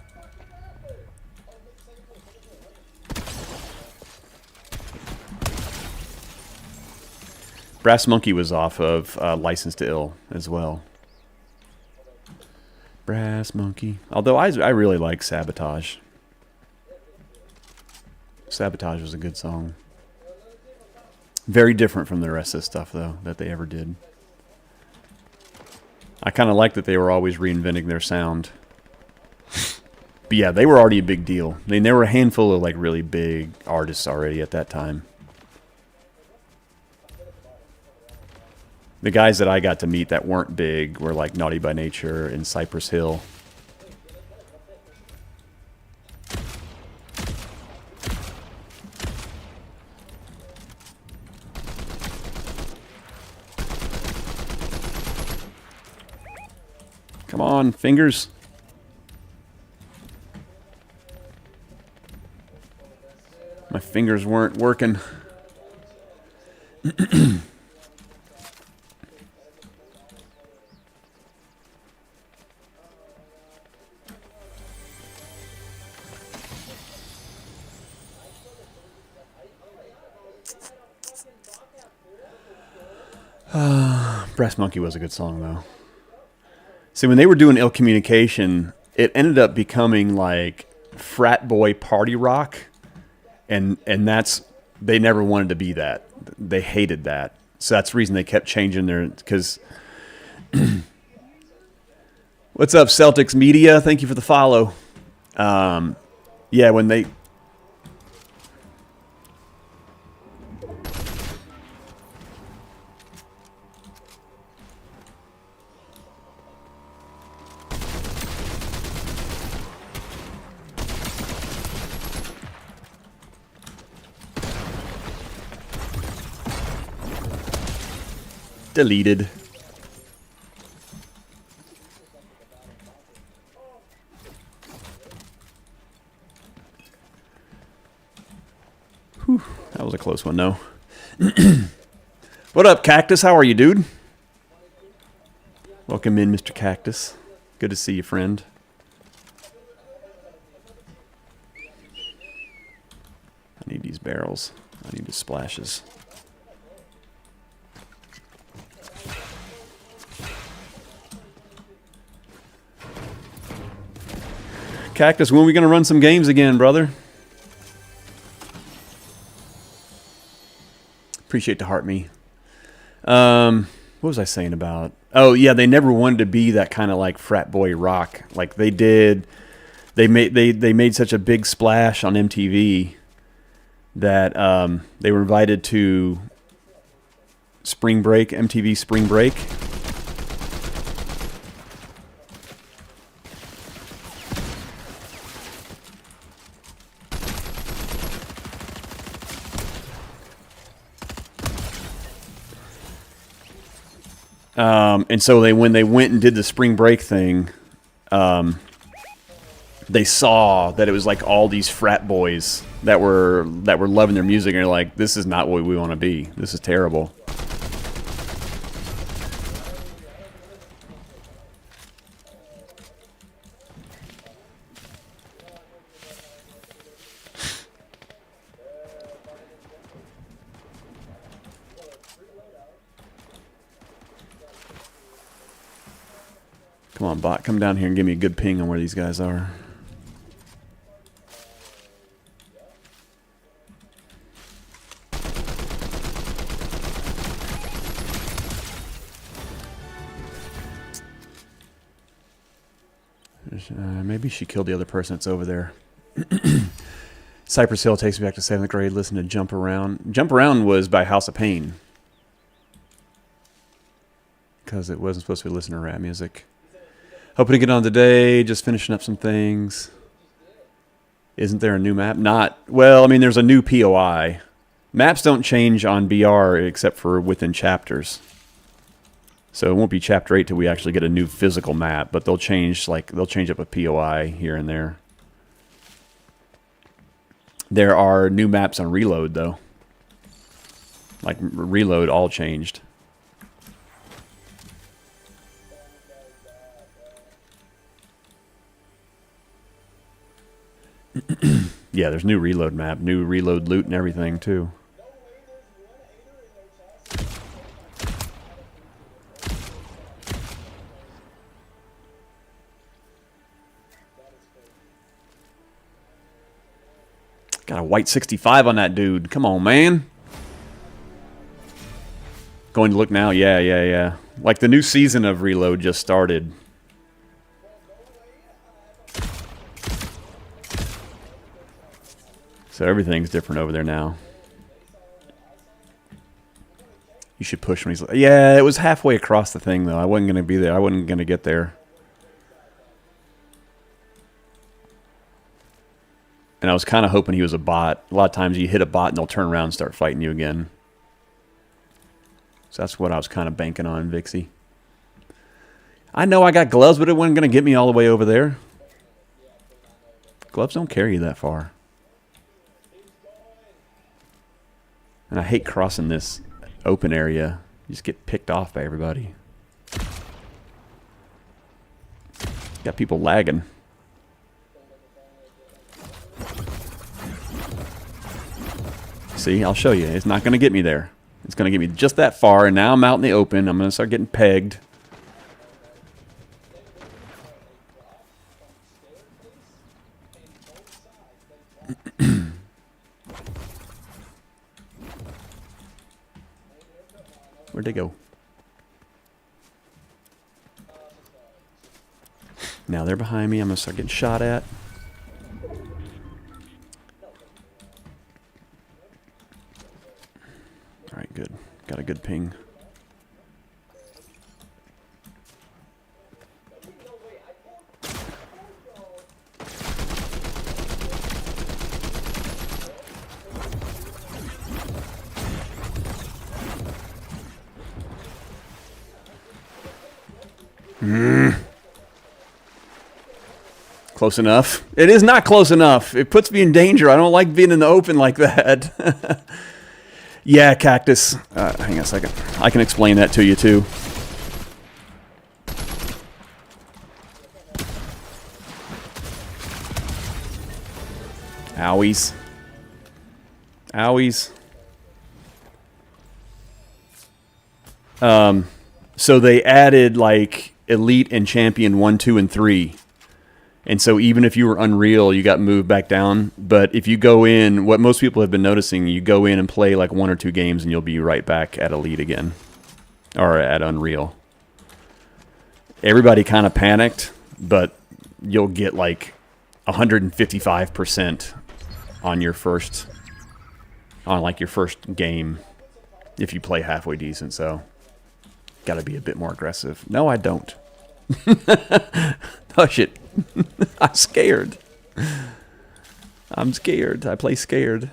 B: Brass Monkey was off of License to Ill as well. Brass Monkey. Although I really like Sabotage. Sabotage was a good song. Very different from the rest of the stuff, though, that they ever did. I kind of like that they were always reinventing their sound. But yeah, they were already a big deal. I mean, there were a handful of like really big artists already at that time. The guys that I got to meet that weren't big were like Naughty by Nature and Cypress Hill. Come on, fingers. My fingers weren't working. Brass Monkey was a good song, though. See, when they were doing Ill Communication, it ended up becoming like frat boy party rock, and that's, they never wanted to be that. They hated that. So that's the reason they kept changing their, because what's up, Celtics Media? Thank you for the follow. Yeah, when they... Deleted. Whew, that was a close one, though. What up, Cactus? How are you, dude? Welcome in, Mr. Cactus. Good to see you, friend. I need these barrels. I need the splashes. Cactus, when are we going to run some games again, brother? Appreciate the heart me. What was I saying about? Oh, yeah, they never wanted to be that kind of like frat boy rock. Like they did. They made such a big splash on MTV that they were invited to Spring Break, MTV Spring Break. And so when they went and did the spring break thing, they saw that it was like all these frat boys that were loving their music, and they're like, this is not what we want to be. This is terrible. Come on, bot. Come down here and give me a good ping on where these guys are. Maybe she killed the other person that's over there. Cypress Hill takes me back to 7th grade. Listen to Jump Around. Jump Around was by House of Pain. Because it wasn't supposed to be listening to rap music. Hoping to get on today, just finishing up some things. Isn't there a new map? Not, well, I mean, there's a new POI. Maps don't change on BR except for within chapters. So it won't be chapter 8 till we actually get a new physical map, but they'll change up a POI here and there. There are new maps on Reload though. Like Reload all changed. Yeah, there's new Reload map, new Reload loot and everything too. Got a white 65 on that dude. Come on, man. Going to look now? Yeah. Like the new season of Reload just started. So everything's different over there now. You should push when he's like, yeah, it was halfway across the thing though. I wasn't going to be there. I wasn't going to get there. And I was kind of hoping he was a bot. A lot of times you hit a bot and they'll turn around and start fighting you again. So that's what I was kind of banking on, Vixie. I know I got gloves, but it wasn't going to get me all the way over there. Gloves don't carry you that far. And I hate crossing this open area. You just get picked off by everybody. Got people lagging. See, I'll show you. It's not going to get me there. It's going to get me just that far, and now I'm out in the open. I'm going to start getting pegged. Where'd they go? Now they're behind me. I'm going to start getting shot at. All right, good. Got a good ping. Close enough. It is not close enough. It puts me in danger. I don't like being in the open like that. Yeah, Cactus. Hang on a second. I can explain that to you, too. Owies. Owies. So they added, like, Elite and Champion 1, 2, and 3. And so even if you were Unreal, you got moved back down. But if you go in, what most people have been noticing, you go in and play like 1 or 2 games and you'll be right back at Elite again. Or at Unreal. Everybody kind of panicked, but you'll get like 155% on your first, your first game if you play halfway decent. So got to be a bit more aggressive. No, I don't. Oh, shit. I'm scared. I'm scared. I play scared.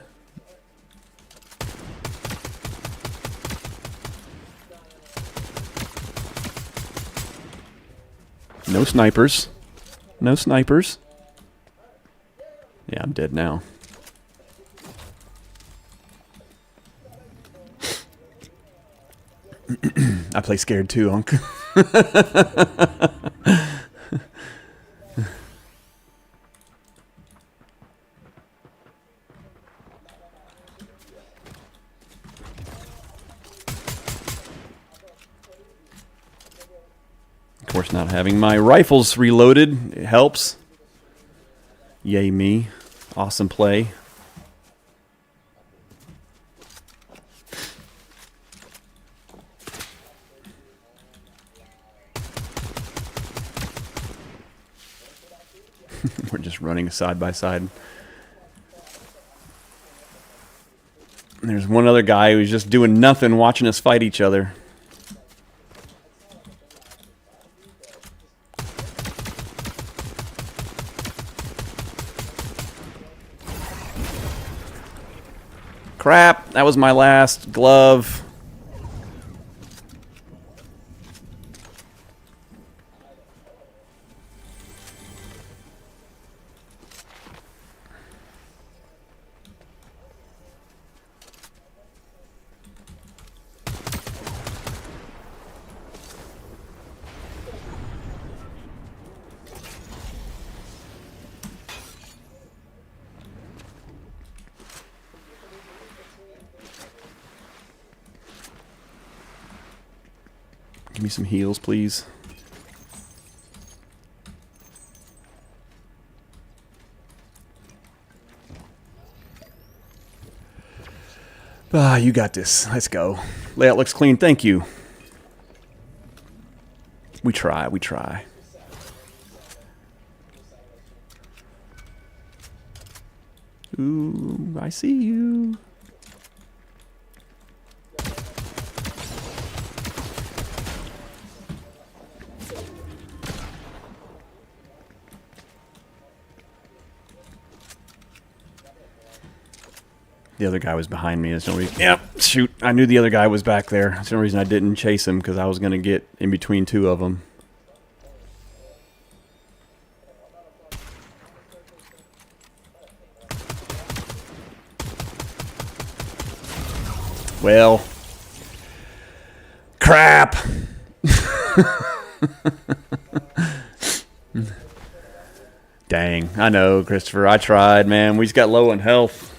B: No snipers. No snipers. Yeah, I'm dead now. I play scared too, Unc. Of course, not having my rifles reloaded, it helps. Yay me. Awesome play. We're just running side by side. And there's one other guy who's just doing nothing, watching us fight each other. Crap, that was my last glove. Give me some heals, please. Ah, you got this. Let's go. Layout looks clean. Thank you. We try. We try. Ooh, I see you. The other guy was behind me. That's no reason. Yep, shoot. I knew the other guy was back there. That's the only reason I didn't chase him, because I was going to get in between two of them. Well, crap. Dang, I know, Christopher. I tried, man. We just got low in health.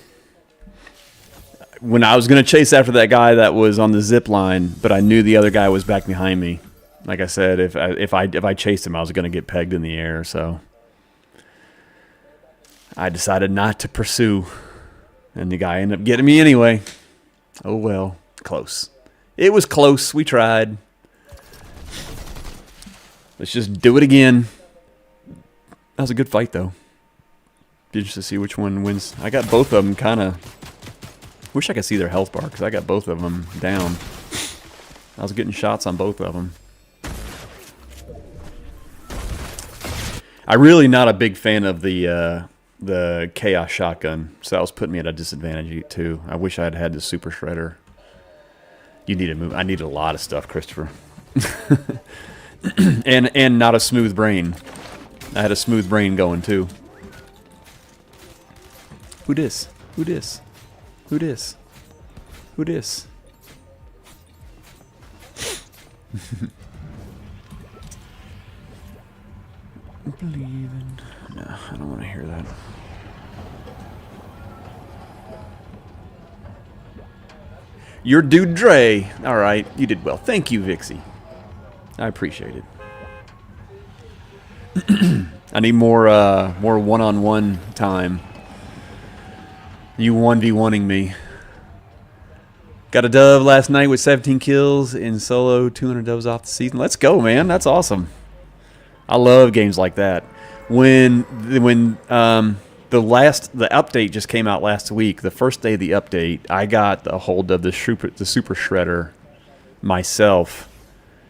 B: When I was going to chase after that guy that was on the zip line, but I knew the other guy was back behind me. Like I said, if I chased him, I was going to get pegged in the air. So I decided not to pursue, and the guy ended up getting me anyway. Oh well, close. It was close. We tried. Let's just do it again. That was a good fight, though. Just to see which one wins. I got both of them kind of. Wish I could see their health bar, because I got both of them down. I was getting shots on both of them. I'm really not a big fan of the Chaos Shotgun, so that was putting me at a disadvantage too. I wish I had had the Super Shredder. You need to move. I need a lot of stuff, Christopher. and not a smooth brain. I had a smooth brain going too. Who dis? Who dis? Who dis? Who dis? Believing. No, I don't want to hear that. Your dude Dre. All right, you did well. Thank you, Vixie. I appreciate it. I need more one-on-one time. You 1v1ing me. Got a dove last night with 17 kills in solo, 200 doves off the season. Let's go, man. That's awesome. I love games like that. When the update just came out last week, the first day of the update, I got a hold of the Super Shredder myself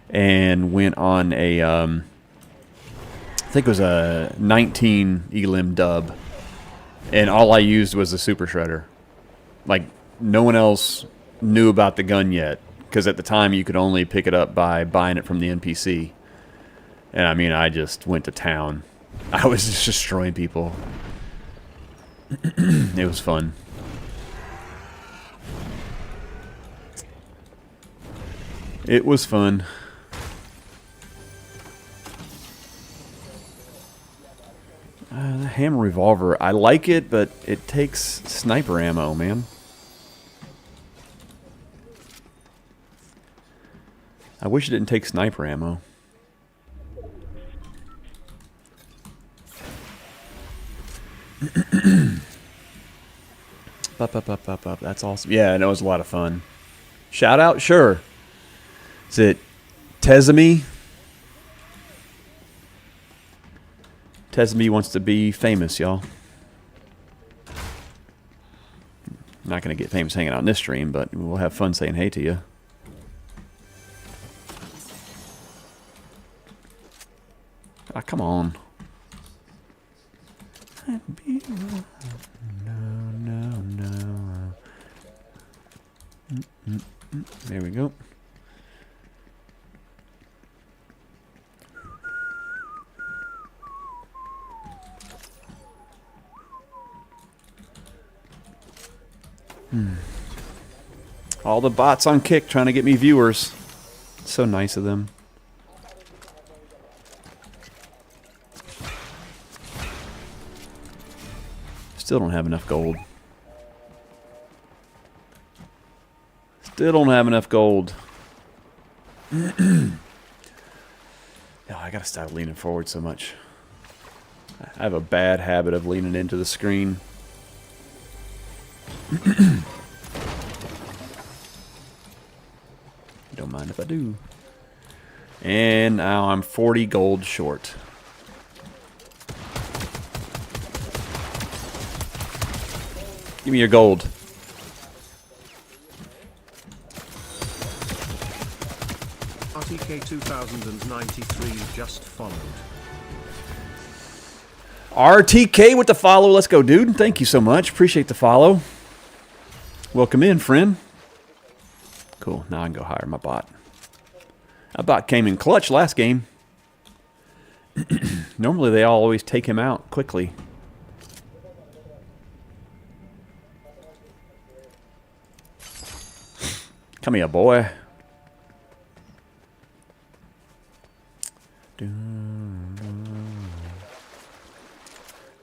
B: and went on a I think it was a 19 elim dub. And all I used was the Super Shredder. Like, no one else knew about the gun yet. Because at the time, you could only pick it up by buying it from the NPC. And, I mean, I just went to town. I was just destroying people. It was fun. It was fun. The hammer revolver, I like it, but it takes sniper ammo, man. I wish it didn't take sniper ammo. That's awesome. Yeah, I know it was a lot of fun. Shout out, sure. Is it Tezami? Tezami wants to be famous, y'all. Not going to get famous hanging out in this stream, but we'll have fun saying hey to you. Ah, come on. No. There we go. All the bots on Kick trying to get me viewers. So nice of them. Still don't have enough gold. Still don't have enough gold. Oh, I gotta stop leaning forward so much. I have a bad habit of leaning into the screen. Don't mind if I do. And now I'm 40 gold short. Give me your gold.
C: RTK 2093 just followed.
B: RTK with the follow. Let's go, dude. Thank you so much. Appreciate the follow. Welcome in, friend. Cool. Now I can go hire my bot. That bot came in clutch last game. Normally they always take him out quickly. Come here, boy.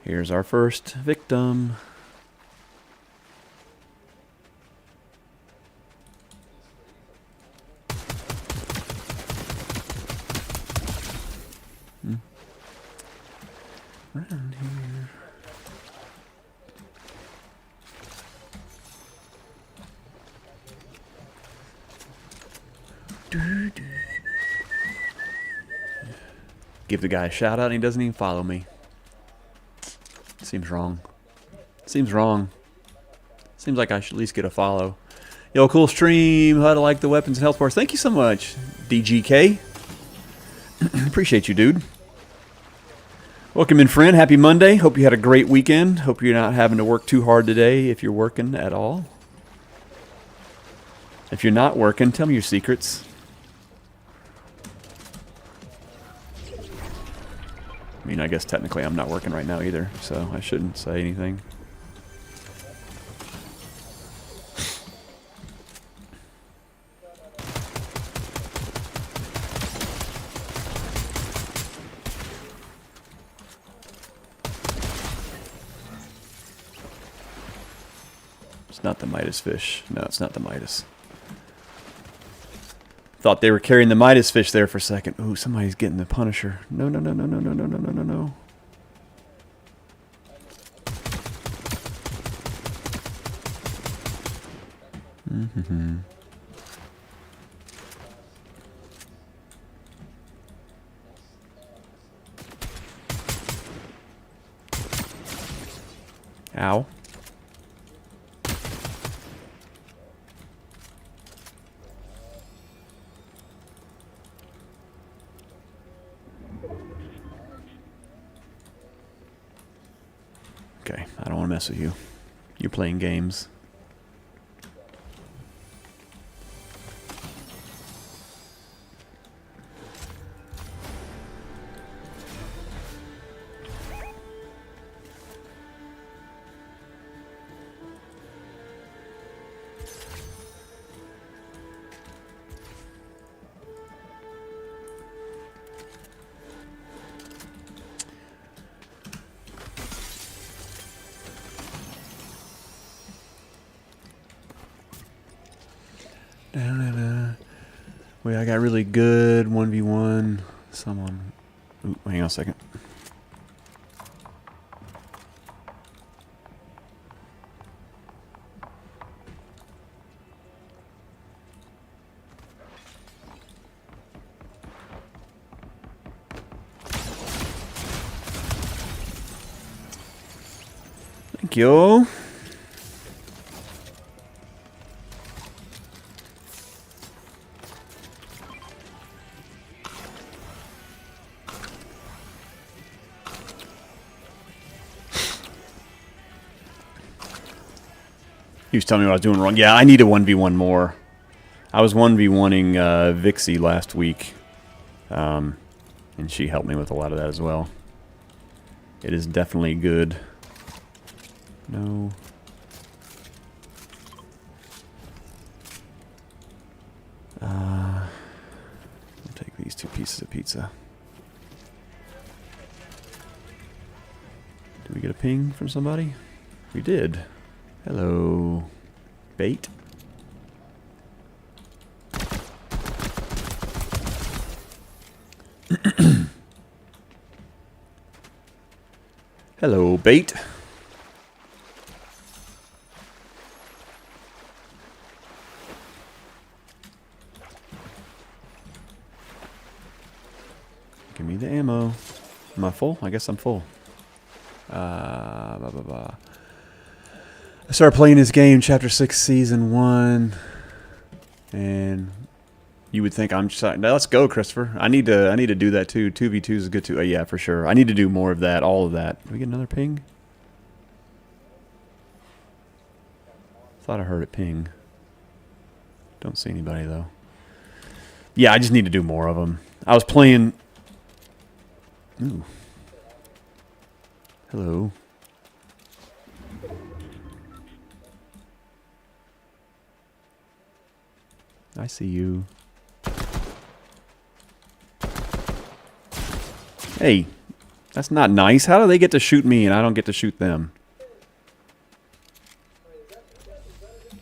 B: Here's our first victim. Around here. Give the guy a shout out and he doesn't even follow me. Seems wrong. Seems wrong. Seems like I should at least get a follow. Yo, cool stream. How to like the weapons and health bars. Thank you so much, DGK. Appreciate you, dude. Welcome in, friend. Happy Monday. Hope you had a great weekend. Hope you're not having to work too hard today if you're working at all. If you're not working, tell me your secrets. I mean, I guess technically I'm not working right now either, so I shouldn't say anything. It's not the Midas fish. No, it's not the Midas. Thought they were carrying the Midas fish there for a second. Ooh, somebody's getting the Punisher. No, no, no, no, no, no, no, no, no, no, no. Mm-hmm. Ow. Okay, I don't want to mess with you. You're playing games. Wait, I got really good 1v1. Someone. Ooh, hang on a second. Thank you. He was telling me what I was doing wrong. Yeah, I need a 1v1 more. I was 1v1ing Vixie last week. And she helped me with a lot of that as well. It is definitely good. No. I'll take these 2 pieces of pizza. Did we get a ping from somebody? We did. Hello. Bait. Hello, bait. Give me the ammo. Am I full? I guess I'm full. I started playing this game, Chapter 6, Season 1. And you would think I'm just like, now let's go, Christopher. I need to do that too. 2v2 is good too. Yeah, for sure. I need to do more of that, all of that. Did we get another ping? Thought I heard it ping. Don't see anybody though. Yeah, I just need to do more of them. I was playing. Ooh. Hello. I see you. Hey, that's not nice. How do they get to shoot me and I don't get to shoot them?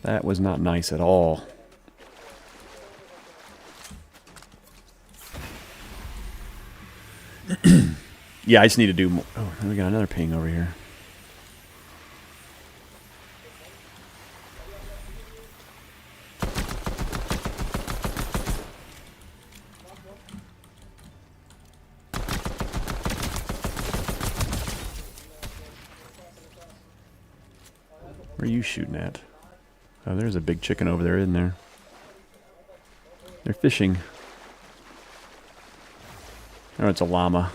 B: That was not nice at all. Yeah, I just need to do more. Oh, we got another ping over here. Where are you shooting at? Oh, there's a big chicken over there, isn't there? They're fishing. Oh, it's a llama.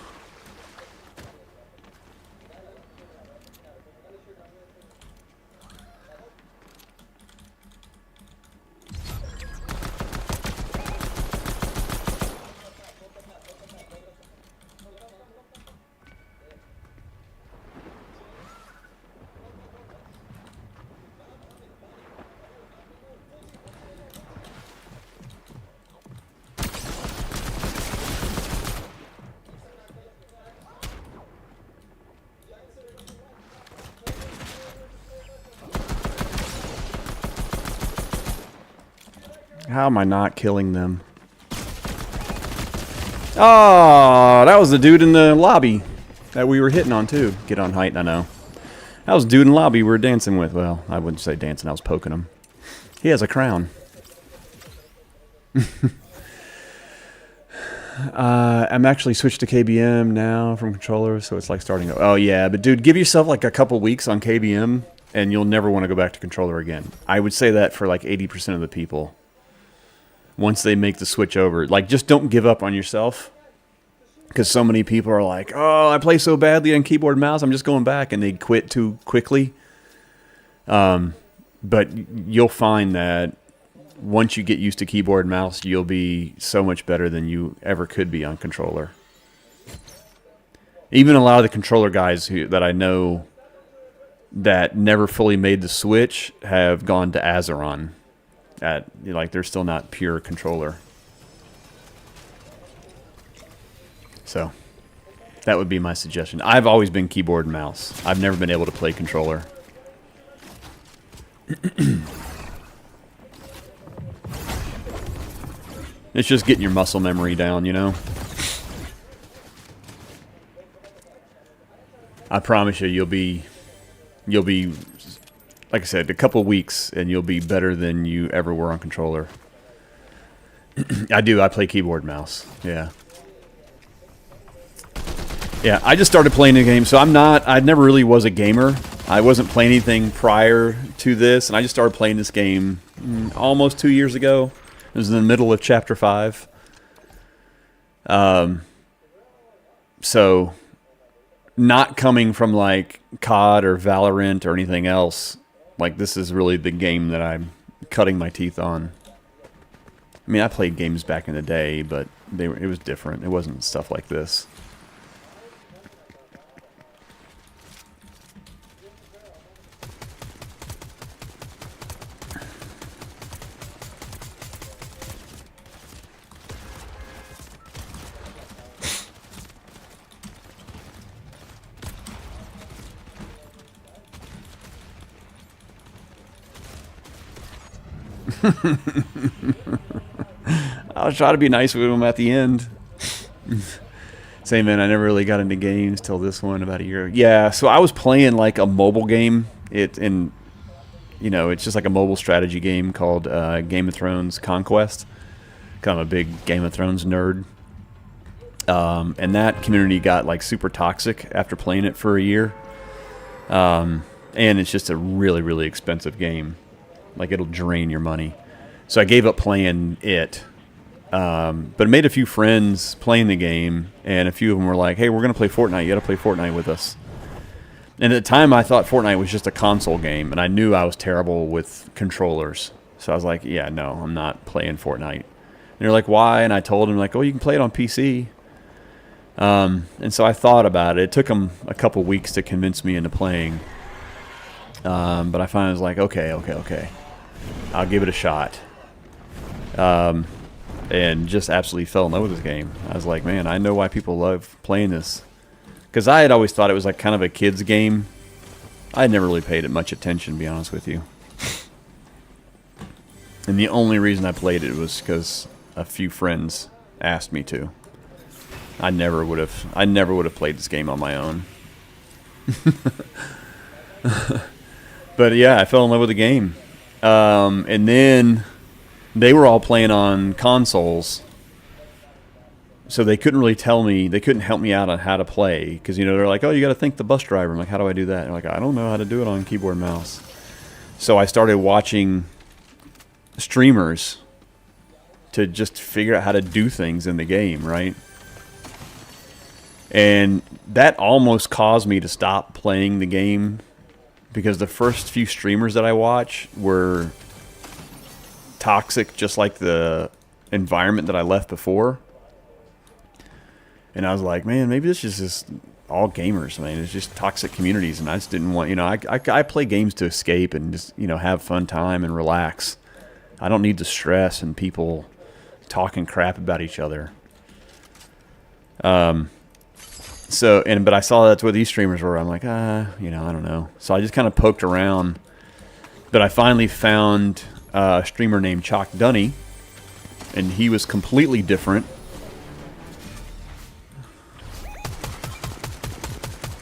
B: How am I not killing them? Oh, that was the dude in the lobby that we were hitting on too. Get on height, I know. That was the dude in the lobby we were dancing with. Well, I wouldn't say dancing, I was poking him. He has a crown. I'm actually switched to KBM now from controller, so it's like starting. Oh yeah, but dude, give yourself like a couple weeks on KBM, and you'll never want to go back to controller again. I would say that for like 80% of the people. Once they make the switch over, like just don't give up on yourself, because so many people are like, "Oh, I play so badly on keyboard and mouse, I'm just going back," and they quit too quickly. But you'll find that once you get used to keyboard and mouse, you'll be so much better than you ever could be on controller. Even a lot of the controller guys that I know that never fully made the switch have gone to Azeron. Like they're still not pure controller. So that would be my suggestion. I've always been keyboard and mouse. I've never been able to play controller. It's just getting your muscle memory down, you know? I promise you, you'll be, like I said, a couple weeks, and you'll be better than you ever were on controller. I play keyboard and mouse, yeah. Yeah, I just started playing the game, so I never really was a gamer. I wasn't playing anything prior to this, and I just started playing this game almost 2 years ago. It was in the middle of Chapter 5. So, not coming from like COD or Valorant or anything else, like this is really the game that I'm cutting my teeth on. I mean, I played games back in the day, but it was different. It wasn't stuff like this. I was trying to be nice with him at the end. Say, man, I never really got into games till this one about a year ago. Yeah, so I was playing like a mobile game. It's just like a mobile strategy game called Game of Thrones Conquest. Kind of a big Game of Thrones nerd. And that community got like super toxic after playing it for a year. And it's just a really, really expensive game. Like, it'll drain your money. So I gave up playing it. But made a few friends playing the game, and a few of them were like, hey, we're going to play Fortnite. You got to play Fortnite with us. And at the time, I thought Fortnite was just a console game, and I knew I was terrible with controllers. So I was like, yeah, no, I'm not playing Fortnite. And they're like, why? And I told them, like, oh, you can play it on PC. And so I thought about it. It took them a couple weeks to convince me into playing. But I finally was like, okay. I'll give it a shot. And just absolutely fell in love with this game. I was like, man, I know why people love playing this. Because I had always thought it was like kind of a kid's game. I had never really paid it much attention, to be honest with you. And the only reason I played it was because a few friends asked me to. I never would have played this game on my own. But yeah, I fell in love with the game. And then they were all playing on consoles, so they couldn't really they couldn't help me out on how to play, because they're like, oh, you got to think the bus driver. I'm like, how do I do that? And they're like, I don't know how to do it on keyboard and mouse. So I started watching streamers to just figure out how to do things in the game, right? And that almost caused me to stop playing the game, because the first few streamers that I watched were toxic, just like the environment that I left before. And I was like, man, maybe this is just all gamers. I mean, it's just toxic communities, and I just didn't want, I play games to escape and just, have fun time and relax. I don't need the stress and people talking crap about each other. But I saw that's where these streamers were. I'm like, I don't know. So I just kind of poked around, but I finally found a streamer named Chalk Dunny, and he was completely different.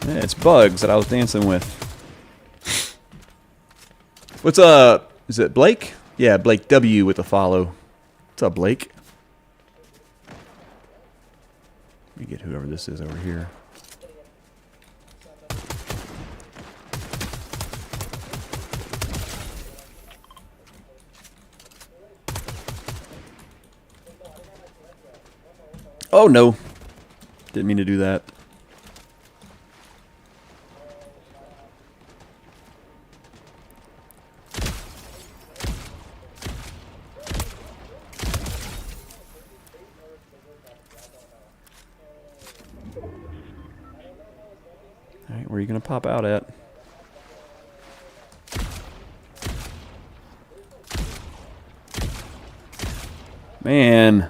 B: Yeah, it's Bugs that I was dancing with. What's up? Is it Blake? Yeah, Blake W with a follow. What's up, Blake? Let me get whoever this is over here. Oh, no. Didn't mean to do that. All right, where are you going to pop out at? Man.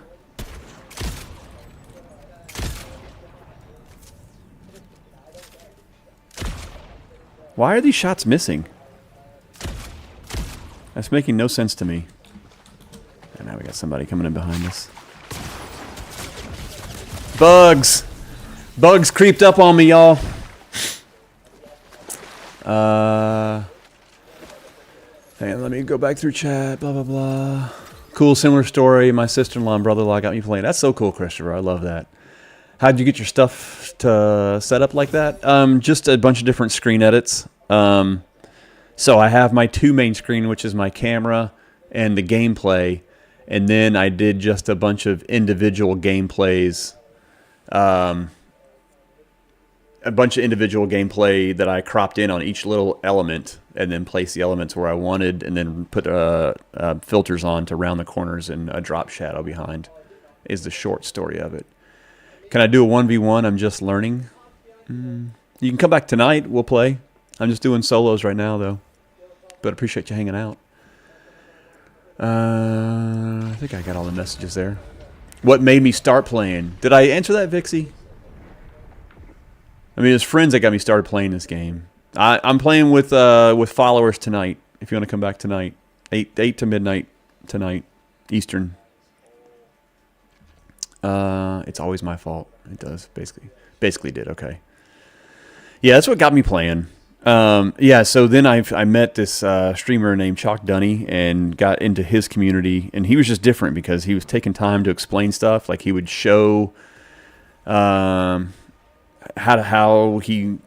B: Why are these shots missing? That's making no sense to me. And now we got somebody coming in behind us. Bugs! Bugs creeped up on me, y'all. Hang on, let me go back through chat. Blah, blah, blah. Cool, similar story. My sister-in-law and brother-in-law got me playing. That's so cool, Christopher. I love that. How'd you get your stuff to set up like that? Just a bunch of different screen edits. So I have my two main screen, which is my camera and the gameplay. And then I did just a bunch of individual gameplays a bunch of individual gameplay that I cropped in on each little element, and then placed the elements where I wanted, and then put filters on to round the corners and a drop shadow behind. Is the short story of it. Can I do a 1v1? I'm just learning. You can come back tonight. We'll play. I'm just doing solos right now, though. But appreciate you hanging out. I think I got all the messages there. What made me start playing? Did I answer that, Vixie? I mean, there's friends that got me started playing this game. I'm playing with followers tonight. If you want to come back tonight, 8 to midnight tonight, Eastern. It's always my fault. It does basically did okay. Yeah, that's what got me playing. Yeah, so then I met this streamer named Chalk Dunny and got into his community, and he was just different because he was taking time to explain stuff. Like he would show how he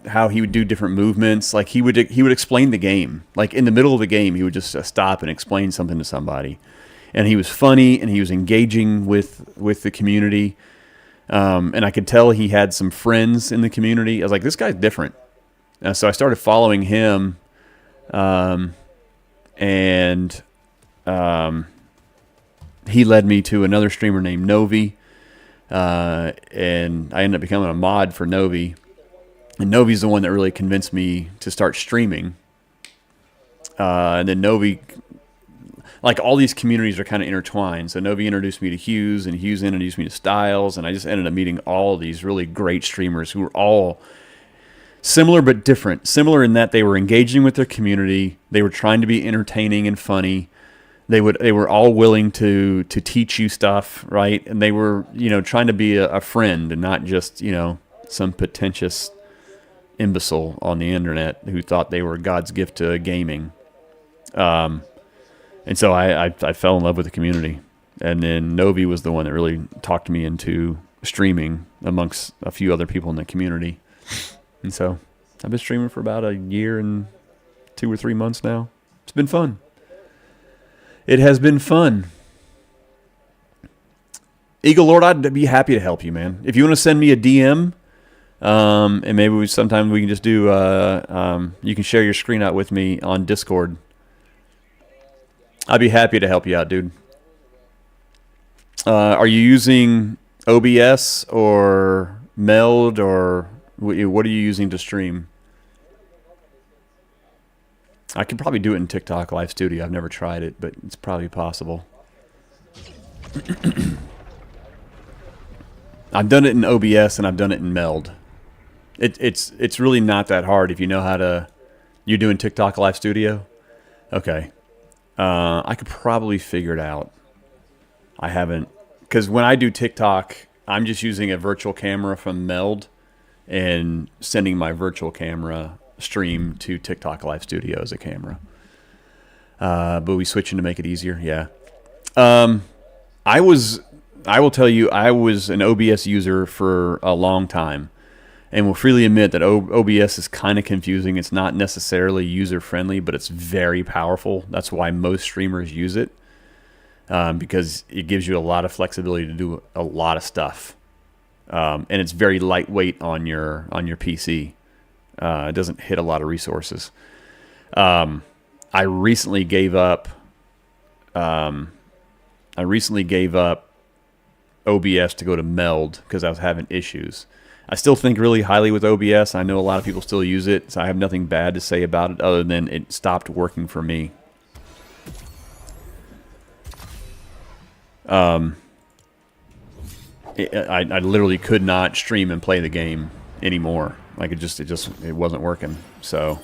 B: would do different movements. Like he would explain the game. Like in the middle of the game, he would just stop and explain something to somebody. And he was funny, and he was engaging with the community. And I could tell he had some friends in the community. I was like, this guy's different. So I started following him, and he led me to another streamer named Novi, and I ended up becoming a mod for Novi. And Novi's the one that really convinced me to start streaming. And then Novi, like all these communities are kind of intertwined. So Novi introduced me to Hughes, and Hughes introduced me to Styles, and I just ended up meeting all these really great streamers who were all similar but different. Similar in that they were engaging with their community. They were trying to be entertaining and funny. They were all willing to teach you stuff, right? And they were, trying to be a friend and not just, some pretentious imbecile on the internet who thought they were God's gift to gaming. And so I fell in love with the community. And then Novi was the one that really talked me into streaming amongst a few other people in the community. And so I've been streaming for about a year and 2 or 3 months now. It's been fun. It has been fun. Eagle Lord, I'd be happy to help you, man. If you want to send me a DM, and maybe sometime we can just do, you can share your screen out with me on Discord. I'd be happy to help you out, dude. Are you using OBS or Meld, or what are you using to stream? I could probably do it in TikTok Live Studio. I've never tried it, but it's probably possible. I've done it in OBS and I've done it in Meld. It's really not that hard if you know how to. You're doing TikTok Live Studio? Okay. I could probably figure it out. I haven't, because when I do TikTok, I'm just using a virtual camera from Meld and sending my virtual camera stream to TikTok Live Studio as a camera. But we switching to make it easier. Yeah. I will tell you, I was an OBS user for a long time, and will freely admit that OBS is kind of confusing. It's not necessarily user friendly, but it's very powerful. That's why most streamers use it, because it gives you a lot of flexibility to do a lot of stuff, and it's very lightweight on your PC. It doesn't hit a lot of resources. I recently gave up OBS to go to Meld because I was having issues. I still think really highly with OBS. I know a lot of people still use it, so I have nothing bad to say about it other than it stopped working for me. I literally could not stream and play the game anymore. Like it wasn't working. So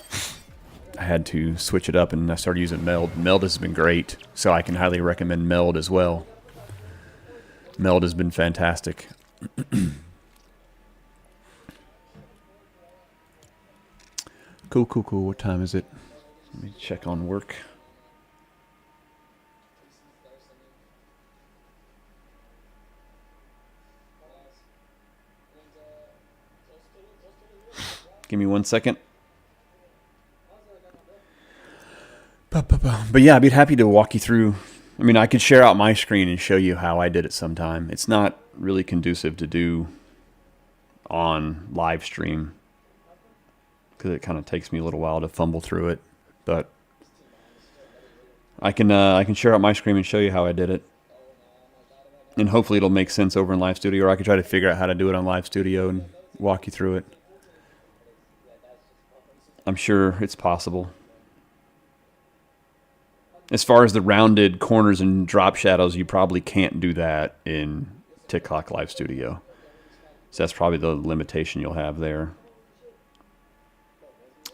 B: I had to switch it up, and I started using Meld. Meld has been great, so I can highly recommend Meld as well. Meld has been fantastic. Cool. What time is it? Let me check on work. Give me 1 second. But yeah, I'd be happy to walk you through. I mean, I could share out my screen and show you how I did it sometime. It's not really conducive to do on live stream. because it kind of takes me a little while to fumble through it. But I can share out my screen and show you how I did it. And hopefully it'll make sense over in Live Studio, or I could try to figure out how to do it on Live Studio and walk you through it. I'm sure it's possible. As far as the rounded corners and drop shadows, you probably can't do that in TikTok Live Studio. So that's probably the limitation you'll have there.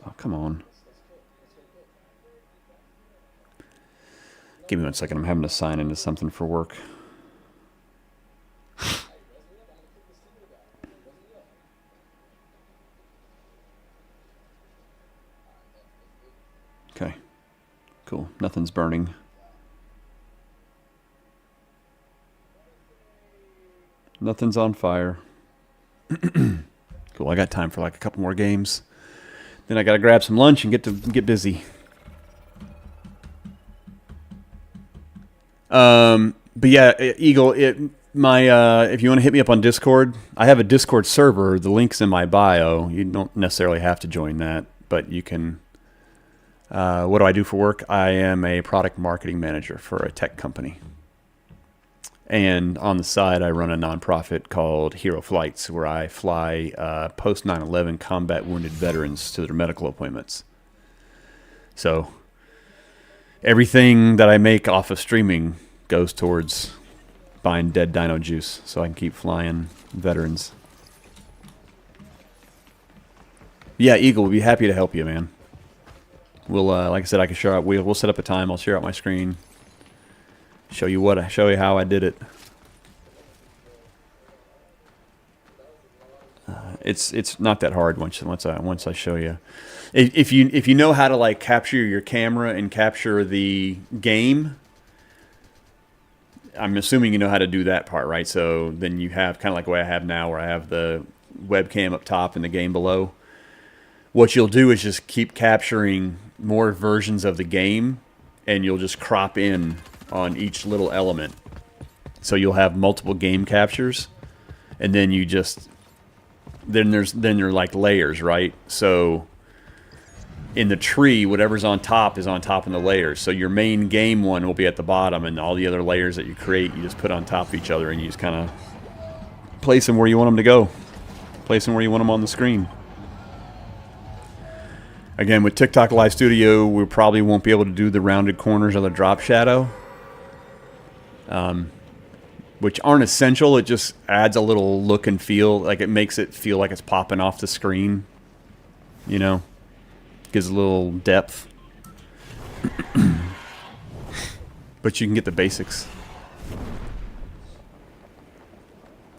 B: Oh, come on. Give me 1 second. I'm having to sign into something for work. Okay. Cool. Nothing's burning. Nothing's on fire. Cool. I got time for like a couple more games. Then I got to grab some lunch and get busy. But yeah, Eagle, if you want to hit me up on Discord, I have a Discord server. The link's in my bio. You don't necessarily have to join that, but you can. What do I do for work? I am a product marketing manager for a tech company. And on the side, I run a nonprofit called Hero Flights, where I fly post 9/11 combat wounded veterans to their medical appointments. So everything that I make off of streaming goes towards buying dead dino juice so I can keep flying veterans. Yeah, Eagle, we'll be happy to help you, man. We'll, like I said, I can share out. We'll set up a time. I'll share out my screen. Show you how I did it. It's not that hard once I show you. If you know how to like capture your camera and capture the game, I'm assuming you know how to do that part, right? So then you have kind of like the way I have now, where I have the webcam up top and the game below. What you'll do is just keep capturing more versions of the game, and you'll just crop in on each little element. So you'll have multiple game captures, and then you just then there are like layers, right? So in the tree, whatever's on top is on top in the layers. So your main game one will be at the bottom, and all the other layers that you create, you just put on top of each other, and you just kind of place them where you want them to go. Place them where you want them on the screen. Again, with TikTok Live Studio, we probably won't be able to do the rounded corners or the drop shadow, which aren't essential. It just adds a little look and feel. Like it makes it feel like it's popping off the screen. You know, gives a little depth. But you can get the basics.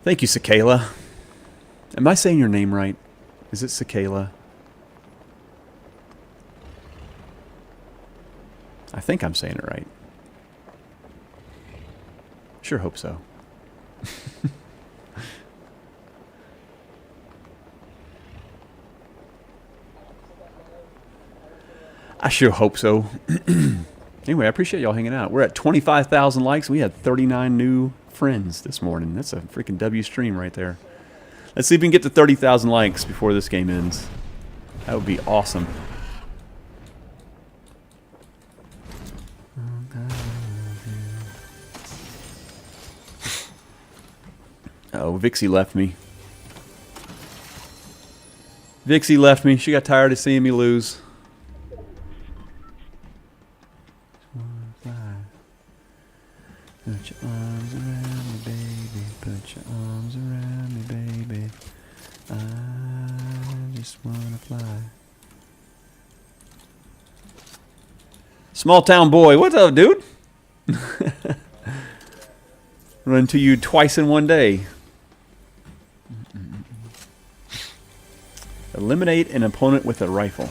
B: Thank you, Sakala. Am I saying your name right? Is it Sakala? I think I'm saying it right. Sure hope so. I sure hope so. Anyway, I appreciate y'all hanging out. We're at 25,000 likes. We had 39 new friends this morning. That's a freaking W stream right there. Let's see if we can get to 30,000 likes before this game ends. That would be awesome. Oh, Vixie left me. Vixie left me. She got tired of seeing me lose. Put your arms around me, baby. Put your arms around me, baby. I just wanna fly. Small town boy, what's up, dude? Run to you twice in one day. Eliminate an opponent with a rifle.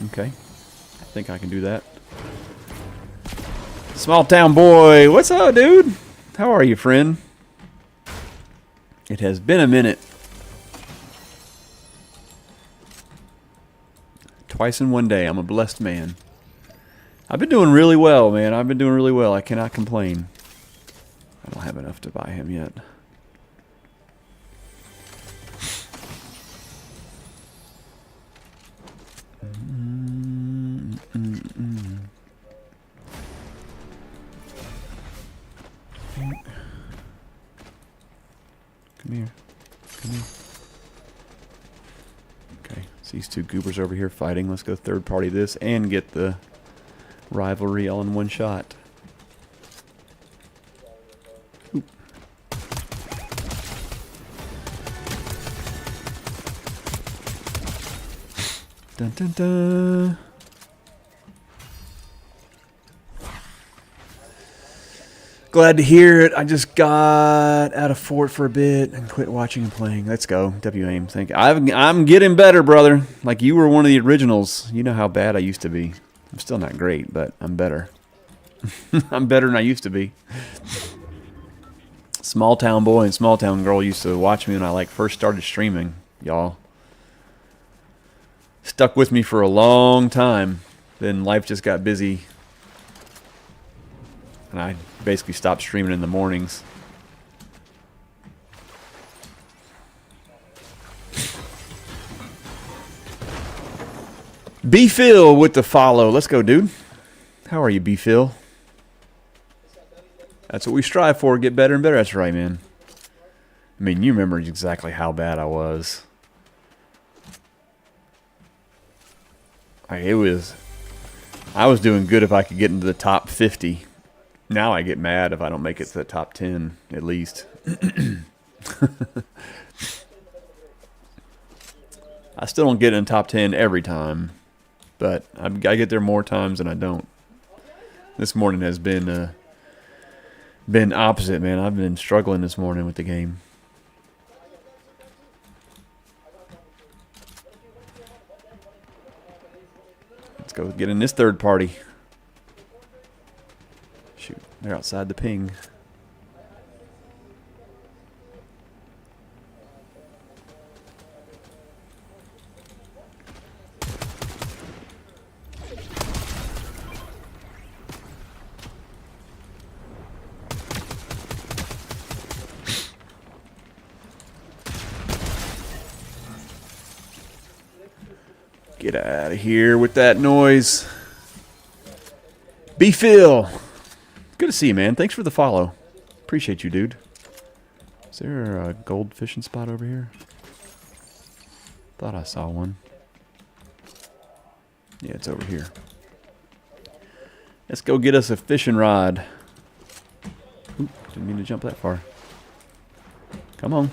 B: Okay. I think I can do that. Small town boy, what's up, dude? How are you, friend? It has been a minute. Twice in one day. I'm a blessed man. I've been doing really well, man. I've been doing really well. I cannot complain. I don't have enough to buy him yet. Come here. Come here. Okay, it's these two goobers over here fighting. Let's go third party this and get the rivalry all in one shot. Oop. Dun dun dun. Glad to hear it. I just got out of Fort for a bit and quit watching and playing. Let's go. W-aim. I'm getting better, brother. Like you were one of the originals. You know how bad I used to be. I'm still not great, but I'm better. I'm better than I used to be. Small town boy and small town girl used to watch me when I first started streaming, y'all. Stuck with me for a long time. Then life just got busy. And I basically stopped streaming in the mornings. B Phil with the follow. Let's go, dude. How are you, B Phil? That's what we strive for. Get better and better. That's right, man. I mean, you remember exactly how bad I was. I was doing good if I could get into the top 50. Now I get mad if I don't make it to the top 10, at least. I still don't get in the top 10 every time, but I get there more times than I don't. This morning has been opposite, man. I've been struggling this morning with the game. Let's go get in this third party. Shoot, they're outside the ping. Get out of here with that noise. B Phil. Good to see you, man. Thanks for the follow. Appreciate you, dude. Is there a gold fishing spot over here? Thought I saw one. Yeah, it's over here. Let's go get us a fishing rod. Oop, didn't mean to jump that far. Come on.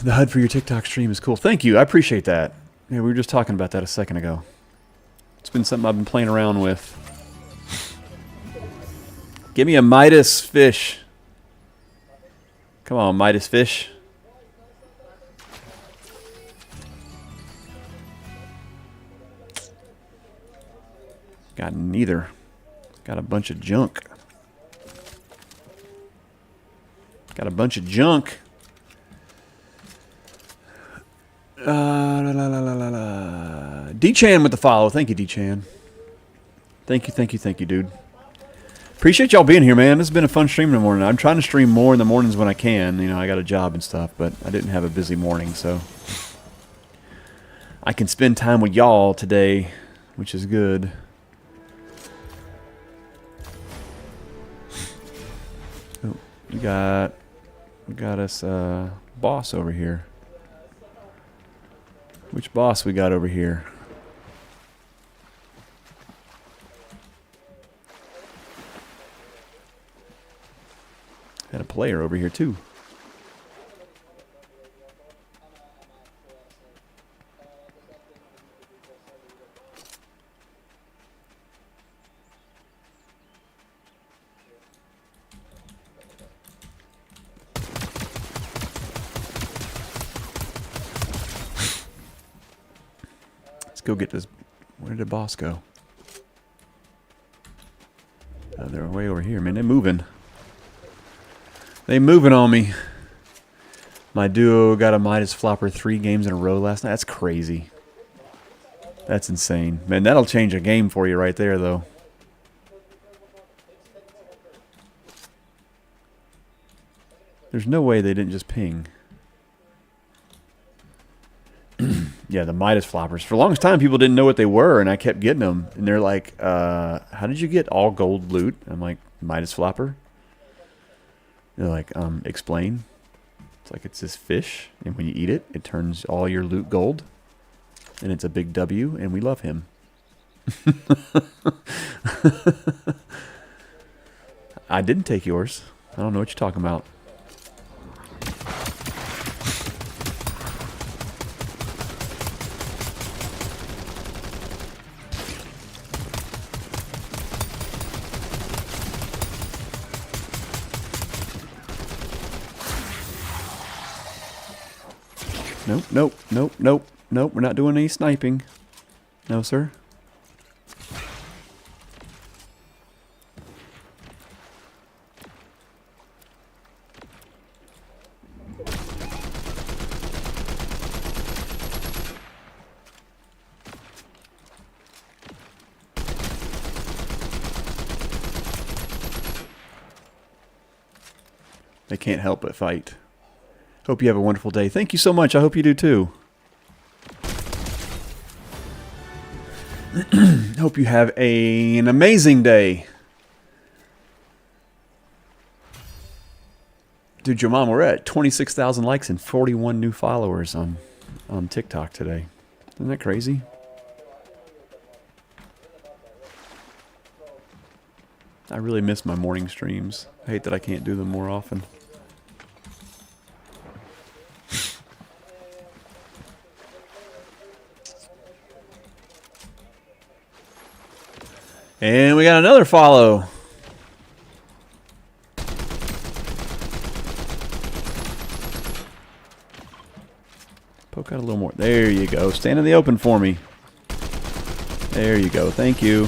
B: The HUD for your TikTok stream is cool. Thank you. I appreciate that. Yeah, we were just talking about that a second ago. It's been something I've been playing around with. Give me a Midas fish. Come on, Midas fish. Got neither. Got a bunch of junk. Got a bunch of junk. D-Chan with the follow. Thank you, D-Chan. Thank you, dude. Appreciate y'all being here, man. This has been a fun stream in the morning. I'm trying to stream more in the mornings when I can. You know, I got a job and stuff, but I didn't have a busy morning, so I can spend time with y'all today, which is good. Oh, we got us a boss over here. Which boss we got over here? Had a player over here too. Let's go get this. Where did the boss go? Oh, they're way over here, man. They're moving. They moving on me. My duo got a Midas flopper 3 games in a row last night. That's crazy. That's insane. Man, that'll change a game for you right there, though. There's no way they didn't just ping. Yeah, the Midas floppers. For the longest time, people didn't know what they were, and I kept getting them. And they're like, how did you get all gold loot? I'm like, Midas flopper. They're like, explain. It's like, it's this fish, and when you eat it, it turns all your loot gold. And it's a big W, and we love him. I didn't take yours. I don't know what you're talking about. Nope, nope, nope, nope, nope. We're not doing any sniping. No, sir. They can't help but fight. Hope you have a wonderful day. Thank you so much. I hope you do too. Hope you have an amazing day. Dude, your mom, we're at 26,000 likes and 41 new followers on TikTok today. Isn't that crazy? I really miss my morning streams. I hate that I can't do them more often. And we got another follow. Poke out a little more. There you go. Stand in the open for me. There you go. Thank you.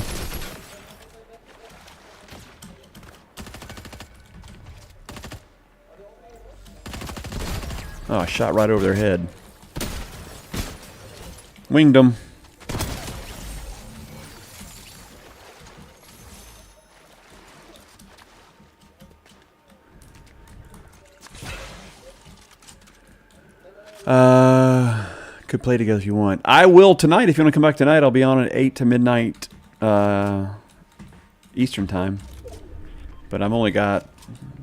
B: Oh, I shot right over their head. Winged them. Could play together if you want. I will tonight. If you want to come back tonight, I'll be on at 8 to midnight Eastern time. But I've only got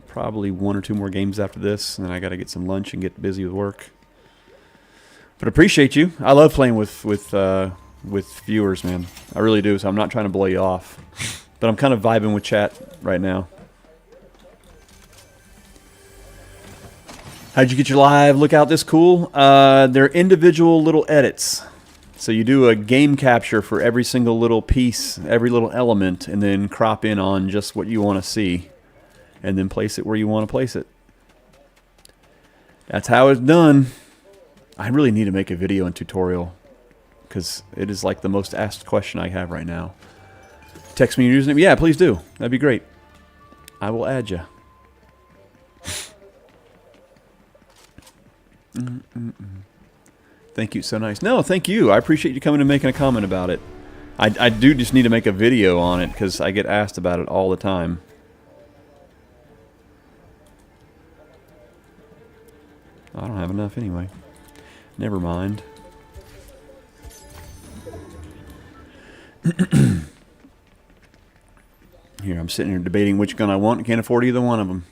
B: probably 1 or 2 more games after this, and then I got to get some lunch and get busy with work. But appreciate you. I love playing with viewers, man. I really do. So I'm not trying to blow you off, but I'm kind of vibing with chat right now. How'd you get your live lookout this cool? They're individual little edits. So you do a game capture for every single little piece, every little element, and then crop in on just what you want to see, and then place it where you want to place it. That's how it's done. I really need to make a video and tutorial, because it is like the most asked question I have right now. Text me your username. Yeah, please do. That'd be great. I will add you. Thank you. So nice. No, thank you. I appreciate you coming and making a comment about it. I do just need to make a video on it because I get asked about it all the time. I don't have enough anyway. Never mind. Here, I'm sitting here debating which gun I want and can't afford either one of them.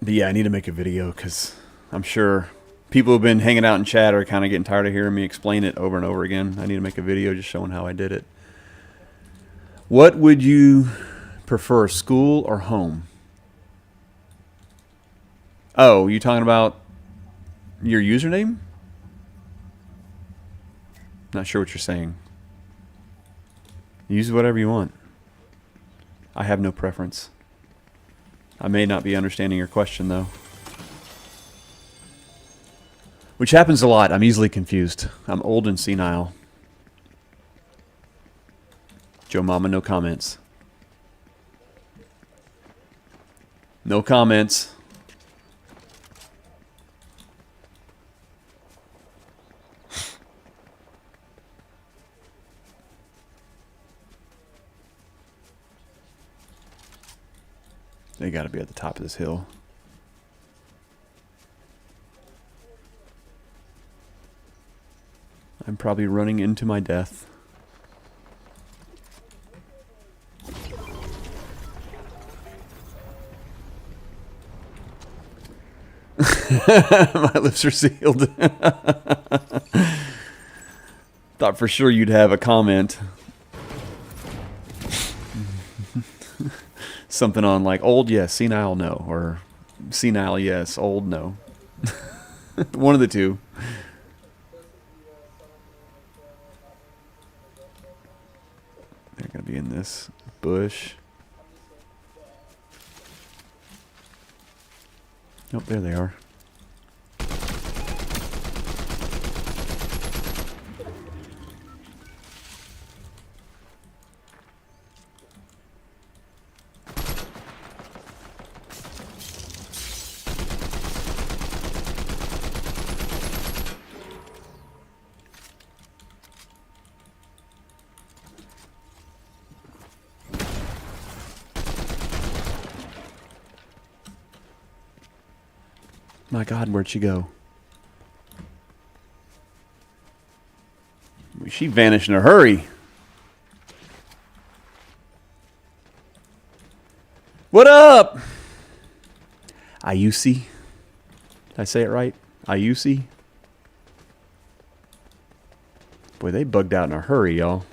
B: But yeah, I need to make a video because I'm sure people who've been hanging out in chat are kind of getting tired of hearing me explain it over and over again. I need to make a video just showing how I did it. What would you prefer, school or home? Oh, you talking about your username? Not sure what you're saying. Use whatever you want. I have no preference. I may not be understanding your question, though. Which happens a lot. I'm easily confused. I'm old and senile. Joe Mama, no comments. No comments. They got to be at the top of this hill. I'm probably running into my death. My lips are sealed. Thought for sure you'd have a comment. Something on like old yes, senile no, or senile yes, old no. One of the two. They're gonna be in this bush. Oh, there they are. My God, where'd she go? She vanished in a hurry. What up? Ayusi? Did I say it right? Ayusi? Boy, they bugged out in a hurry, y'all.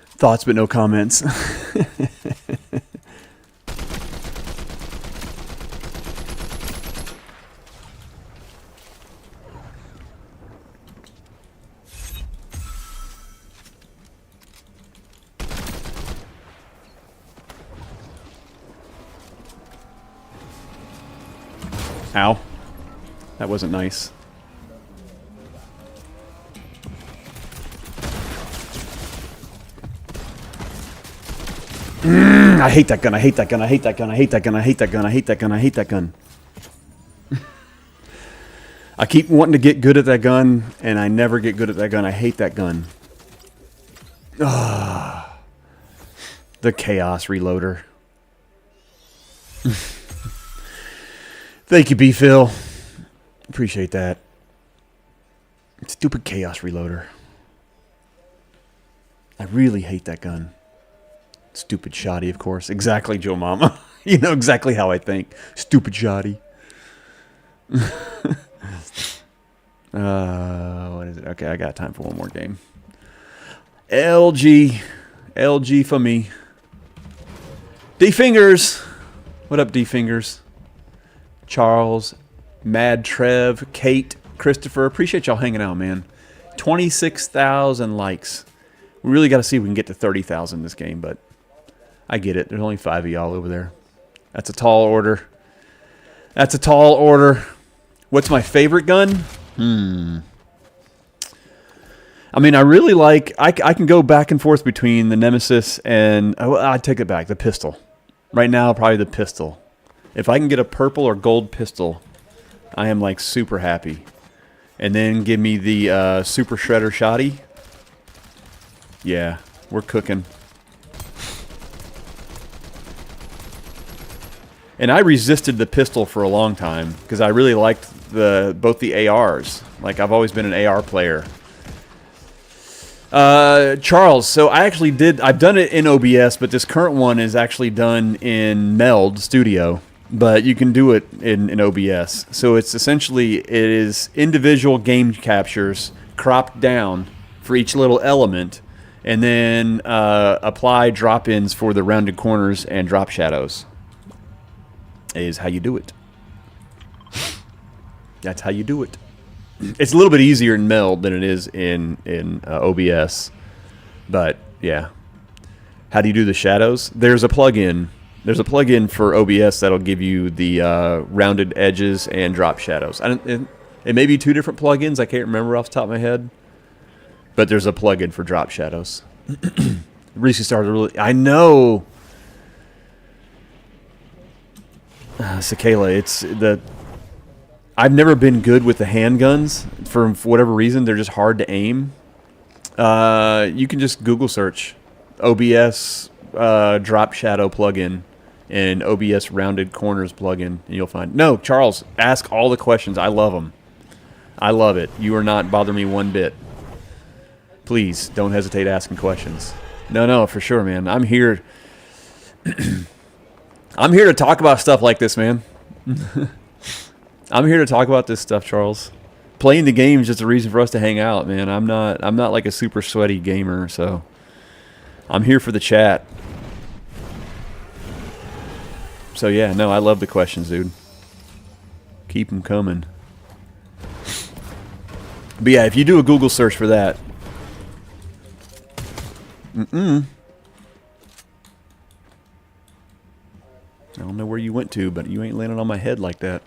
B: Thoughts but no comments. Ow. That wasn't nice. I hate that gun, I hate that gun, I hate that gun, I hate that gun, I hate that gun, I hate that gun, I hate that gun. I keep wanting to get good at that gun, and I never get good at that gun. I hate that gun. Ah, the Chaos Reloader. Thank you, B-Phil. Appreciate that. Stupid Chaos Reloader. I really hate that gun. Stupid shoddy, of course. Exactly, Joe Mama. You know exactly how I think. Stupid shoddy. What is it? Okay, I got time for one more game. LG. LG for me. D-Fingers. What up, D-Fingers? Charles, Mad Trev, Kate, Christopher. Appreciate y'all hanging out, man. 26,000 likes. We really got to see if we can get to 30,000 this game, but I get it. There's only 5 of y'all over there. That's a tall order. That's a tall order. What's my favorite gun? I mean, I really like... I can go back and forth between the Nemesis and... I'd take it back. The pistol. Right now, probably the pistol. If I can get a purple or gold pistol, I am, like, super happy. And then give me the Super Shredder Shoddy. Yeah, we're cooking. And I resisted the pistol for a long time because I really liked both the ARs. Like, I've always been an AR player. Charles, so I actually I've done it in OBS, but this current one is actually done in Meld Studio. But you can do it in OBS. So it's essentially, it is individual game captures cropped down for each little element, and then apply drop-ins for the rounded corners and drop shadows. Is how you do it. That's how you do it. It's a little bit easier in Meld than it is in OBS. But, yeah. How do you do the shadows? There's a plugin. There's a plugin for OBS that'll give you the rounded edges and drop shadows. It may be 2 different plugins. I can't remember off the top of my head. But there's a plugin for drop shadows. Recently started really... I know... Cicala, it's the... I've never been good with the handguns for whatever reason. They're just hard to aim. You can just Google search OBS drop shadow plugin and OBS rounded corners plugin, and you'll find. No, Charles, ask all the questions. I love them. I love it. You are not bothering me one bit. Please don't hesitate asking questions. No, for sure, man. I'm here. I'm here to talk about stuff like this, man. I'm here to talk about this stuff, Charles. Playing the game is just a reason for us to hang out, man. I'm not like a super sweaty gamer, so I'm here for the chat. So yeah, no, I love the questions, dude. Keep them coming. But yeah, if you do a Google search for that, I don't know where you went to, but you ain't landing on my head like that.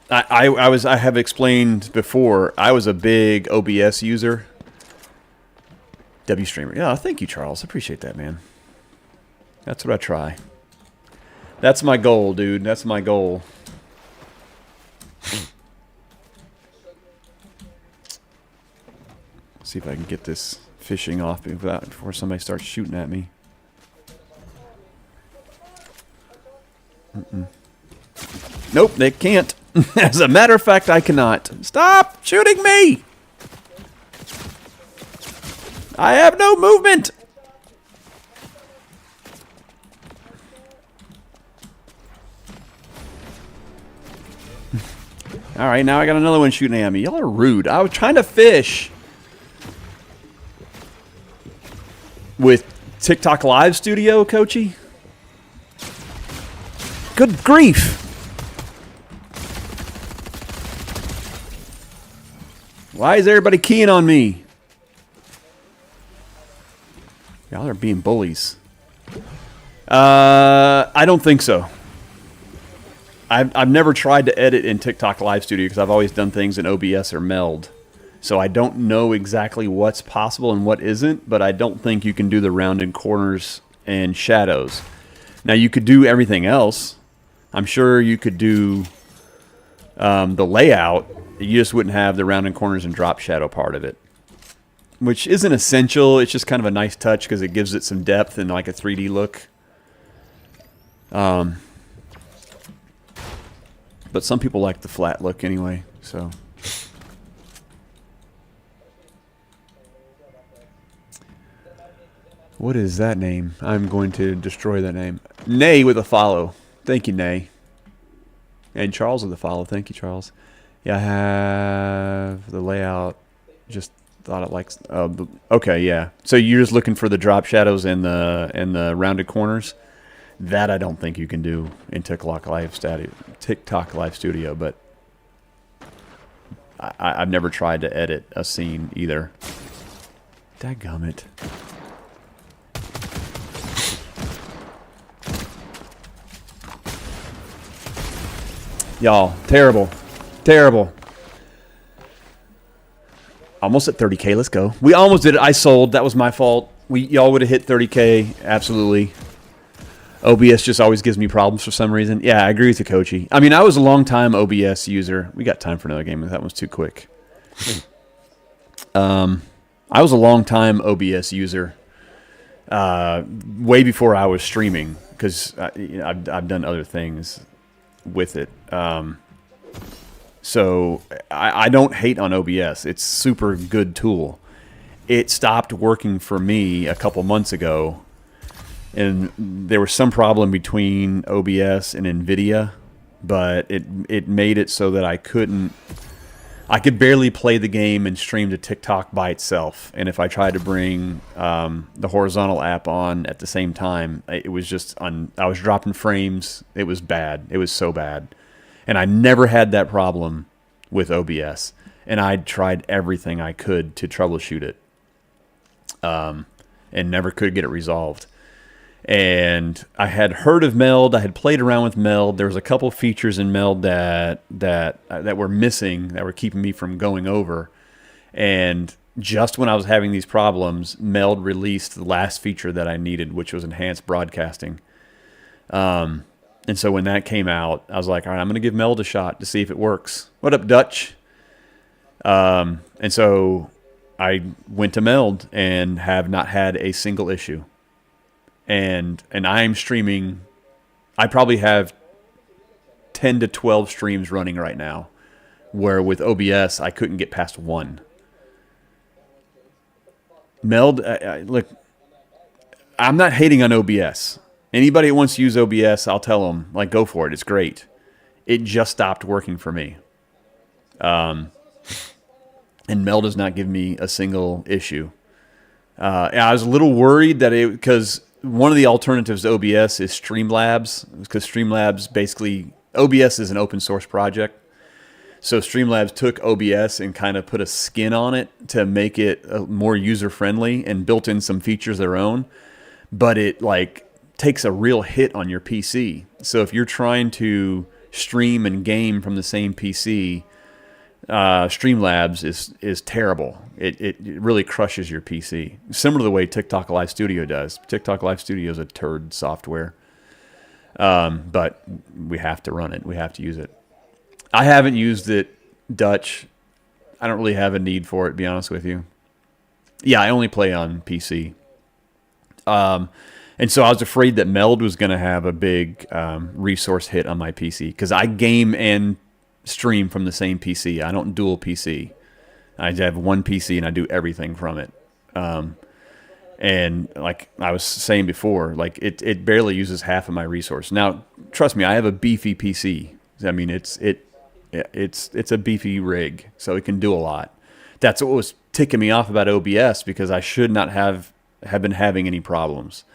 B: I have explained before, I was a big OBS user. W streamer. Yeah, thank you, Charles. I appreciate that, man. That's what I try. That's my goal, dude. That's my goal. See if I can get this fishing off before somebody starts shooting at me. Nope, they can't. As a matter of fact, I cannot. Stop shooting me! I have no movement! Alright, now I got another one shooting at me. Y'all are rude. I was trying to fish with TikTok Live Studio, Coachy. Good grief! Why is everybody keying on me? Y'all are being bullies. I don't think so. I've never tried to edit in TikTok Live Studio because I've always done things in OBS or Meld. So I don't know exactly what's possible and what isn't, but I don't think you can do the rounded corners and shadows. Now you could do everything else. I'm sure you could do the layout. You just wouldn't have the rounded corners and drop shadow part of it, which isn't essential. It's just kind of a nice touch because it gives it some depth and like a 3D look. But some people like the flat look anyway, so. What is that name? I'm going to destroy that name. Nay with a follow. Thank you, Nay. And Charles with a follow. Thank you, Charles. Yeah, I have the layout. Just thought it likes. Okay, yeah. So you're just looking for the drop shadows and the rounded corners. That I don't think you can do in TikTok Live Studio, but I've never tried to edit a scene either. Dadgummit. Y'all, terrible. Terrible. Almost at 30K. Let's go. We almost did it. I sold. That was my fault. Y'all would have hit 30K. Absolutely. OBS just always gives me problems for some reason. Yeah, I agree with you, Coachy. I mean, I was a long-time OBS user. We got time for another game. That one's too quick. I was a long-time OBS user way before I was streaming because I've done other things with it. So I don't hate on OBS. It's a super good tool. It stopped working for me a couple months ago. And there was some problem between OBS and NVIDIA, but it made it so that I could barely play the game and stream to TikTok by itself. And if I tried to bring the horizontal app on at the same time, it was just I was dropping frames. It was bad. It was so bad. And I never had that problem with OBS. And I tried everything I could to troubleshoot it, and never could get it resolved. And I had heard of Meld. I had played around with Meld. There was a couple features in Meld that were missing, that were keeping me from going over. And just when I was having these problems, Meld released the last feature that I needed, which was enhanced broadcasting. And so when that came out, I was like, all right, I'm going to give Meld a shot to see if it works. What up, Dutch? And so I went to Meld and have not had a single issue. And I'm streaming. I probably have 10 to 12 streams running right now, where with OBS I couldn't get past one. Meld, look, I'm not hating on OBS. Anybody that wants to use OBS, I'll tell them, like, go for it. It's great. It just stopped working for me. And Meld does not give me a single issue. I was a little worried that because one of the alternatives to OBS is Streamlabs, because Streamlabs basically, OBS is an open source project. So Streamlabs took OBS and kind of put a skin on it to make it more user friendly and built in some features of their own. But it like takes a real hit on your PC. So if you're trying to stream and game from the same PC, Streamlabs is terrible. It really crushes your PC. Similar to the way TikTok Live Studio does. TikTok Live Studio is a turd software. But we have to run it. We have to use it. I haven't used it, Dutch. I don't really have a need for it, to be honest with you. Yeah, I only play on PC. And so I was afraid that Meld was going to have a big resource hit on my PC, because I game and stream from the same PC. I don't dual PC. I have one PC and I do everything from it. And like I was saying before, like it barely uses half of my resource. Now, trust me, I have a beefy PC. I mean, it's a beefy rig, so it can do a lot. That's what was ticking me off about OBS, because I should not have been having any problems.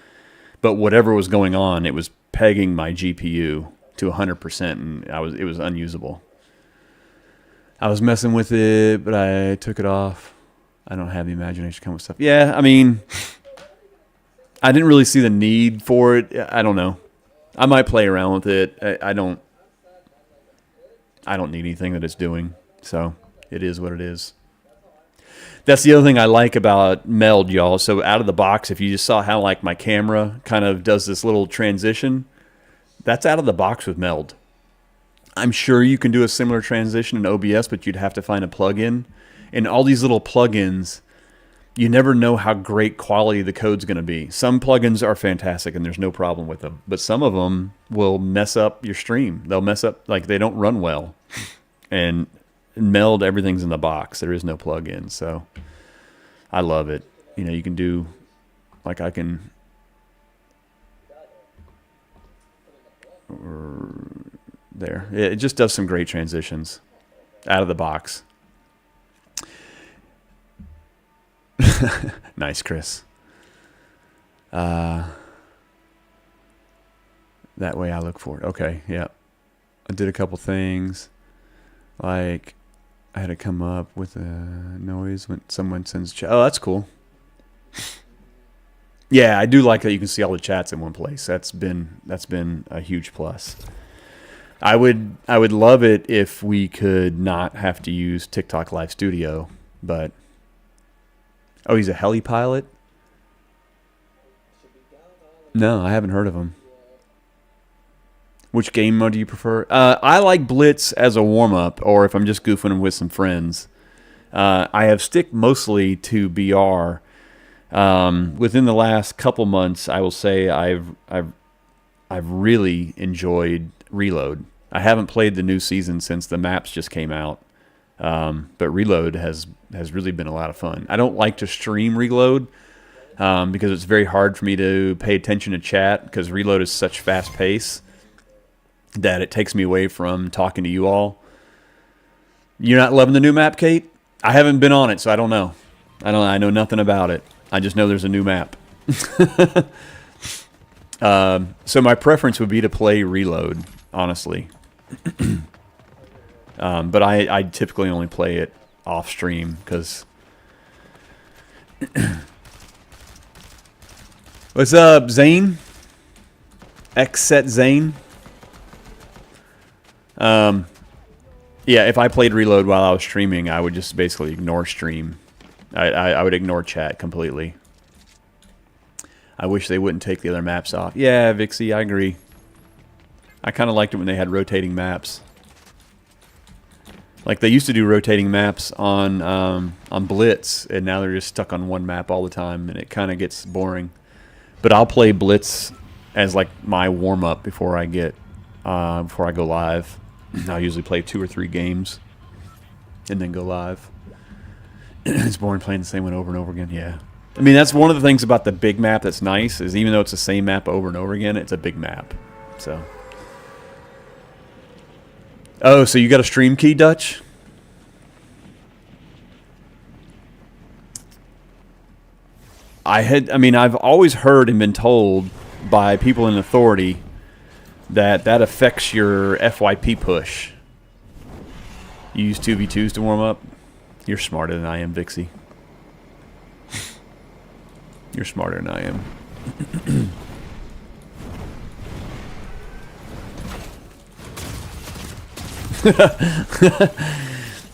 B: But whatever was going on, it was pegging my GPU to 100%, and it was unusable. I was messing with it, but I took it off. I don't have the imagination to come with stuff. Yeah, I mean, I didn't really see the need for it. I don't know. I might play around with it. I don't need anything that it's doing, so it is what it is. That's the other thing I like about Meld, y'all. So out of the box, if you just saw how like my camera kind of does this little transition, that's out of the box with Meld. I'm sure you can do a similar transition in OBS, but you'd have to find a plugin. And all these little plugins, you never know how great quality the code's going to be. Some plugins are fantastic and there's no problem with them, but some of them will mess up your stream. They'll mess up, like they don't run well. And Meld, everything's in the box. There is no plugin, so I love it. You know, you can do, like I can, there. It just does some great transitions out of the box. Nice, Chris. That way I look for it. Okay, yeah. I did a couple things. Like, I had to come up with a noise when someone sends chat. Oh, that's cool. Yeah, I do like that you can see all the chats in one place. That's been a huge plus. I would love it if we could not have to use TikTok Live Studio, but oh, he's a heli pilot? No, I haven't heard of him. Which game mode do you prefer? I like Blitz as a warm-up, or if I'm just goofing with some friends. I have stick mostly to BR. Within the last couple months, I will say I've really enjoyed Reload. I haven't played the new season since the maps just came out, but Reload has really been a lot of fun. I don't like to stream Reload because it's very hard for me to pay attention to chat, because Reload is such fast pace that it takes me away from talking to you all. You're not loving the new map, Kate? I haven't been on it, so I don't know. I know nothing about it. I just know there's a new map. So my preference would be to play Reload, honestly. But I typically only play it off stream because. What's up, Zane? Xset Zane. Yeah, if I played Reload while I was streaming, I would just basically ignore stream. I would ignore chat completely. I wish they wouldn't take the other maps off. Yeah, Vixie, I agree. I kind of liked it when they had rotating maps. Like they used to do rotating maps on Blitz, and now they're just stuck on one map all the time, and it kind of gets boring. But I'll play Blitz as like my warm up before I go live. I'll usually play 2 or 3 games and then go live. It's boring playing the same one over and over again. Yeah, I mean that's one of the things about the big map that's nice is even though it's the same map over and over again, it's a big map. So. Oh, so you got a stream key, Dutch? I've always heard and been told by people in authority that affects your FYP push. You use 2v2s to warm up? You're smarter than I am, Vixie. You're smarter than I am.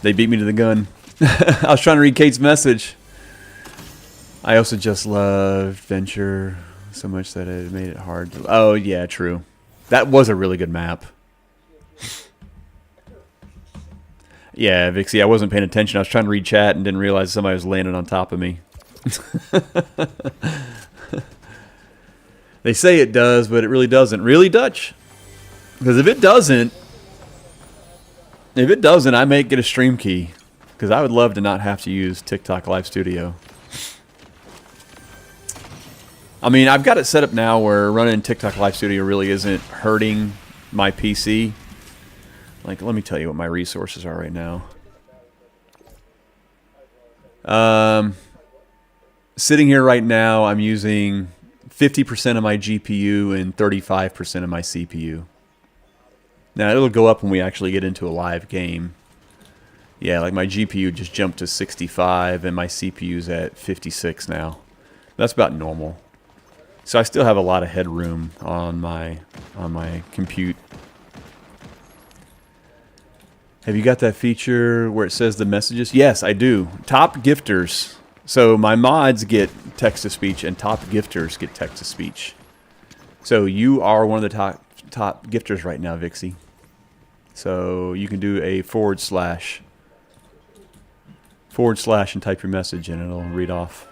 B: They beat me to the gun. I was trying to read Kate's message. I also just loved Venture so much that it made it hard to... Oh, yeah, true. That was a really good map. Yeah, Vixie, I wasn't paying attention. I was trying to read chat and didn't realize somebody was landing on top of me. They say it does, but it really doesn't. Really, Dutch? Because if it doesn't, I may get a stream key. Because I would love to not have to use TikTok Live Studio. I mean, I've got it set up now where running TikTok Live Studio really isn't hurting my PC. Like, let me tell you what my resources are right now. Sitting here right now, I'm using 50% of my GPU and 35% of my CPU. Now, it'll go up when we actually get into a live game. Yeah, like my GPU just jumped to 65 and my CPU's at 56 now. That's about normal. So I still have a lot of headroom on my compute. Have you got that feature where it says the messages? Yes, I do. Top gifters. So my mods get text-to-speech and top gifters get text-to-speech. So you are one of the top gifters right now, Vixie. So you can do a / and type your message and it'll read off.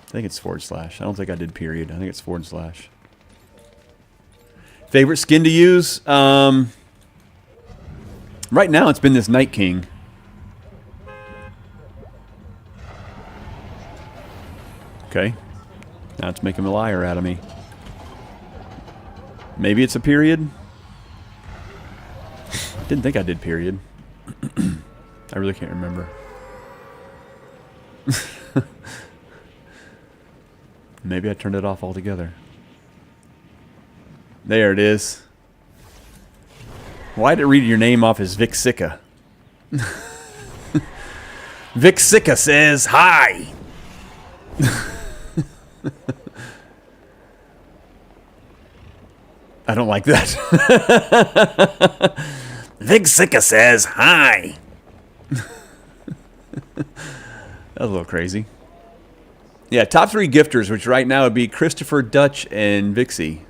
B: I think it's / I don't think I did period. I think it's / Favorite skin to use? Right now it's been this Night King. Okay. Now it's making a liar out of me. Maybe it's a period? Didn't think I did period. I really can't remember. Maybe I turned it off altogether. There it is. Why did it read your name off as Vic Sicca? Vic Sicca says hi. I don't like that. Vic Sicca says hi. That was a little crazy. Yeah, top 3 gifters, which right now would be Christopher, Dutch, and Vixie.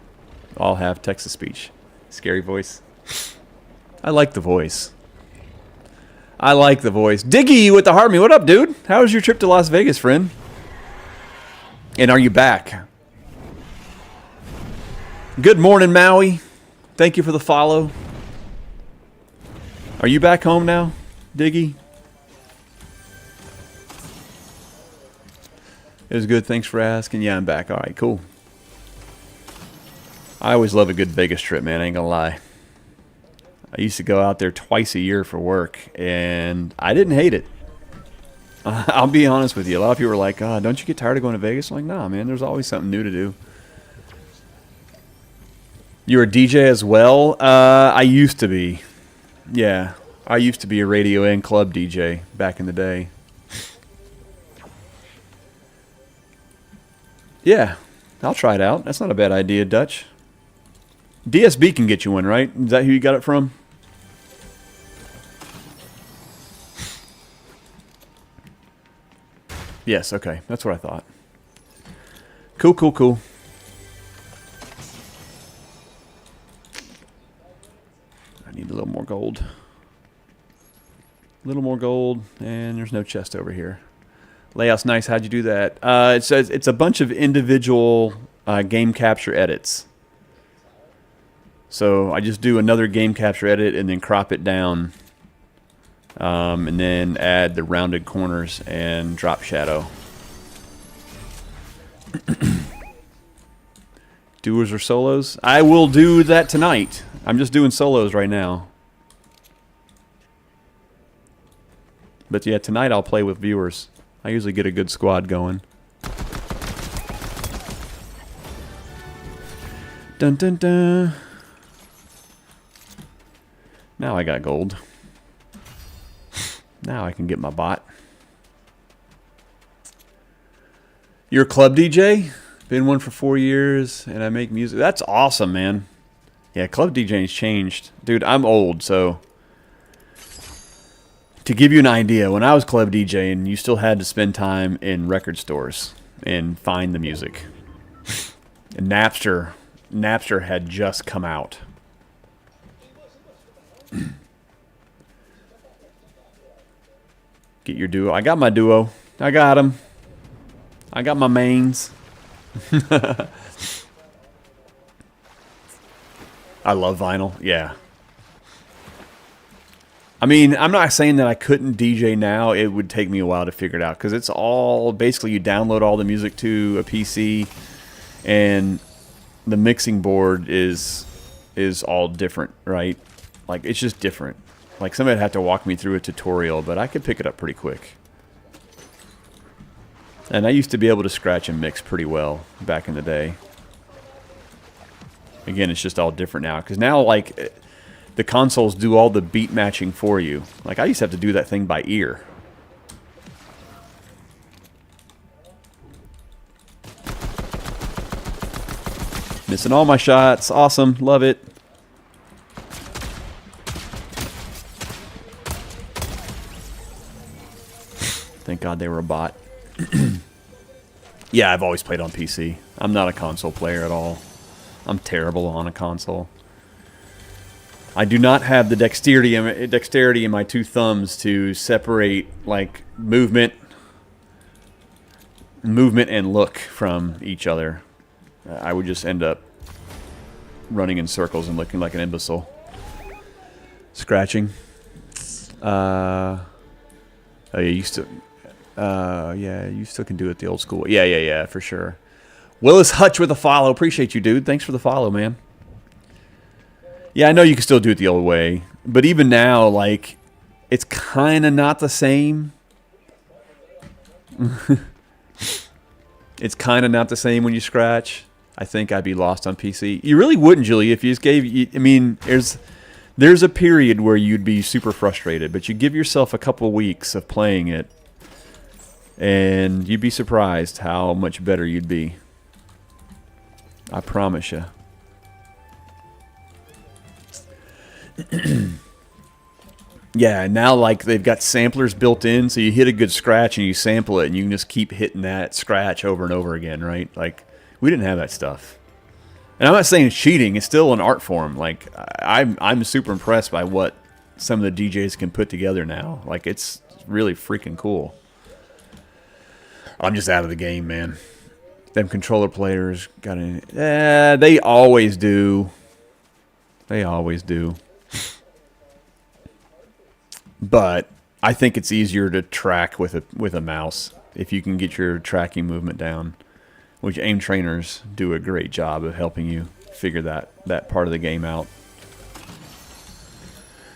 B: All have text-to-speech. Scary voice. I like the voice. I like the voice. Diggy with the Harmony. What up, dude? How was your trip to Las Vegas, friend? And are you back? Good morning, Maui. Thank you for the follow. Are you back home now, Diggy? It was good. Thanks for asking. Yeah, I'm back. All right, cool. I always love a good Vegas trip, man. I ain't gonna lie. I used to go out there twice a year for work, and I didn't hate it. I'll be honest with you. A lot of people are like, oh, don't you get tired of going to Vegas? I'm like, nah, man. There's always something new to do. You're a DJ as well? I used to be. Yeah. I used to be a radio and club DJ back in the day. Yeah, I'll try it out. That's not a bad idea, Dutch. DSB can get you one, right? Is that who you got it from? Yes, okay. That's what I thought. Cool, cool, cool. Need a little more gold. A little more gold, and there's no chest over here. Layout's nice. How'd you do that? It's a bunch of individual game capture edits. So I just do another game capture edit and then crop it down, and then add the rounded corners and drop shadow. Duos or solos? I will do that tonight. I'm just doing solos right now. But yeah, tonight I'll play with viewers. I usually get a good squad going. Dun dun dun. Now I got gold. Now I can get my bot. You're a club DJ? Been one for 4 years, and I make music. That's awesome, man. Yeah, club DJing's changed. Dude, I'm old, so... To give you an idea, when I was club DJing, you still had to spend time in record stores and find the music. And Napster had just come out. Get your duo. I got my duo. I got him. I got my mains. I love vinyl. Yeah. I mean, I'm not saying that I couldn't DJ now. It would take me a while to figure it out because it's all basically you download all the music to a PC, and the mixing board is all different, right? Like it's just different. Like somebody would have to walk me through a tutorial, but I could pick it up pretty quick. And I used to be able to scratch and mix pretty well back in the day. Again, it's just all different now because now like. The consoles do all the beat matching for you. Like, I used to have to do that thing by ear. Missing all my shots. Awesome. Love it. Thank God they were a bot. Yeah, I've always played on PC. I'm not a console player at all. I'm terrible on a console. I do not have the dexterity in my two thumbs to separate like movement and look from each other. I would just end up running in circles and looking like an imbecile. Scratching. Oh yeah, you still can do it the old school. Yeah, for sure. Willis Hutch with a follow. Appreciate you, dude. Thanks for the follow, man. Yeah, I know you can still do it the old way, but even now, like, it's kind of not the same. It's kind of not the same when you scratch. I think I'd be lost on PC. You really wouldn't, Julie, if you just gave... I mean, there's a period where you'd be super frustrated, but you give yourself a couple weeks of playing it, and you'd be surprised how much better you'd be. I promise you. Yeah, now like they've got samplers built in, so you hit a good scratch and you sample it, and you can just keep hitting that scratch over and over again, right? Like we didn't have that stuff. And I'm not saying it's cheating; it's still an art form. Like I'm super impressed by what some of the DJs can put together now. Like it's really freaking cool. I'm just out of the game, man. Them controller players got in. They always do. They always do. But I think it's easier to track with a mouse if you can get your tracking movement down, which aim trainers do a great job of helping you figure that part of the game out.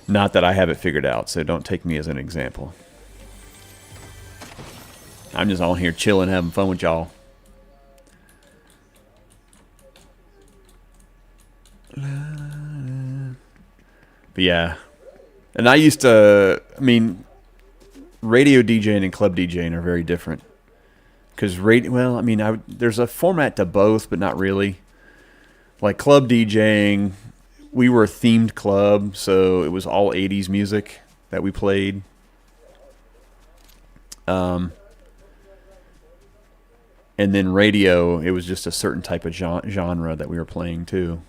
B: Not that I have it figured out, so don't take me as an example. I'm just on here chilling, having fun with y'all. But yeah. And I used to, I mean, radio DJing and club DJing are very different. Because well, I mean, there's a format to both, but not really. Like club DJing, we were a themed club, so it was all 80s music that we played. And then radio, it was just a certain type of genre that we were playing too.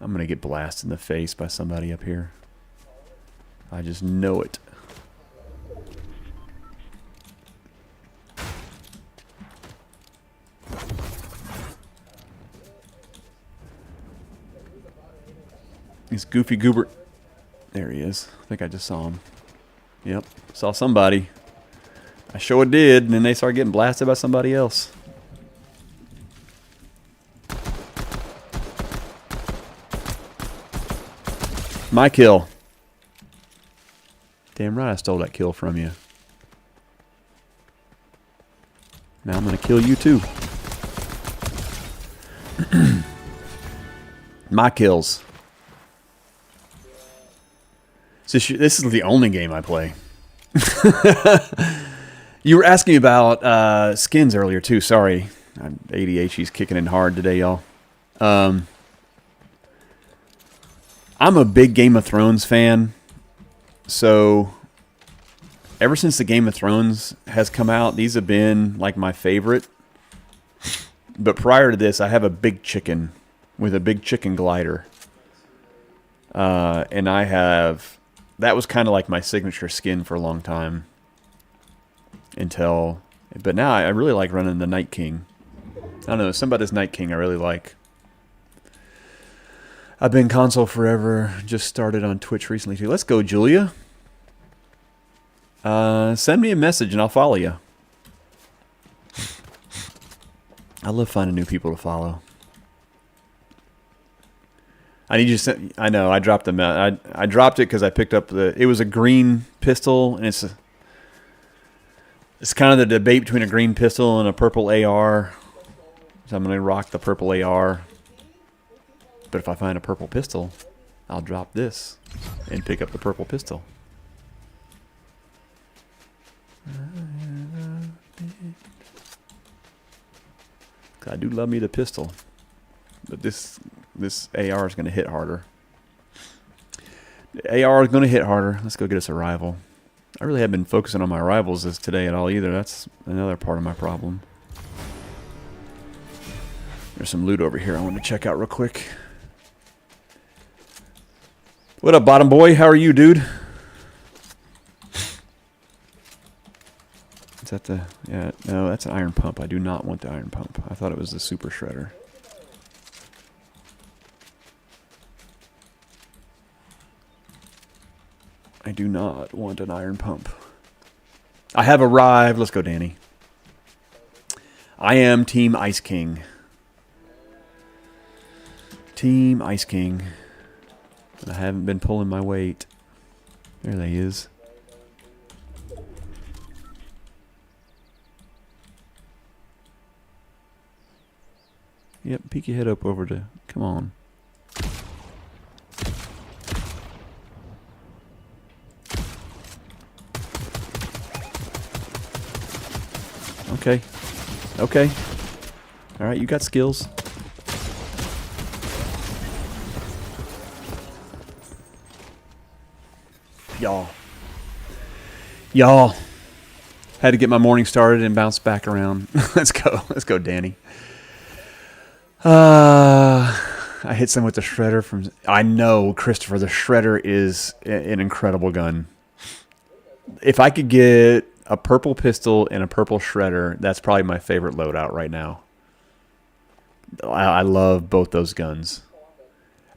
B: I'm going to get blasted in the face by somebody up here. I just know it. He's Goofy Goober. There he is. I think I just saw him. Yep. Saw somebody. I sure did. And then they started getting blasted by somebody else. My kill. Damn right I stole that kill from you. Now I'm going to kill you too. My kills. This is the only game I play. You were asking me about skins earlier too. Sorry. ADHD's kicking in hard today, y'all. I'm a big Game of Thrones fan. So ever since the Game of Thrones has come out, these have been like my favorite. But prior to this, I have a big chicken with a big chicken glider. And I have... That was kind of like my signature skin for a long time. But now I really like running the Night King. I don't know, something about this Night King I really like. I've been console forever. Just started on Twitch recently too. Let's go, Julia. Send me a message and I'll follow you. I love finding new people to follow. I need you to send... I know, I dropped them out. I dropped it because I picked up the... It was a green pistol, and it's kind of the debate between a green pistol and a purple AR. So I'm going to rock the purple AR. But if I find a purple pistol, I'll drop this and pick up the purple pistol. I do love me the pistol. But this AR is going to hit harder. The AR is going to hit harder. Let's go get us a rival. I really haven't been focusing on my rivals today at all either. That's another part of my problem. There's some loot over here I want to check out real quick. What up, bottom boy? How are you, dude? Is that the... Yeah, no, that's an iron pump. I do not want the iron pump. I thought it was the super shredder. I do not want an iron pump. I have arrived. Let's go, Danny. I am Team Ice King. Team Ice King. I haven't been pulling my weight. There he is. Yep, peek your head up over to... Come on. Okay. Okay. Alright, you got skills. Y'all. Had to get my morning started and bounce back around. Let's go. Let's go, Danny. I hit some with the shredder from... I know, Christopher, the shredder is an incredible gun. If I could get a purple pistol and a purple shredder, that's probably my favorite loadout right now. I love both those guns.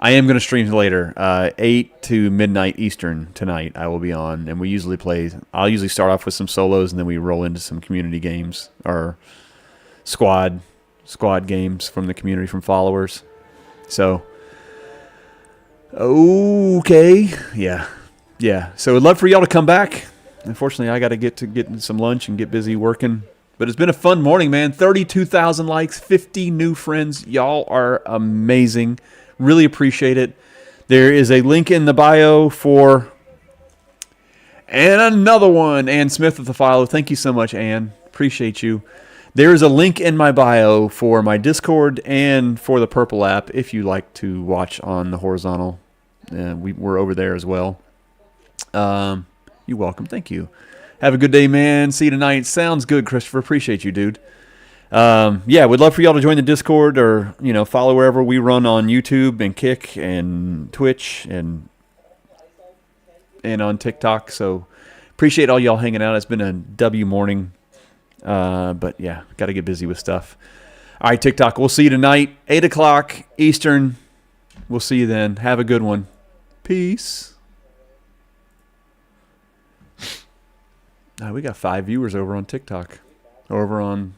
B: I am going to stream later, 8 to midnight Eastern tonight. I will be on, and we usually play... I'll usually start off with some solos, and then we roll into some community games, or squad games from the community, from followers. So, okay, yeah. So I'd love for y'all to come back. Unfortunately, I got to get some lunch and get busy working. But it's been a fun morning, man. 32,000 likes, 50 new friends. Y'all are amazing. Really appreciate it. There is a link in the bio for... And another one, Ann Smith with the follow. Thank you so much, Ann. Appreciate you. There is a link in my bio for my Discord and for the Purple app if you like to watch on the horizontal. We're over there as well. You're welcome. Thank you. Have a good day, man. See you tonight. Sounds good, Christopher. Appreciate you, dude. Yeah, we'd love for y'all to join the Discord or, follow wherever we run on YouTube and Kick and Twitch and on TikTok. So appreciate all y'all hanging out. It's been a W morning. But yeah, got to get busy with stuff. All right, TikTok, we'll see you tonight, 8 o'clock Eastern. We'll see you then. Have a good one. Peace. We got 5 viewers over on TikTok. Over on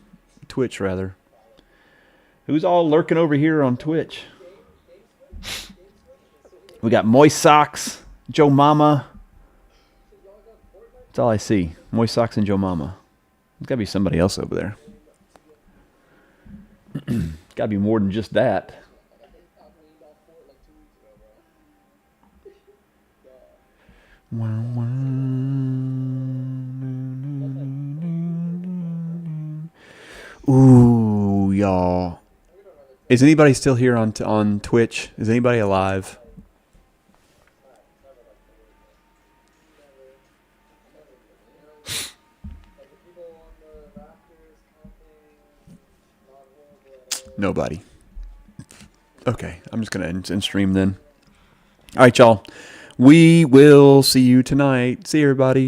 B: Twitch, rather. Who's all lurking over here on Twitch? We got Moist Socks, Joe Mama. That's all I see. Moist Socks and Joe Mama. There's got to be somebody else over there. Got to be more than just that. Ooh, y'all. Is anybody still here on Twitch? Is anybody alive? Nobody. Okay, I'm just going to end stream then. All right, y'all. We will see you tonight. See you, everybody.